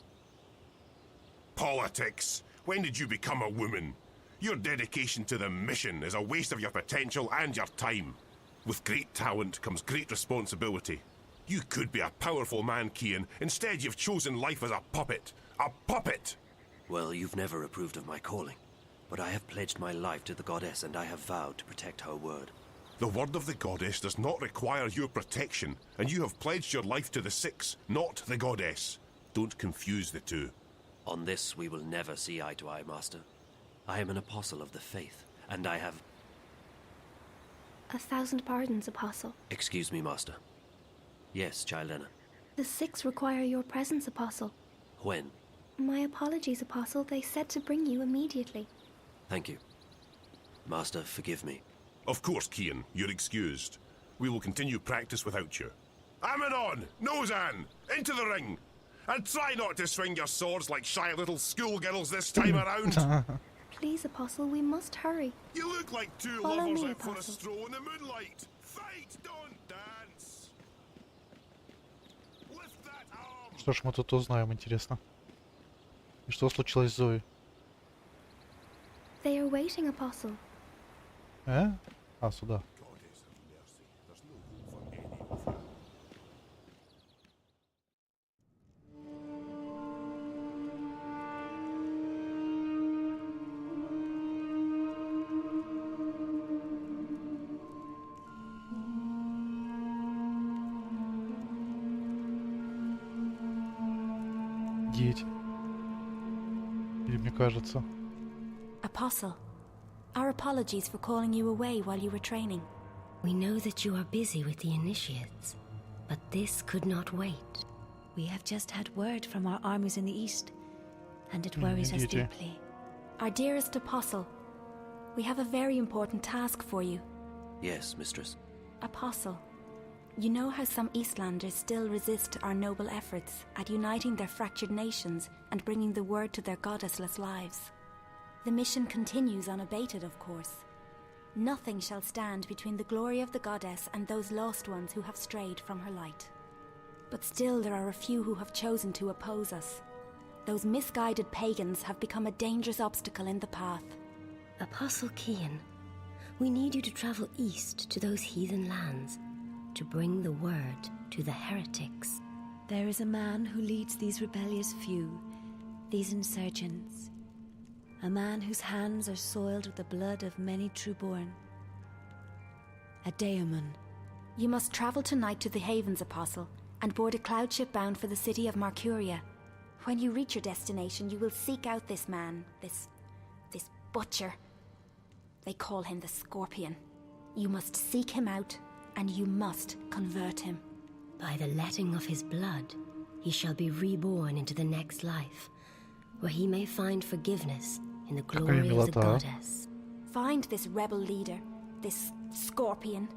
Politics! When did you become a woman? Your dedication to the mission is a waste of your potential and your time. With great talent comes great responsibility. You could be a powerful man, Kian. Instead, you've chosen life as a puppet. A puppet! Well, you've never approved of my calling. But I have pledged my life to the goddess, and I have vowed to protect her word. The word of the goddess does not require your protection, and you have pledged your life to the Six, not the goddess. Don't confuse the two. On this, we will never see eye to eye, Master. I am an apostle of the faith, and I have... 1,000 pardons, Apostle. Excuse me, Master. Yes, Child Anna. The Six require your presence, Apostle. When? My apologies, Apostle. They said to bring you immediately. Thank you. Master, forgive me. Of course, Kian. You're excused. We will continue practice without you. Ammonon! Nozan! Into the ring! And try not to swing your swords like shy little schoolgirls this time around! Please, Apostle, we must hurry. You look like two Follow lovers me, out for a Apostle. stroll in the moonlight! Fight, don't dance! Что ж мы тут узнаем, интересно. И что случилось с Зоей? They are waiting, Apostle. А, сюда. Деть. Или мне кажется. Apostle, our apologies for calling you away while you were training. We know that you are busy with the initiates, but this could not wait. We have just had word from our armies in the east, and it worries us deeply. Our dearest Apostle, we have a very important task for you. Yes, Mistress. Apostle, you know how some Eastlanders still resist our noble efforts at uniting their fractured nations and bringing the word to their goddessless lives. The mission continues unabated, of course. Nothing shall stand between the glory of the goddess and those lost ones who have strayed from her light. But still there are a few who have chosen to oppose us. Those misguided pagans have become a dangerous obstacle in the path. Apostle Kian, we need you to travel east to those heathen lands, to bring the word to the heretics. There is a man who leads these rebellious few. These insurgents, a man whose hands are soiled with the blood of many trueborn. A daemon. You must travel tonight to the Havens, Apostle, and board a cloud ship bound for the city of Marcuria. When you reach your destination, you will seek out this man, this butcher. They call him the Scorpion. You must seek him out, and you must convert him. By the letting of his blood, he shall be reborn into the next life, where he may find forgiveness in the glory of the goddess. Find this rebel leader, this Scorpion,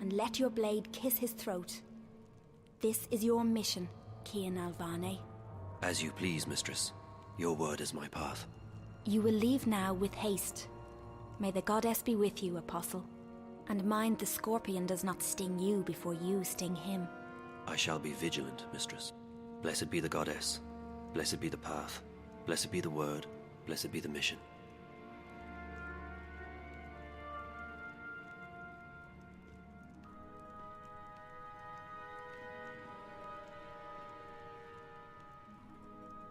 and let your blade kiss his throat. This is your mission, Cian Alvane. As you please, mistress. Your word is my path. You will leave now with haste. May the goddess be with you, Apostle. And mind the Scorpion does not sting you before you sting him. I shall be vigilant, mistress. Blessed be the goddess. Blessed be the path. Blessed be the word. Blessed be the mission.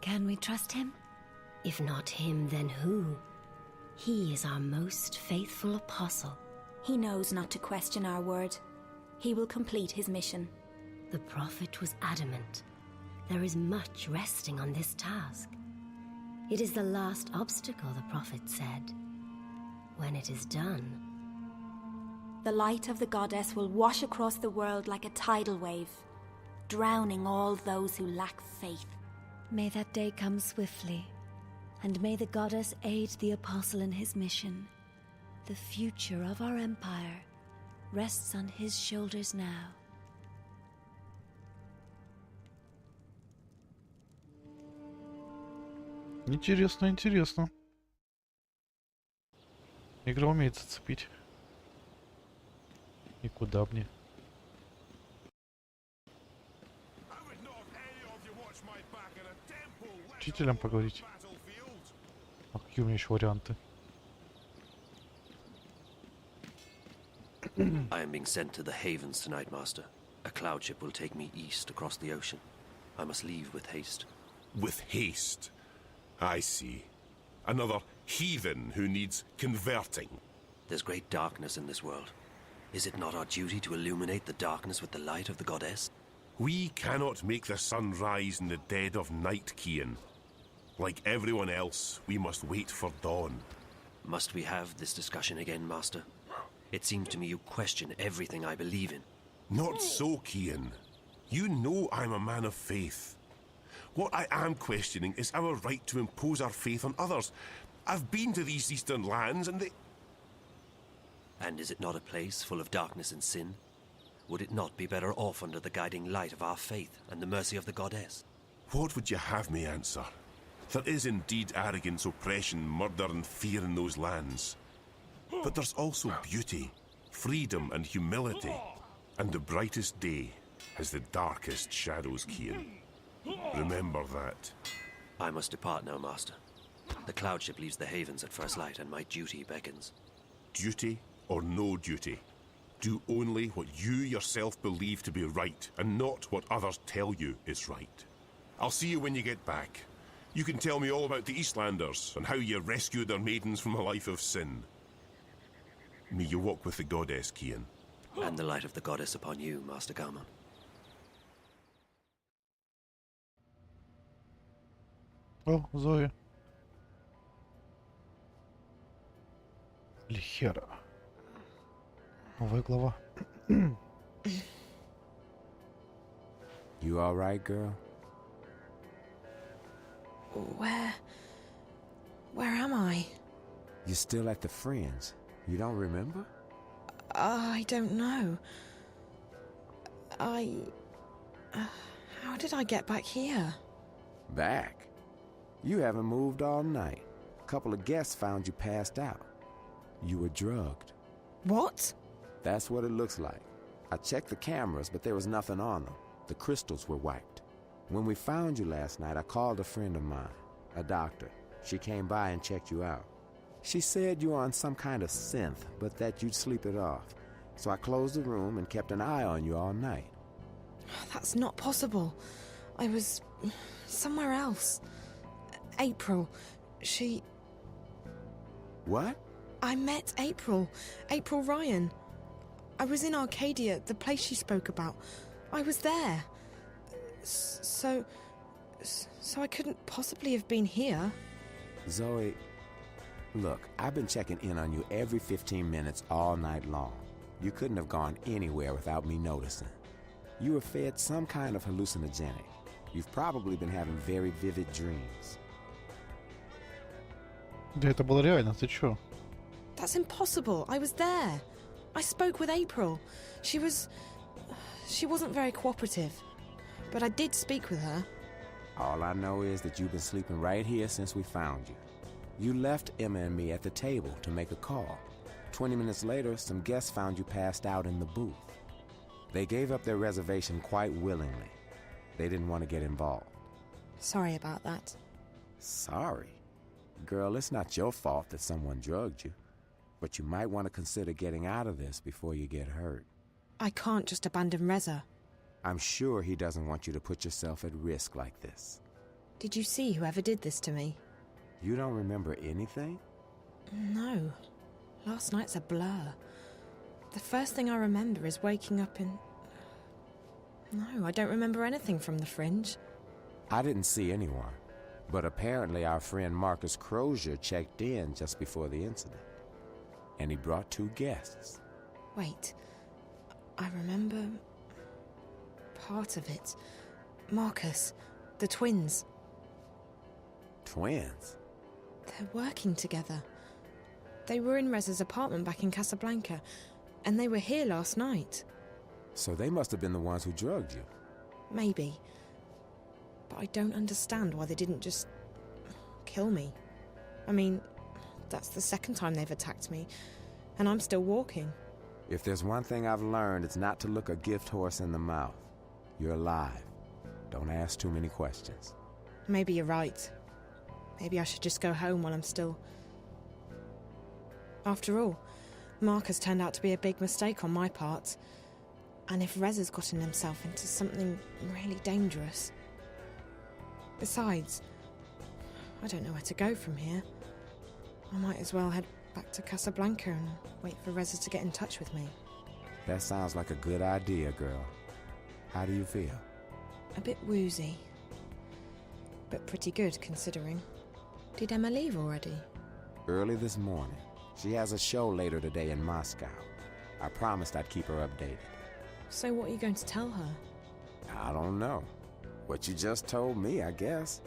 Can we trust him? If not him, then who? He is our most faithful apostle. He knows not to question our word. He will complete his mission. The prophet was adamant. There is much resting on this task. It is the last obstacle, the prophet said. When it is done, the light of the goddess will wash across the world like a tidal wave, drowning all those who lack faith. May that day come swiftly, and may the goddess aid the apostle in his mission. The future of our empire rests on his shoulders now. Интересно, интересно. Игра умеет зацепить. И куда мне? Учителям поговорить. А какие у меня еще варианты? I am being sent to the Havens tonight, Master. A cloud ship will take me east across the ocean. I must leave with haste. With haste? I see. Another heathen who needs converting. There's great darkness in this world. Is it not our duty to illuminate the darkness with the light of the goddess? We cannot make the sun rise in the dead of night, Cian. Like everyone else, we must wait for dawn. Must we have this discussion again, Master? It seems to me you question everything I believe in. Not so, Cian. You know I'm a man of faith. What I am questioning is our right to impose our faith on others. I've been to these eastern lands and they... And is it not a place full of darkness and sin? Would it not be better off under the guiding light of our faith and the mercy of the goddess? What would you have me answer? There is indeed arrogance, oppression, murder and fear in those lands. But there's also beauty, freedom and humility. And the brightest day has the darkest shadows, Cian. Remember that. I must depart now, Master. The cloud ship leaves the Havens at first light and my duty beckons. Duty or no duty? Do only what you yourself believe to be right and not what others tell you is right. I'll see you when you get back. You can tell me all about the Eastlanders and how you rescued their maidens from a life of sin. May you walk with the goddess, Cian. And the light of the goddess upon you, Master Gammon. О, Зоя. Лихера. Новая глава. You all right, girl? Where am I? You're still at the Friends. You don't remember? I don't know. How did I get back here? Back? You haven't moved all night. A couple of guests found you passed out. You were drugged. What? That's what it looks like. I checked the cameras, but there was nothing on them. The crystals were wiped. When we found you last night, I called a friend of mine, a doctor. She came by and checked you out. She said you were on some kind of synth, but that you'd sleep it off. So I closed the room and kept an eye on you all night. That's not possible. I was somewhere else. April. She... What? I met April. April Ryan. I was in Arcadia, the place she spoke about. I was there. So I couldn't possibly have been here. Zoe, look, I've been checking in on you every 15 minutes all night long. You couldn't have gone anywhere without me noticing. You were fed some kind of hallucinogenic. You've probably been having very vivid dreams. Да это было реально, ты чё? That's impossible. I was there. I spoke with April. She wasn't very cooperative. But I did speak with her. All I know is that you've been sleeping right here since we found you. You left Emma and me at the table to make a call. 20 minutes later, some guests found you passed out in the booth. They gave up their reservation quite willingly. They didn't want to get involved. Sorry about that. Sorry? Girl, it's not your fault that someone drugged you. But you might want to consider getting out of this before you get hurt. I can't just abandon Reza. I'm sure he doesn't want you to put yourself at risk like this. Did you see whoever did this to me? You don't remember anything? No. Last night's a blur. The first thing I remember is waking up in... No, I don't remember anything from the Fringe. I didn't see anyone. But apparently our friend Marcus Crozier checked in just before the incident. And he brought 2 guests. Wait. I remember... part of it. Marcus. The twins. Twins? They're working together. They were in Reza's apartment back in Casablanca, and they were here last night. So they must have been the ones who drugged you. Maybe. But I don't understand why they didn't just... kill me. I mean, that's the second time they've attacked me, and I'm still walking. If there's one thing I've learned, it's not to look a gift horse in the mouth. You're alive. Don't ask too many questions. Maybe you're right. Maybe I should just go home while I'm still... After all, Marcus turned out to be a big mistake on my part. And if Reza's gotten himself into something really dangerous... Besides, I don't know where to go from here. I might as well head back to Casablanca and wait for Reza to get in touch with me. That sounds like a good idea, girl. How do you feel? A bit woozy. But pretty good, considering. Did Emma leave already? Early this morning. She has a show later today in Moscow. I promised I'd keep her updated. So what are you going to tell her? I don't know. What you just told me, I guess.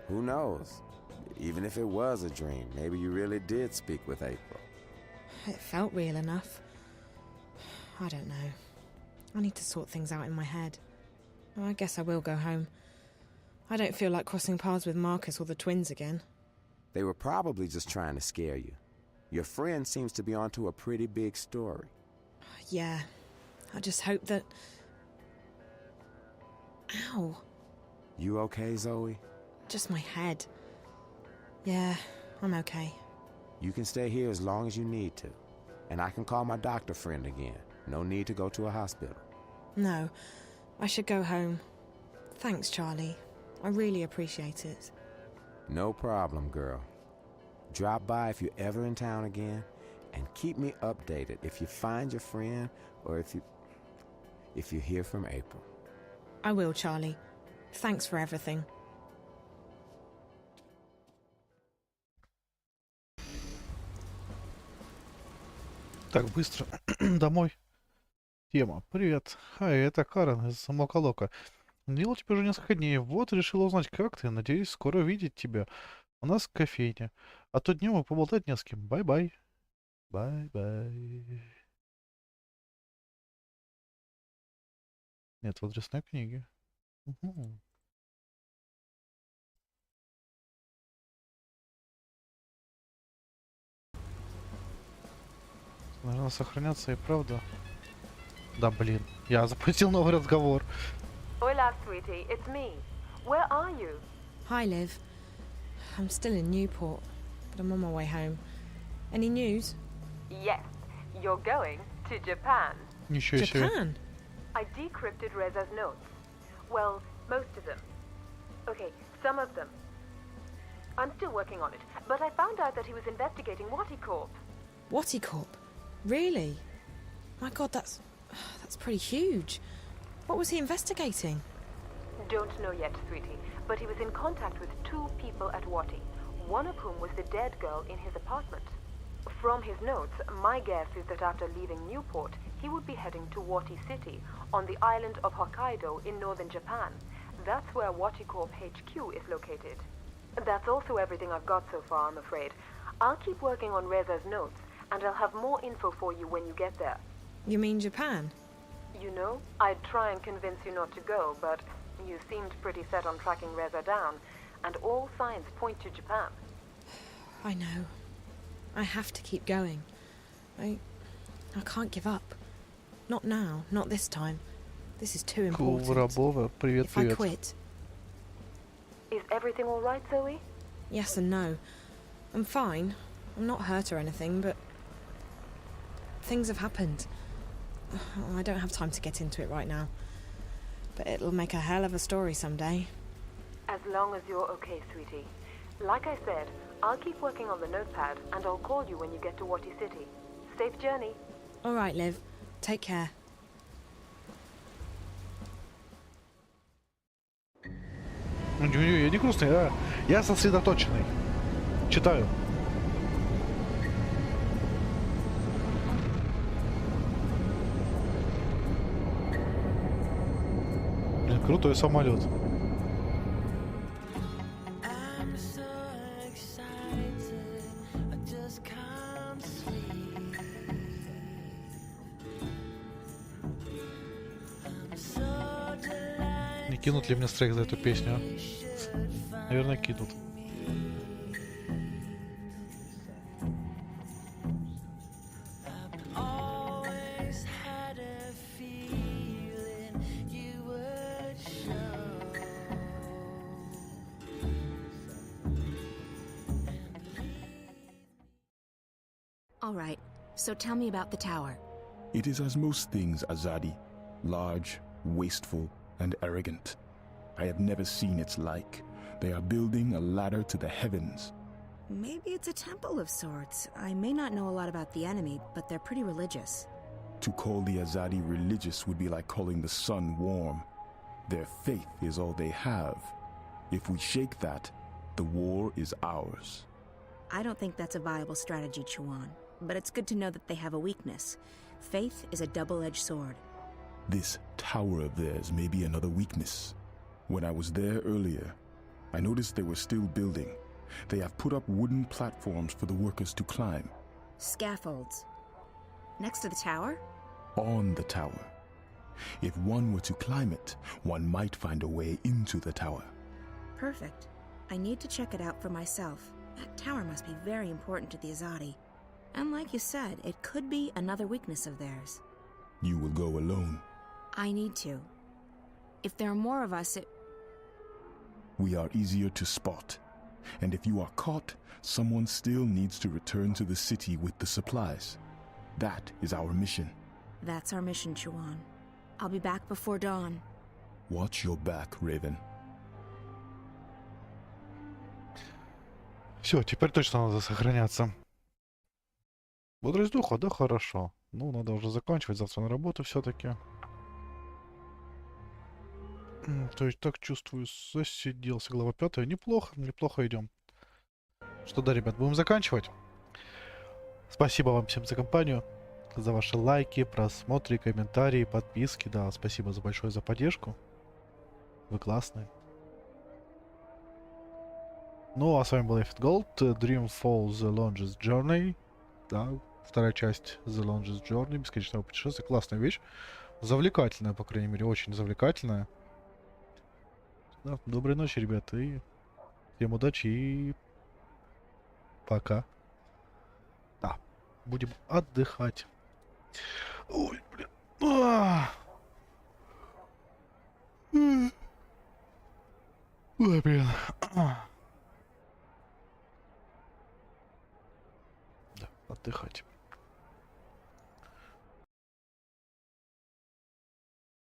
Who knows? Even if it was a dream, maybe you really did speak with April. It felt real enough. I don't know. I need to sort things out in my head. Well, I guess I will go home. I don't feel like crossing paths with Marcus or the twins again. They were probably just trying to scare you. Your friend seems to be onto a pretty big story. Yeah. I just hope that... Ow. You okay, Zoe? Just my head. Yeah, I'm okay. You can stay here as long as you need to. And I can call my doctor friend again. No need to go to a hospital. No, I should go home. Thanks, Charlie. I really appreciate it. No problem, girl. Drop by if you're ever in town again, and keep me updated if you find your friend or if you hear from April. I will, Charlie. Thanks for everything. Так, быстро. Домой. Тема. Привет. Это Карен из Моколока. Не видел тебя уже несколько дней. Вот, решил узнать, как ты. Надеюсь, скоро видеть тебя. У нас кофейня. А то днем и поболтать не с кем. Бай-бай. Бай-бай. Нет в адресной книге. Угу. Наверное, сохраняться и правда. Да, блин. Я запустил новый разговор. Hola, sweetie. It's me. Where are you? Hi, Liv. I'm still in Newport, but I'm on my way home. Any news? Yes. You're going to Japan. Ничего себе. Japan? I decrypted Reza's notes. Well, most of them. Okay, some of them. I'm still working on it, but I found out that he was investigating Wattycorp. Wattycorp? Really? My God, that's pretty huge. What was he investigating? Don't know yet, sweetie, but he was in contact with 2 people at Watty, one of whom was the dead girl in his apartment. From his notes, my guess is that after leaving Newport, he would be heading to Watty City, on the island of Hokkaido in northern Japan. That's where Wattycorp HQ is located. That's also everything I've got so far, I'm afraid. I'll keep working on Reza's notes, and I'll have more info for you when you get there. You mean Japan? You know, I'd try and convince you not to go, but you seemed pretty set on tracking Reza down, and all signs point to Japan. I know. I have to keep going. I can't give up. Not now, not this time. This is too important. Привет, if I quit... Is everything all right, Zoe? Yes and no. I'm fine. I'm not hurt or anything, but... things have happened. I don't have time to get into it right now. But it'll make a hell of a story someday. As long as you're okay, sweetie. Like I said, I'll keep working on the notepad, and I'll call you when you get to Watty City. Safe journey. All right, Liv. Take care. Я не грустный, я сосредоточенный. Читаю. Блин, крутой самолет. Не кинут ли мне страйк за эту песню? Наверное, кинут. All right, so tell me about the tower. It is as most things, Azadi. Large, wasteful, and arrogant. I have never seen its like. They are building a ladder to the heavens. Maybe it's a temple of sorts. I may not know a lot about the enemy, but they're pretty religious. To call the Azadi religious would be like calling the sun warm. Their faith is all they have. If we shake that, the war is ours. I don't think that's a viable strategy, Chuan, but it's good to know that they have a weakness. Faith is a double-edged sword. This tower of theirs may be another weakness. When I was there earlier, I noticed they were still building. They have put up wooden platforms for the workers to climb. Scaffolds. Next to the tower? On the tower. If one were to climb it, one might find a way into the tower. Perfect. I need to check it out for myself. That tower must be very important to the Azadi. And like you said, it could be another weakness of theirs. You will go alone. I need to. If there are more of us, We are easier to spot. And if you are caught, someone still needs to return to the city with the supplies. That is our mission. That's our mission, Chuan. I'll be back before dawn. Watch your back, Raven. Все, теперь точно надо сохраняться. Бодрость духа, да, хорошо. Ну, надо уже заканчивать, завтра на работу все-таки. То есть так чувствую, засиделся. Глава 5. Неплохо, неплохо идем. Что да, ребят, будем заканчивать. Спасибо вам всем за компанию, за ваши лайки, просмотры, комментарии, подписки. Да, спасибо большое за поддержку. Вы классные. Ну, а с вами был Fingolt, Dreamfall The Longest Journey. Да, вторая часть The Longest Journey, бесконечного путешествия. Классная вещь. Завлекательная, по крайней мере, очень завлекательная. Да, доброй ночи, ребята, и всем удачи, и пока. Да, будем отдыхать. Ой, блин. Ой, блин. Да, отдыхать.